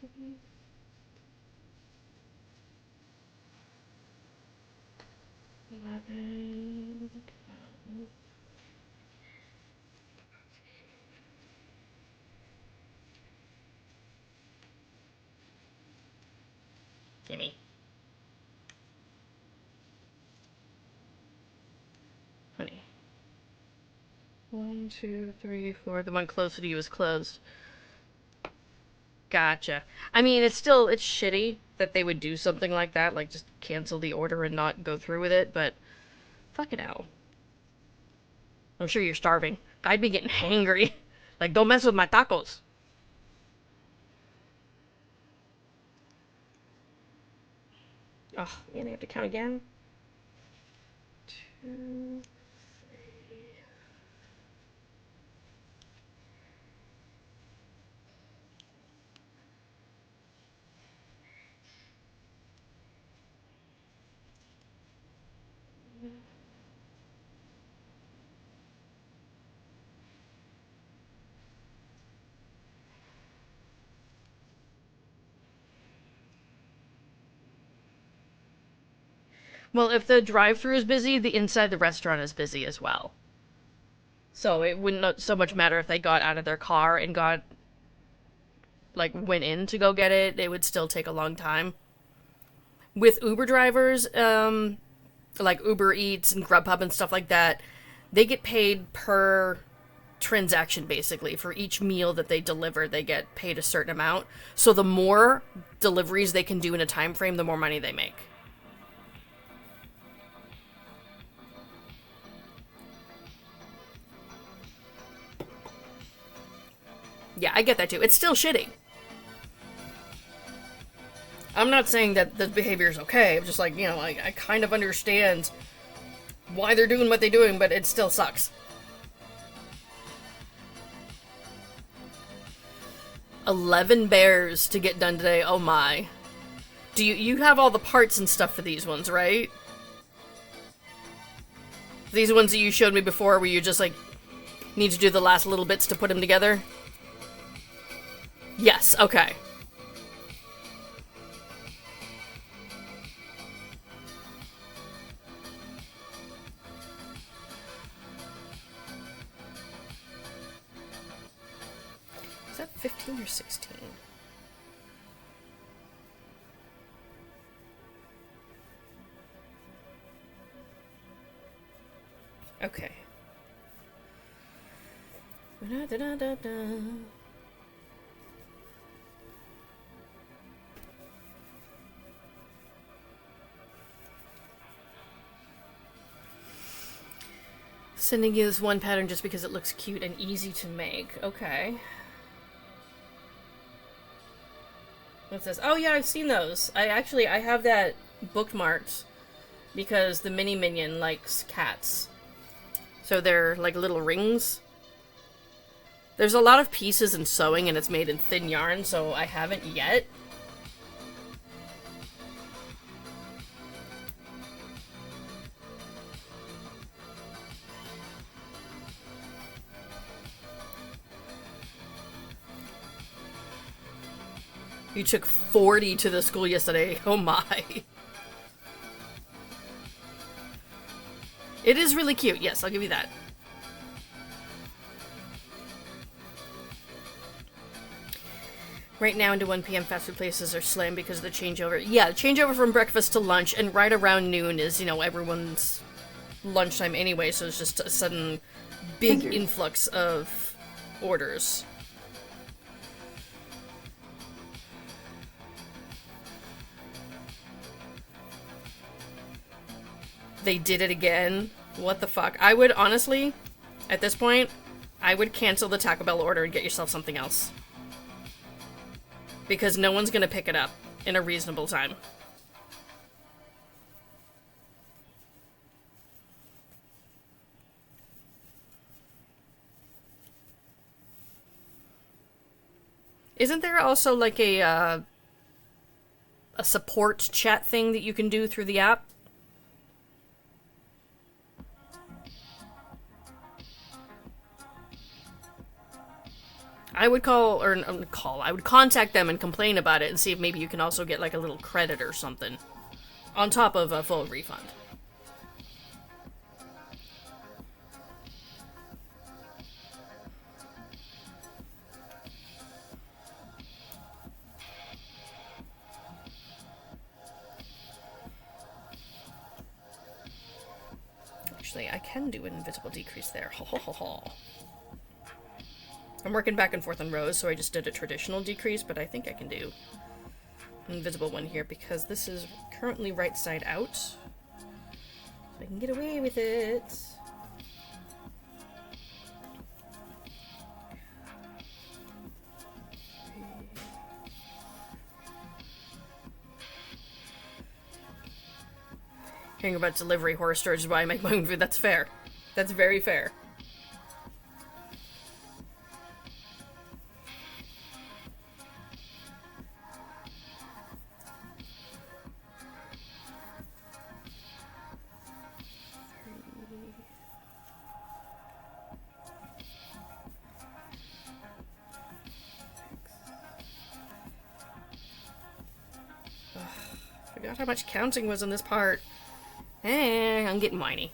7, 11. Gimme. 20. 1, 2, 3, 4. The one closer to you is closed. Gotcha. I mean, it's shitty that they would do something like that, like just cancel the order and not go through with it, but fucking hell. I'm sure you're starving. I'd be getting hangry. Like, don't mess with my tacos. Oh, man, I have to count again. 2, 3. Well, if the drive-thru is busy, the inside the restaurant is busy as well. So it wouldn't so much matter if they got out of their car and went in to go get it. It would still take a long time. With Uber drivers, like Uber Eats and Grubhub and stuff like that, they get paid per transaction, basically. For each meal that they deliver, they get paid a certain amount. So the more deliveries they can do in a time frame, the more money they make. Yeah, I get that too. It's still shitty. I'm not saying that the behavior is okay. I'm just like, you know, I kind of understand why they're doing what they're doing, but it still sucks. 11 bears to get done today. Oh my. Do you have all the parts and stuff for these ones, right? These ones that you showed me before where you just like need to do the last little bits to put them together? Yes, okay. Is that 15 or 16? Okay. Da-da-da-da-da. Sending you this one pattern just because it looks cute and easy to make. Okay. What's this? Oh yeah, I've seen those. I have that bookmarked because the mini minion likes cats. So they're like little rings. There's a lot of pieces in sewing and it's made in thin yarn, so I haven't yet. You took 40 to the school yesterday. Oh my. It is really cute. Yes, I'll give you that. Right now into 1 p.m. fast food places are slammed because of the changeover. Yeah, the changeover from breakfast to lunch, and right around noon is, you know, everyone's lunchtime anyway, so it's just a sudden big influx of orders. They did it again. What the fuck? I would, honestly, at this point, I would cancel the Taco Bell order and get yourself something else. Because no one's gonna pick it up in a reasonable time. Isn't there also like a support chat thing that you can do through the app? I would I would contact them and complain about it and see if maybe you can also get like a little credit or something on top of a full refund. Actually, I can do an invisible decrease there. Ho ho ho ho. I'm working back and forth on rows, so I just did a traditional decrease, but I think I can do an invisible one here because this is currently right side out. So I can get away with it. Hearing about delivery horror stories is why I make my own food. That's fair. That's very fair. Forgot how much counting was on this part. I'm getting whiny.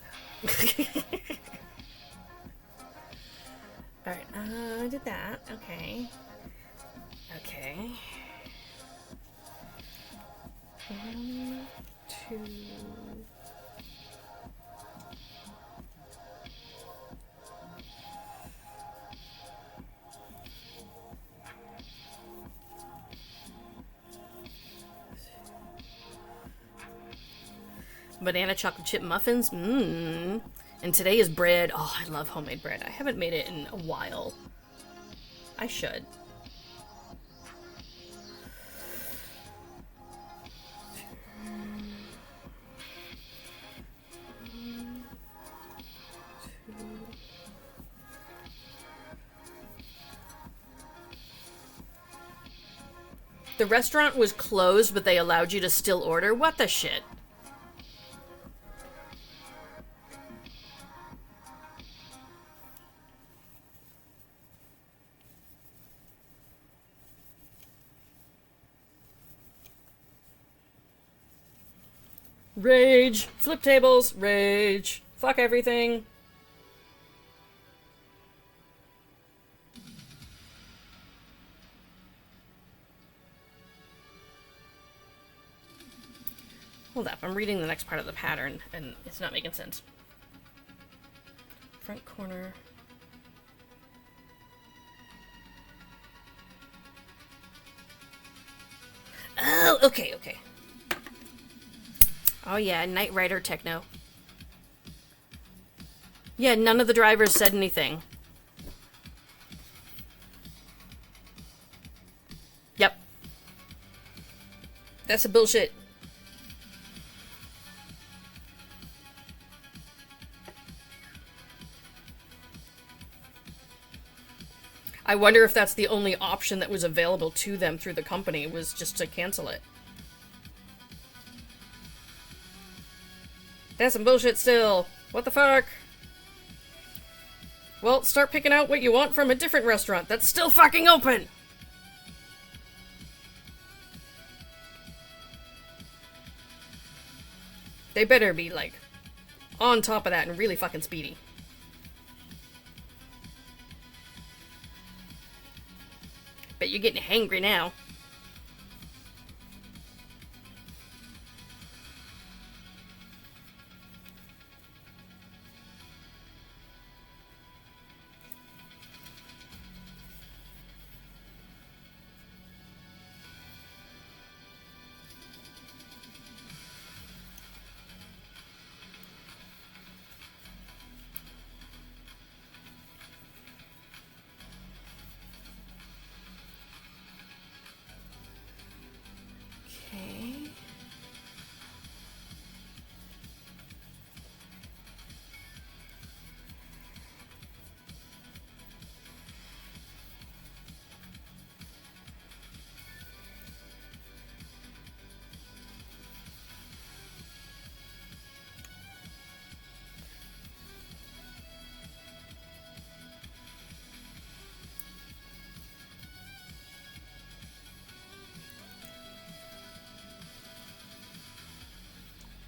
Alright, I did that. Okay. Okay. 1, 2... Banana chocolate chip muffins. Mmm. And today is bread. Oh, I love homemade bread. I haven't made it in a while. I should. The restaurant was closed, but they allowed you to still order? What the shit? Rage! Flip tables! Rage! Fuck everything! Hold up, I'm reading the next part of the pattern, and it's not making sense. Front corner. Oh, okay, okay. Oh yeah, Knight Rider techno. Yeah, none of the drivers said anything. Yep. That's a bullshit. I wonder if that's the only option that was available to them through the company, was just to cancel it. That's some bullshit still. What the fuck? Well, start picking out what you want from a different restaurant that's still fucking open! They better be, like, on top of that and really fucking speedy. Bet you're getting hangry now.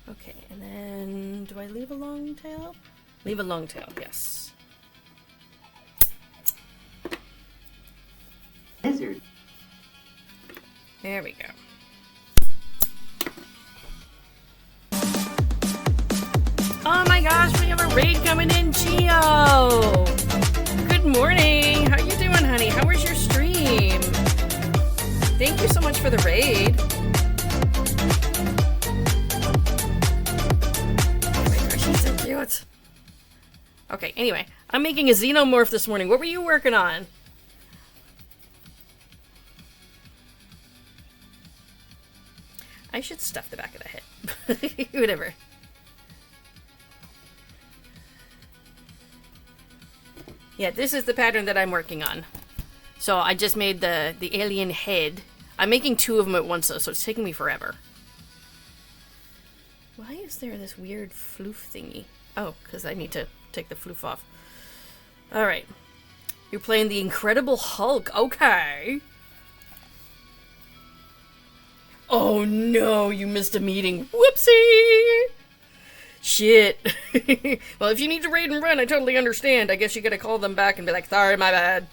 Okay, and then do I leave a long tail? Leave a long tail, yes. Lizard. There we go. Oh my gosh, we have a raid coming in, Geo! Good morning! How you doing, honey? How was your stream? Thank you so much for the raid. Cute. Okay, anyway, I'm making a xenomorph this morning. What were you working on? I should stuff the back of the head. Whatever. Yeah, this is the pattern that I'm working on. So I just made the alien head. I'm making 2 of them at once though, so it's taking me forever. Why is there this weird floof thingy? Oh, because I need to take the floof off. Alright. You're playing the Incredible Hulk. Okay. Oh no, you missed a meeting. Whoopsie! Shit. Well, if you need to raid and run, I totally understand. I guess you gotta call them back and be like, sorry, my bad.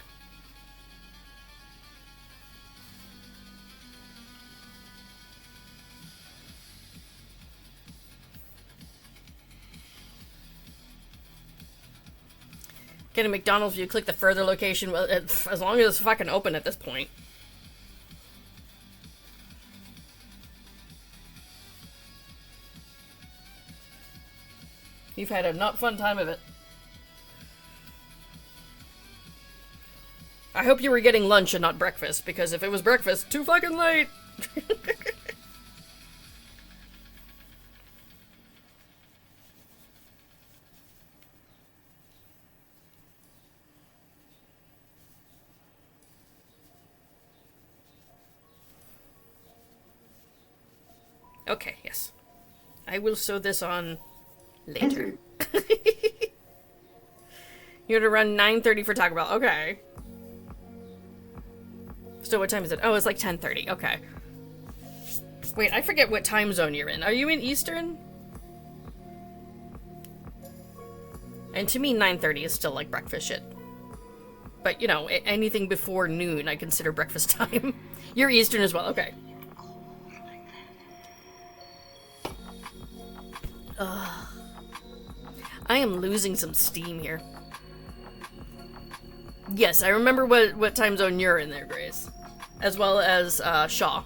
Get a McDonald's, you click the further location, well, as long as it's fucking open at this point. You've had a not fun time of it. I hope you were getting lunch and not breakfast, because if it was breakfast, too fucking late! Okay, yes. I will sew this on later. You're to run 9:30 for Taco Bell. Okay. So what time is it? Oh, it's like 10:30. Okay. Wait, I forget what time zone you're in. Are you in Eastern? And to me, 9:30 is still like breakfast shit. But, you know, anything before noon I consider breakfast time. You're Eastern as well. Okay. Ugh. I am losing some steam here. Yes, I remember what time zone you're in there, Grace. As well as, Shaw.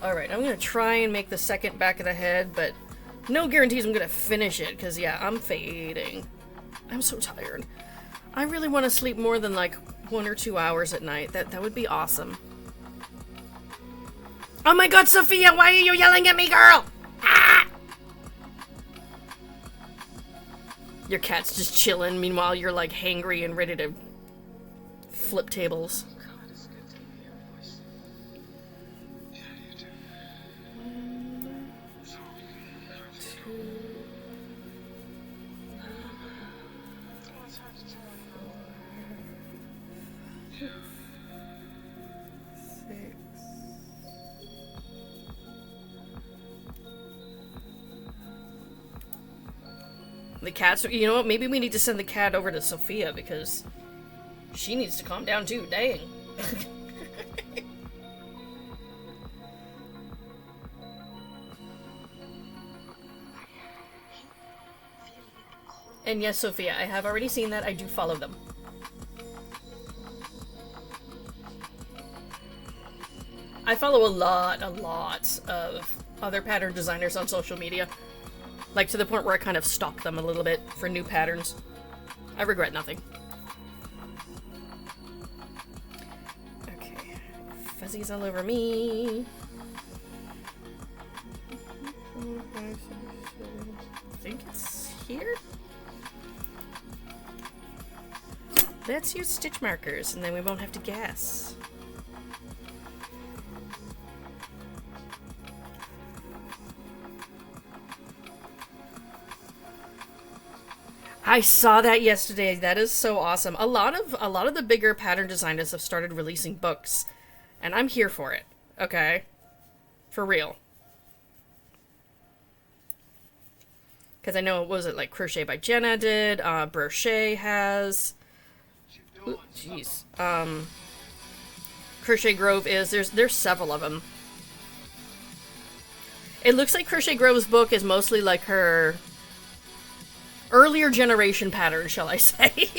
Alright, I'm gonna try and make the second back of the head, but no guarantees I'm gonna finish it, because, yeah, I'm fading. I'm so tired. I really want to sleep more than, like, 1 or 2 hours at night. That would be awesome. Oh my god, Sophia, why are you yelling at me, girl? Ah! Your cat's just chilling, meanwhile you're, like, hangry and ready to flip tables. The cat's, you know what, maybe we need to send the cat over to Sophia, because she needs to calm down too, dang. And yes, Sophia, I have already seen that. I do follow them. I follow a lot of other pattern designers on social media. Like, to the point where I kind of stalk them a little bit for new patterns. I regret nothing. Okay. Fuzzies all over me. I think it's here? Let's use stitch markers, and then we won't have to guess. I saw that yesterday. That is so awesome. A lot of the bigger pattern designers have started releasing books, and I'm here for it. Okay? For real. Because I know, what was it, like Crochet by Jenna did, Brochet has. Ooh, jeez. Crochet Grove is, there's several of them. It looks like Crochet Grove's book is mostly like her earlier generation pattern, shall I say.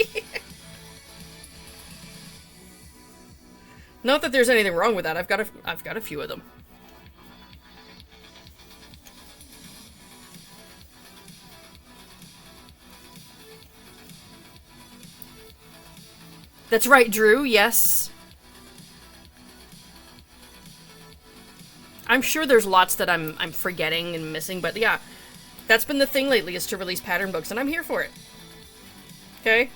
Not that there's anything wrong with that. I've got a few of them. That's right, Drew. Yes. I'm sure there's lots that I'm forgetting and missing, but yeah. That's been the thing lately, is to release pattern books, and I'm here for it. Okay?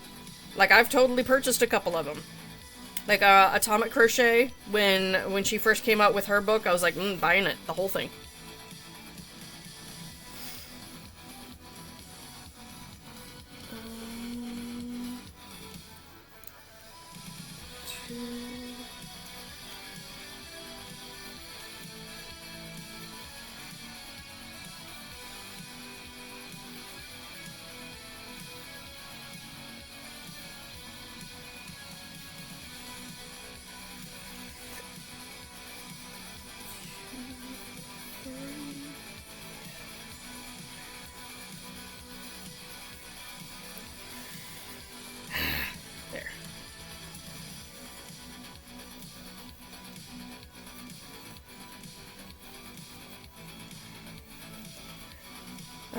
Like, I've totally purchased a couple of them. Like, Atomic Crochet, when she first came out with her book, I was like, buying it, the whole thing.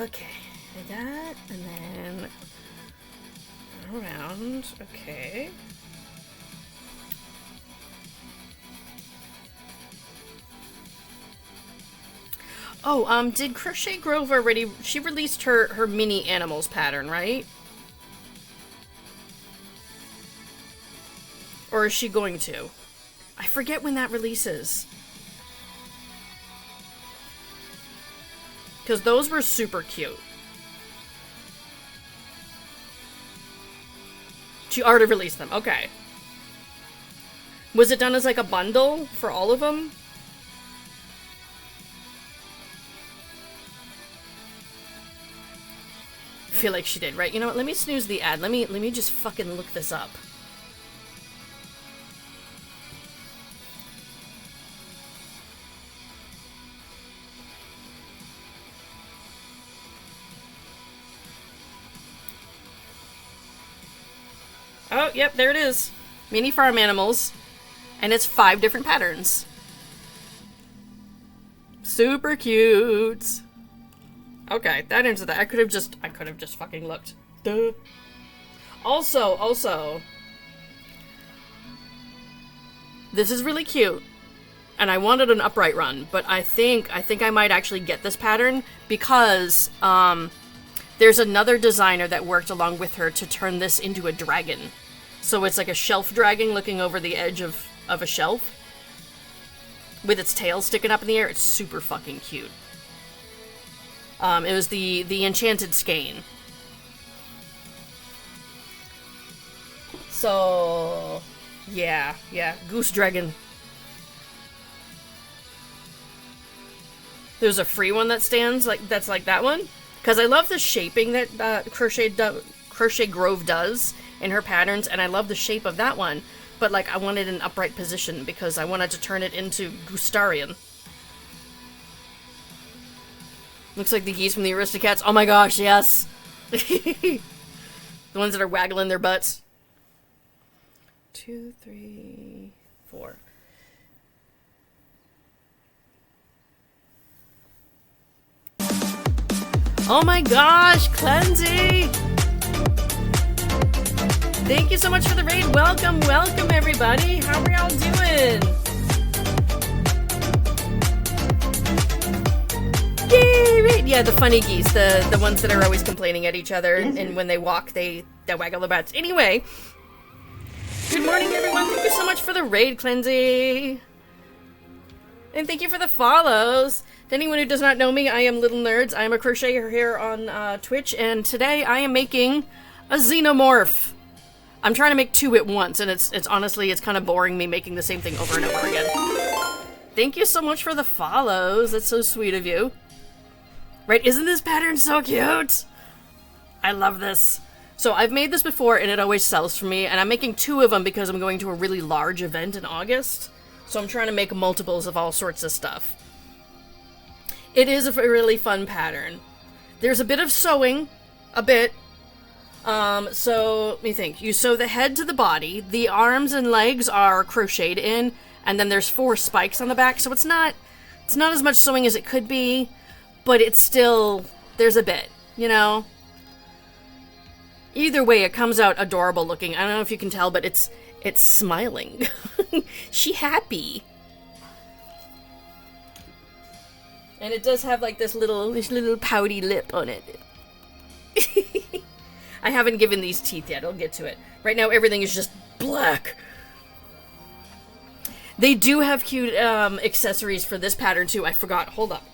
Okay, like that, and then around. Okay. Oh, did Crochet Grove already... She released her mini animals pattern, right? Or is she going to? I forget when that releases. Because those were super cute. She already released them. Okay. Was it done as like a bundle for all of them? I feel like she did, right? You know what? Let me snooze the ad. Let me just fucking look this up. Oh, yep, there it is. Mini farm animals. And it's 5 different patterns. Super cute. Okay, that answered that. I could have just fucking looked. Duh. Also, this is really cute. And I wanted an upright run, but I think I might actually get this pattern because there's another designer that worked along with her to turn this into a dragon. So it's like a shelf dragon looking over the edge of a shelf with its tail sticking up in the air. It's super fucking cute. It was the Enchanted Skein. So yeah, Goose Dragon. There's a free one that stands that's like that one, because I love the shaping that Crochet Grove does in her patterns, and I love the shape of that one, but like I wanted an upright position because I wanted to turn it into Goostarian. Looks like the geese from the Aristocats. Oh my gosh, yes! The ones that are waggling their butts. 2, 3, 4. Oh my gosh, Cleansy! Thank you so much for the raid. Welcome everybody. How are y'all doing? Yay! Right. Yeah, the funny geese, the ones that are always complaining at each other, and when they walk, they waggle their butts. Anyway, good morning, everyone. Thank you so much for the raid, Cleansy, and thank you for the follows. To anyone who does not know me, I am Little Nerds. I am a crocheter here on Twitch, and today I am making a xenomorph. I'm trying to make 2 at once, and it's honestly, it's kind of boring me making the same thing over and over again. Thank you so much for the follows. That's so sweet of you. Right, isn't this pattern so cute? I love this. So I've made this before, and it always sells for me, and I'm making 2 of them because I'm going to a really large event in August. So I'm trying to make multiples of all sorts of stuff. It is a really fun pattern. There's a bit of sewing, a bit. So let me think. You sew the head to the body. The arms and legs are crocheted in, and then there's 4 spikes on the back. So it's not as much sewing as it could be, but it's still, there's a bit, you know? Either way, it comes out adorable looking. I don't know if you can tell, but it's smiling. She happy. And it does have like this little pouty lip on it. I haven't given these teeth yet. I'll get to it. Right now, everything is just black. They do have cute accessories for this pattern too. I forgot. Hold up.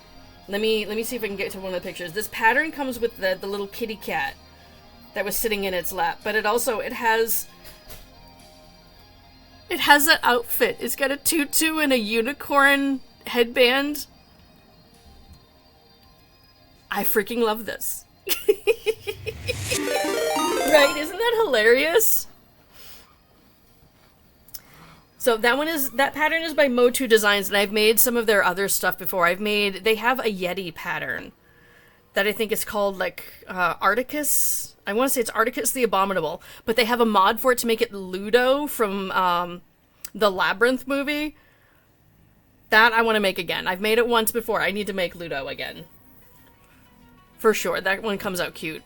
Let me see if I can get to one of the pictures. This pattern comes with the little kitty cat that was sitting in its lap, but it has an outfit. It's got a tutu and a unicorn headband. I freaking love this. Right? Isn't that hilarious? So that pattern is by Motu Designs, and I've made some of their other stuff before. They have a Yeti pattern that I think is called like Articus. I want to say it's Articus the Abominable, but they have a mod for it to make it Ludo from the Labyrinth movie. That I want to make again. I've made it once before. I need to make Ludo again. For sure, that one comes out cute.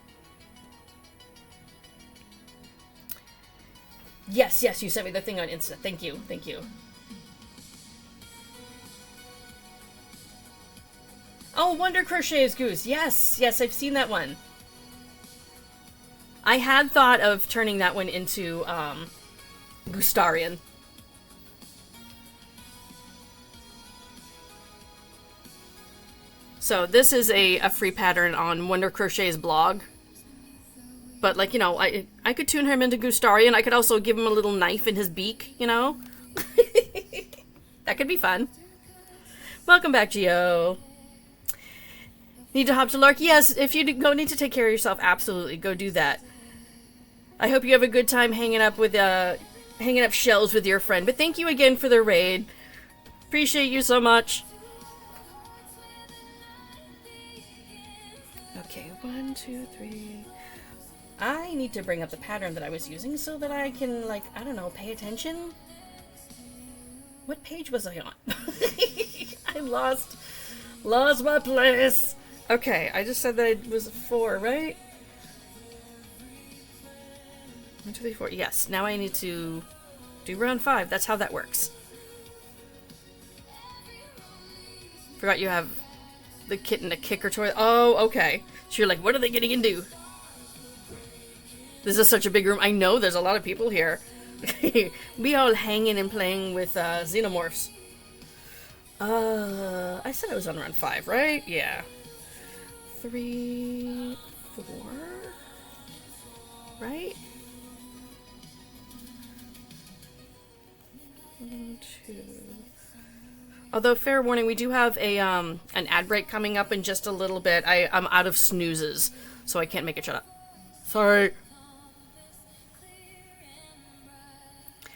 Yes, yes, you sent me the thing on Insta. Thank you, thank you. Oh, Wonder Crochet's Goose. Yes, yes, I've seen that one. I had thought of turning that one into, Gustarian. So this is a free pattern on Wonder Crochet's blog. But, like, you know, I could tune him into Gustarian. I could also give him a little knife in his beak, you know? That could be fun. Welcome back, Gio. Need to hop to Lark? Yes, if you need to take care of yourself, absolutely, go do that. I hope you have a good time hanging up shells with your friend. But thank you again for the raid. Appreciate you so much. Okay, 1, 2, 3. I need to bring up the pattern that I was using so that I can, like, I don't know, pay attention. What page was I on? I lost my place. Okay, I just said that it was 4, right? 1, 2, 3, 4. Yes, now I need to do round 5. That's how that works. Forgot you have the kitten to kicker toy. Oh, okay. So you're like, what are they getting into? This is such a big room. I know there's a lot of people here. We all hanging and playing with xenomorphs. I said I was on round 5, right? Yeah. 3, 4, right? 1, 2. Although, fair warning, we do have a an ad break coming up in just a little bit. I'm out of snoozes, so I can't make it shut up. Sorry.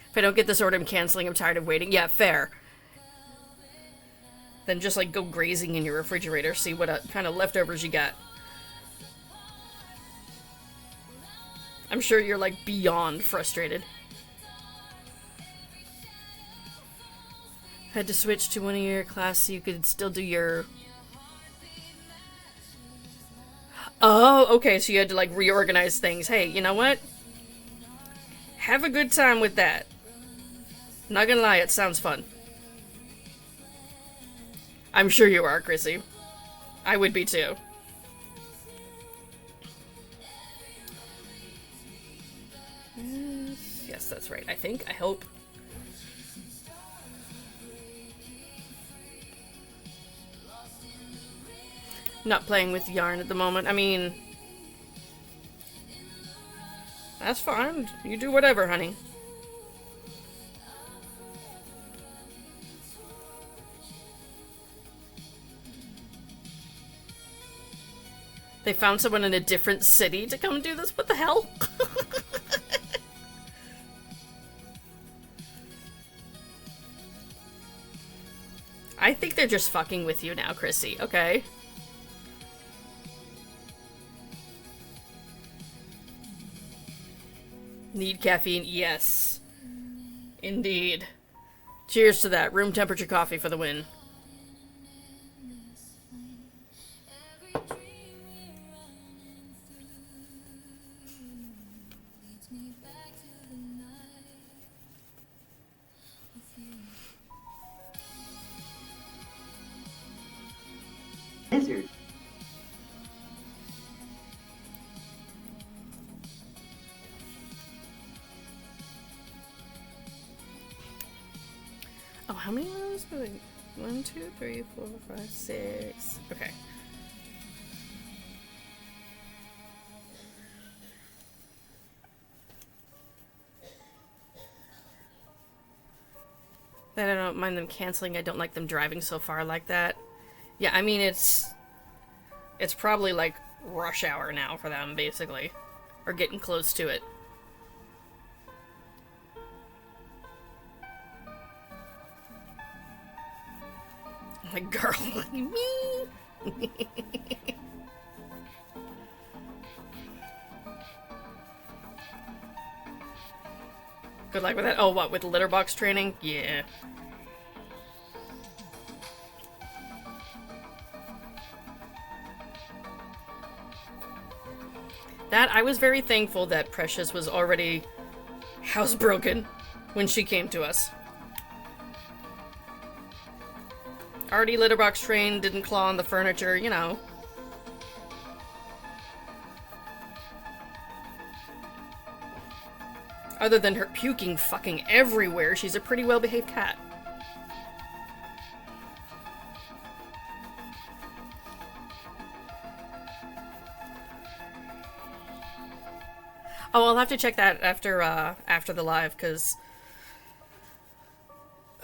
If I don't get this order, I'm canceling. I'm tired of waiting. Yeah, fair. Then just, like, go grazing in your refrigerator, see what kind of leftovers you got. I'm sure you're, like, beyond frustrated. Had to switch to one of your classes so you could still do your... Oh, okay, so you had to, like, reorganize things. Hey, you know what? Have a good time with that. Not gonna lie, it sounds fun. I'm sure you are, Chrissy. I would be too. Yes, that's right. I think. I hope. Not playing with yarn at the moment. I mean... That's fine. You do whatever, honey. They found someone in a different city to come do this? What the hell? I think they're just fucking with you now, Chrissy. Okay. Need caffeine? Yes. Indeed. Cheers to that. Room temperature coffee for the win. Lizard. Oh, how many rows? 1, 2, 3, 4, 5, 6. Okay. I don't mind them canceling. I don't like them driving so far like that. Yeah, I mean, it's probably like rush hour now for them, basically. Or getting close to it. Like, girl, me. Good luck with that. Oh, what, with litter box training? Yeah. That, I was very thankful that Precious was already housebroken when she came to us. Already litter box trained, didn't claw on the furniture, you know. Other than her puking fucking everywhere, she's a pretty well-behaved cat. Oh, I'll have to check that after the live, because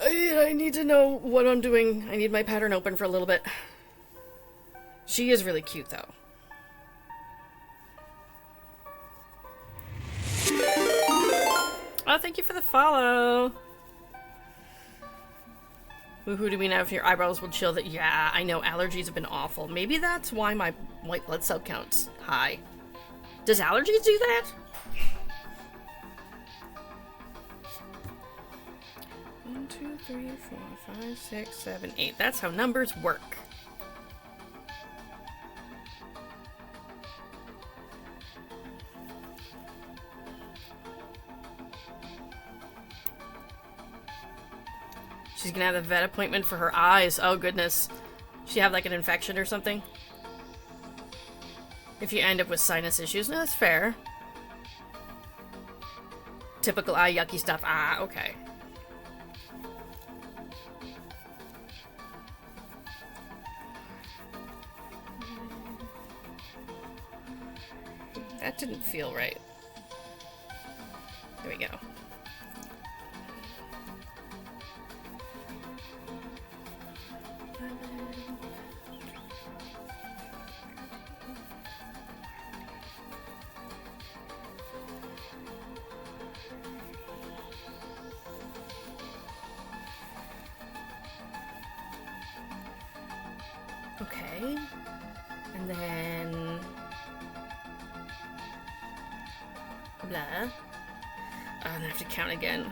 I need to know what I'm doing. I need my pattern open for a little bit. She is really cute, though. Oh, thank you for the follow. Woohoo, do we know if your eyebrows will chill that? Yeah, I know, allergies have been awful. Maybe that's why my white blood cell count's high. Does allergies do that? 1, 2, 3, 4, 5, 6, 7, 8. That's how numbers work. She's gonna have a vet appointment for her eyes. Oh goodness. She have like an infection or something? If you end up with sinus issues, no, that's fair. Typical eye yucky stuff. Ah, okay. That didn't feel right. There we go. Okay. And then... blah. Oh, I'm gonna have to count again.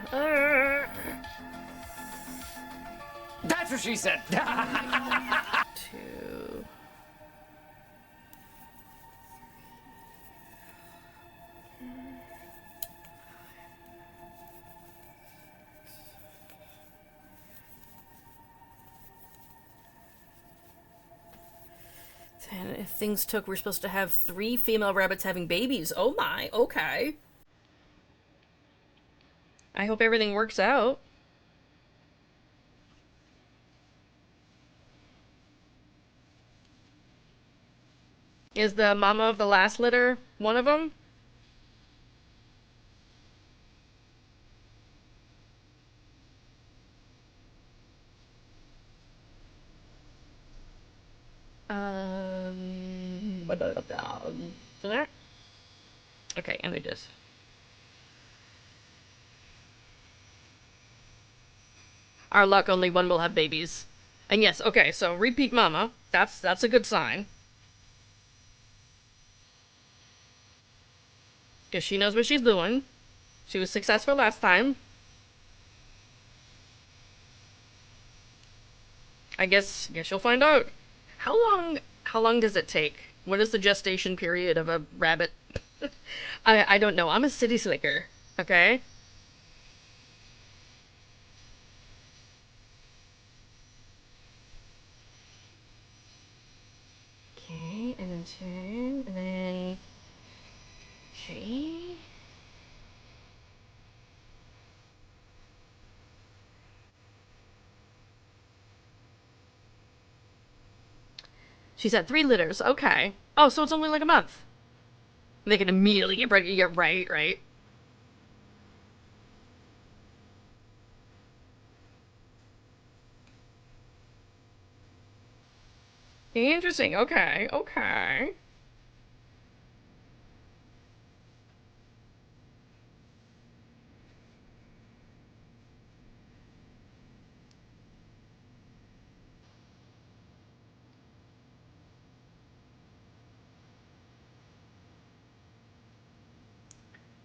That's what she said. 2. And if things took, we're supposed to have 3 female rabbits having babies. Oh my, okay. I hope everything works out. Is the mama of the last litter one of them? Okay, and we just. Our luck, only one will have babies. And yes, okay, so repeat mama. That's a good sign. Because she knows what she's doing. She was successful last time. I guess you'll find out. How long does it take? What is the gestation period of a rabbit? I don't know. I'm a city slicker, okay? Okay, and then 2, and then 3. She's had 3 litters. Okay. Oh, so it's only like a month. They can immediately get pregnant. Yeah, right, right. Interesting. Okay, okay.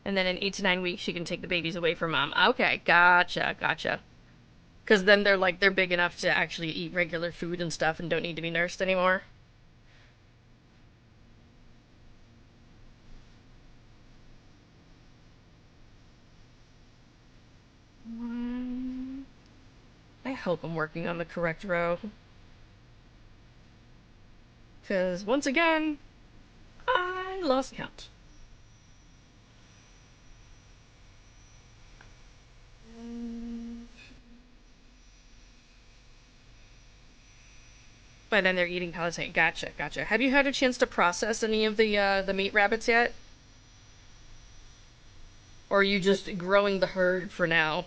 And then in 8 to 9 weeks, she can take the babies away from mom. Okay, gotcha, gotcha. Because then they're big enough to actually eat regular food and stuff and don't need to be nursed anymore. hope I'm working on the correct row. Because, once again, I lost count. By then they're eating palisade. Gotcha, gotcha. Have you had a chance to process any of the meat rabbits yet? Or are you just growing the herd for now?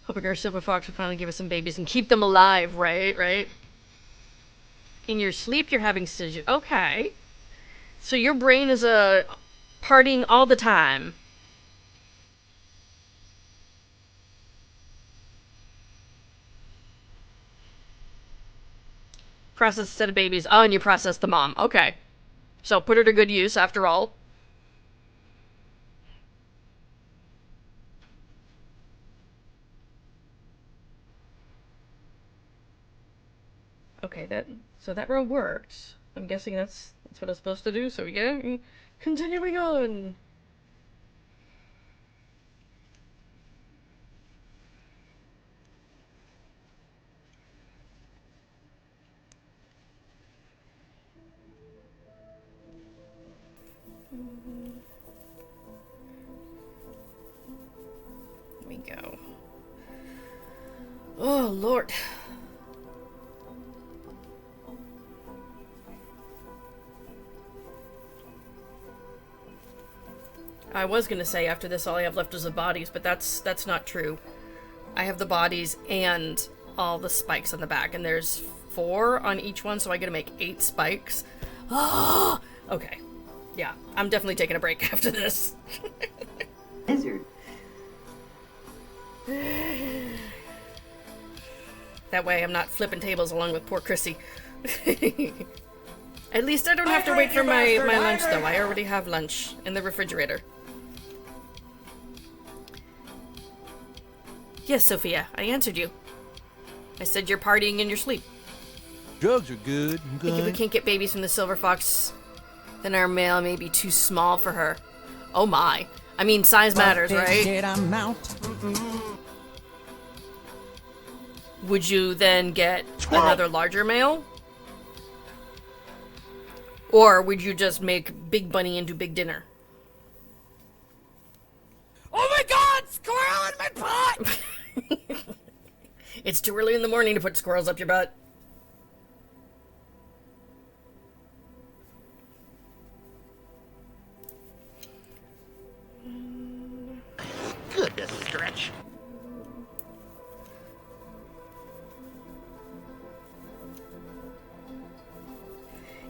Hoping our silver fox will finally give us some babies and keep them alive, right? Right? In your sleep, you're having seizures. Okay. So your brain is partying all the time. Process a set of babies. Oh, and you process the mom. Okay. So put her to good use after all. Okay, so that row worked. I'm guessing that's what it's supposed to do, so yeah, continuing on. Here we go. Oh, Lord. I was gonna say after this all I have left is the bodies, but that's not true. I have the bodies and all the spikes on the back, and there's 4 on each one, so I gotta make 8 spikes. Oh, okay. Yeah, I'm definitely taking a break after this. Lizard. That way I'm not flipping tables along with poor Chrissy. At least I don't have to wait for my lunch, though. I already have lunch in the refrigerator. Yes, Sophia, I answered you. I said you're partying in your sleep. Drugs are good. Think if we can't get babies from the silver fox, then our male may be too small for her. Oh my. I mean, size matters, right? Would you then get another larger male? Or would you just make Big Bunny into Big Dinner? Oh my god! Squirrel in my pot! It's too early in the morning to put squirrels up your butt. Goodness, stretch.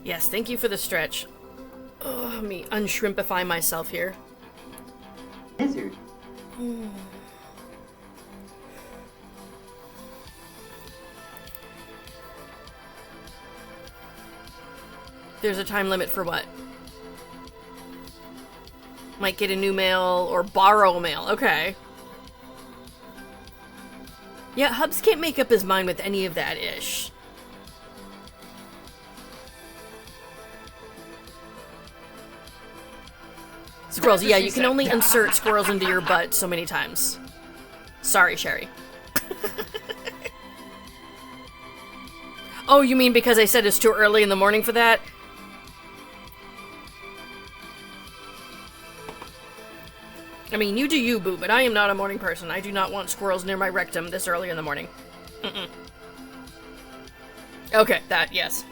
Yes, thank you for the stretch. Oh, let me unshrimpify myself here. Lizard. There's a time limit for what? Might get a new mail or borrow a mail. Okay. Yeah, Hubs can't make up his mind with any of that ish. Squirrels, yeah, you can only insert squirrels into your butt so many times. Sorry, Sherry. Oh, you mean because I said it's too early in the morning for that? I mean, you do you, boo, but I am not a morning person. I do not want squirrels near my rectum this early in the morning. Mm-mm. Okay, that, yes.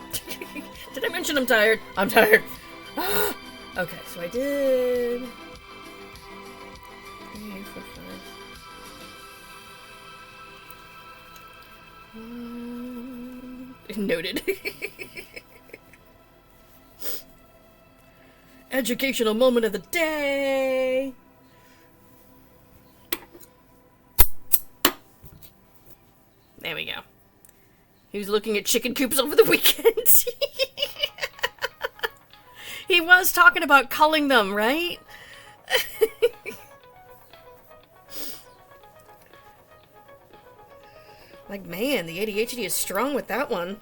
Did I mention I'm tired? I'm tired. Okay, so I did... 3, 4, 5... Noted. Educational moment of the day! There we go. He was looking at chicken coops over the weekend. He was talking about culling them, right? Like, man, the ADHD is strong with that one.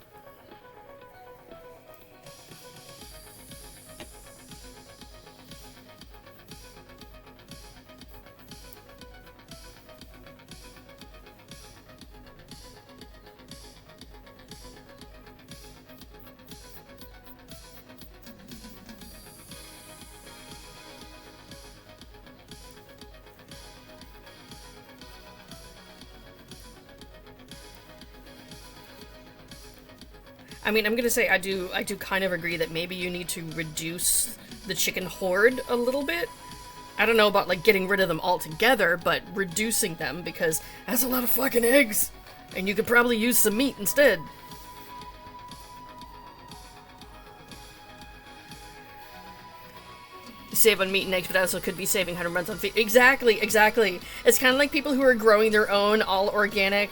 I mean, I'm gonna say I do kind of agree that maybe you need to reduce the chicken horde a little bit. I don't know about, like, getting rid of them altogether, but reducing them, because that's a lot of fucking eggs! And you could probably use some meat instead. Save on meat and eggs, but also could be saving 100 months on feed. Exactly, exactly. It's kind of like people who are growing their own all-organic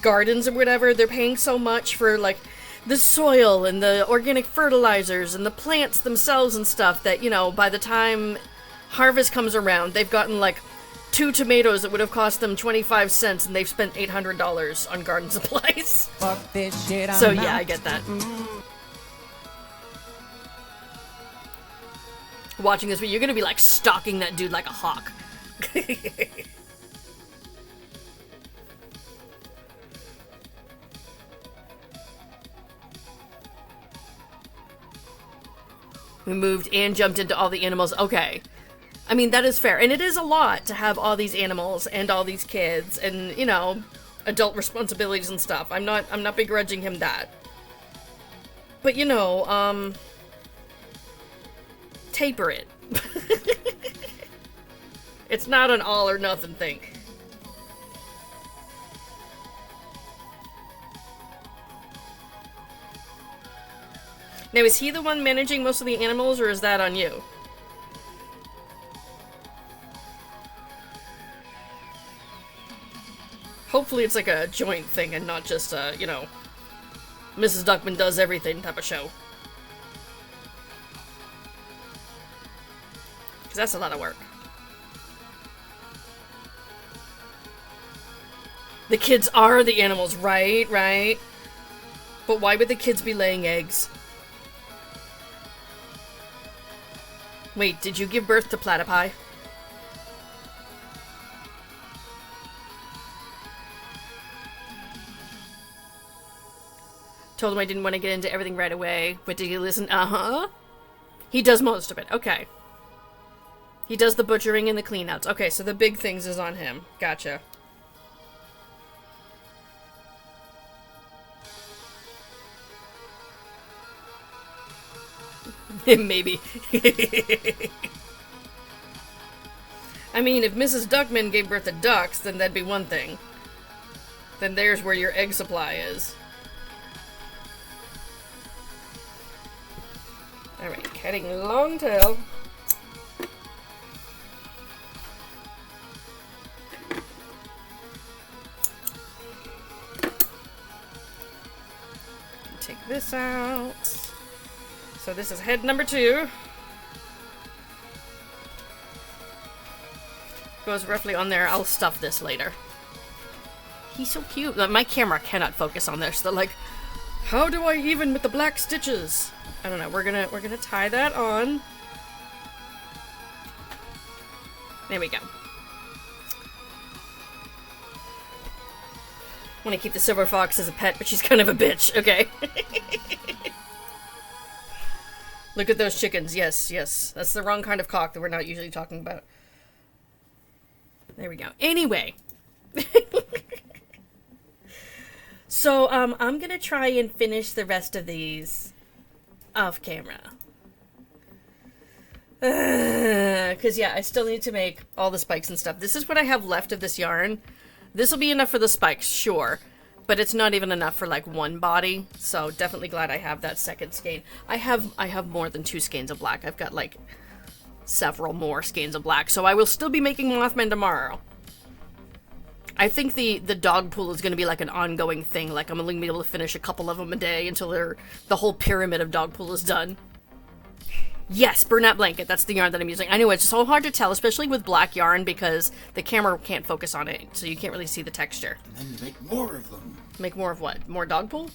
gardens or whatever. They're paying so much for, like, the soil and the organic fertilizers and the plants themselves and stuff that, you know, by the time harvest comes around, they've gotten, like, 2 tomatoes that would have cost them 25 cents, and they've spent $800 on garden supplies. Fuck this shit, So yeah, I get that. Watching this video, you're gonna be, like, stalking that dude like a hawk. We moved and jumped into all the animals. Okay. I mean, that is fair. And it is a lot to have all these animals and all these kids and, you know, adult responsibilities and stuff. I'm not begrudging him that. But, you know, taper it. It's not an all or nothing thing. Now, is he the one managing most of the animals, or is that on you? Hopefully it's like a joint thing and not just a, you know, Mrs. Duckman does everything type of show. Because that's a lot of work. The kids are the animals, right, right. But why would the kids be laying eggs? Wait, did you give birth to platypi? Told him I didn't want to get into everything right away, but did he listen? Uh-huh. He does most of it. Okay. He does the butchering and the cleanouts. Okay, so the big things is on him. Gotcha. Maybe. I mean, if Mrs. Duckman gave birth to ducks, then that'd be one thing. Then there's where your egg supply is. Alright, cutting long tail. Take this out. So this is head number 2. Goes roughly on there. I'll stuff this later. He's so cute. My camera cannot focus on this. So like, how do I even with the black stitches? I don't know. We're gonna tie that on. There we go. Want to keep the silver fox as a pet, but she's kind of a bitch. Okay. Look at those chickens. Yes, yes. That's the wrong kind of cock that we're not usually talking about. There we go. Anyway. So, I'm gonna try and finish the rest of these off camera. Because, yeah, I still need to make all the spikes and stuff. This is what I have left of this yarn. This will be enough for the spikes, sure. But it's not even enough for, like, one body. So, definitely glad I have that second skein. I have more than 2 skeins of black. I've got, like, several more skeins of black. So, I will still be making Mothman tomorrow. I think the dog pool is going to be, like, an ongoing thing. Like, I'm only going to be able to finish a couple of them a day until the whole pyramid of dog pool is done. Yes, burnout blanket. That's the yarn that I'm using. I know it's so hard to tell, especially with black yarn, because the camera can't focus on it, so you can't really see the texture. And then you make more of them. Make more of what? More dog pool?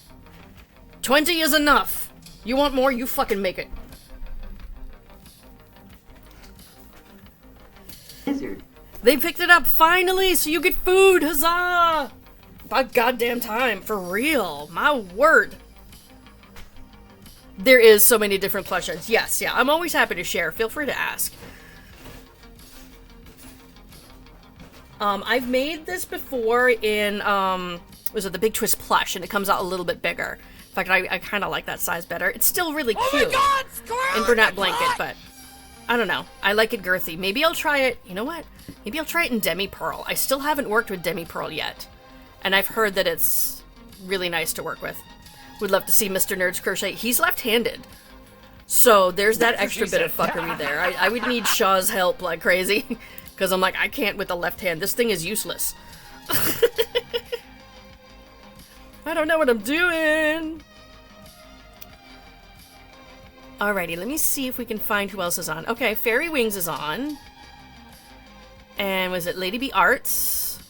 20 is enough! You want more? You fucking make it. Lizard. They picked it up, finally, so you get food! Huzzah! About goddamn time, for real. My word. There is so many different plush yarns. Yes, yeah, I'm always happy to share. Feel free to ask. I've made this before in, was it the Big Twist plush, and it comes out a little bit bigger. In fact, I kind of like that size better. It's still really cute. Oh my God, squirrel And in brunette my blanket, butt! but I don't know. I like it girthy. Maybe I'll try it. You know what? Maybe I'll try it in demi pearl. I still haven't worked with demi pearl yet, and I've heard that it's really nice to work with. Would love to see Mr. Nerd's crochet. He's left-handed, so there's that extra bit of fuckery there. I would need Shaw's help like crazy, because I'm like, I can't with the left hand. This thing is useless. I don't know what I'm doing. Alrighty, let me see if we can find who else is on. Okay, Fairy Wings is on. And was it Lady B Arts?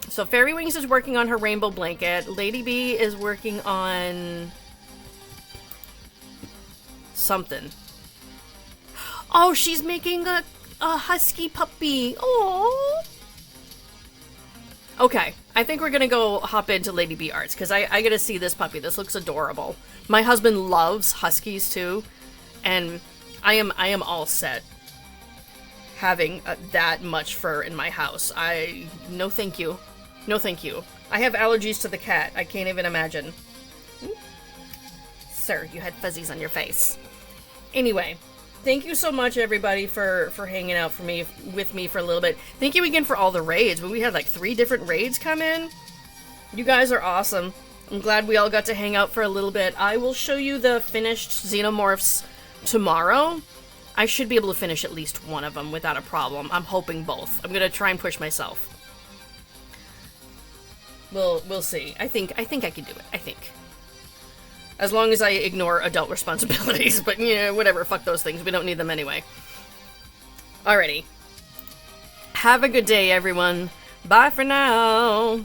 So Fairy Wings is working on her rainbow blanket. Lady B is working on something. Oh, she's making a husky puppy. Oh. Okay, I think we're gonna go hop into Lady B Arts, because I gotta see this puppy. This looks adorable. My husband loves huskies too, and I am all set having that much fur in my house. No thank you. No thank you. I have allergies to the cat. I can't even imagine. Sir, you had fuzzies on your face. Anyway, thank you so much, everybody, for hanging out with me for a little bit. Thank you again for all the raids. We had like 3 different raids come in. You guys are awesome. I'm glad we all got to hang out for a little bit. I will show you the finished Xenomorphs tomorrow. I should be able to finish at least one of them without a problem. I'm hoping both. I'm gonna try and push myself. We'll see. I think I can do it. I think. As long as I ignore adult responsibilities, but yeah, whatever, fuck those things. We don't need them anyway. Alrighty. Have a good day, everyone. Bye for now.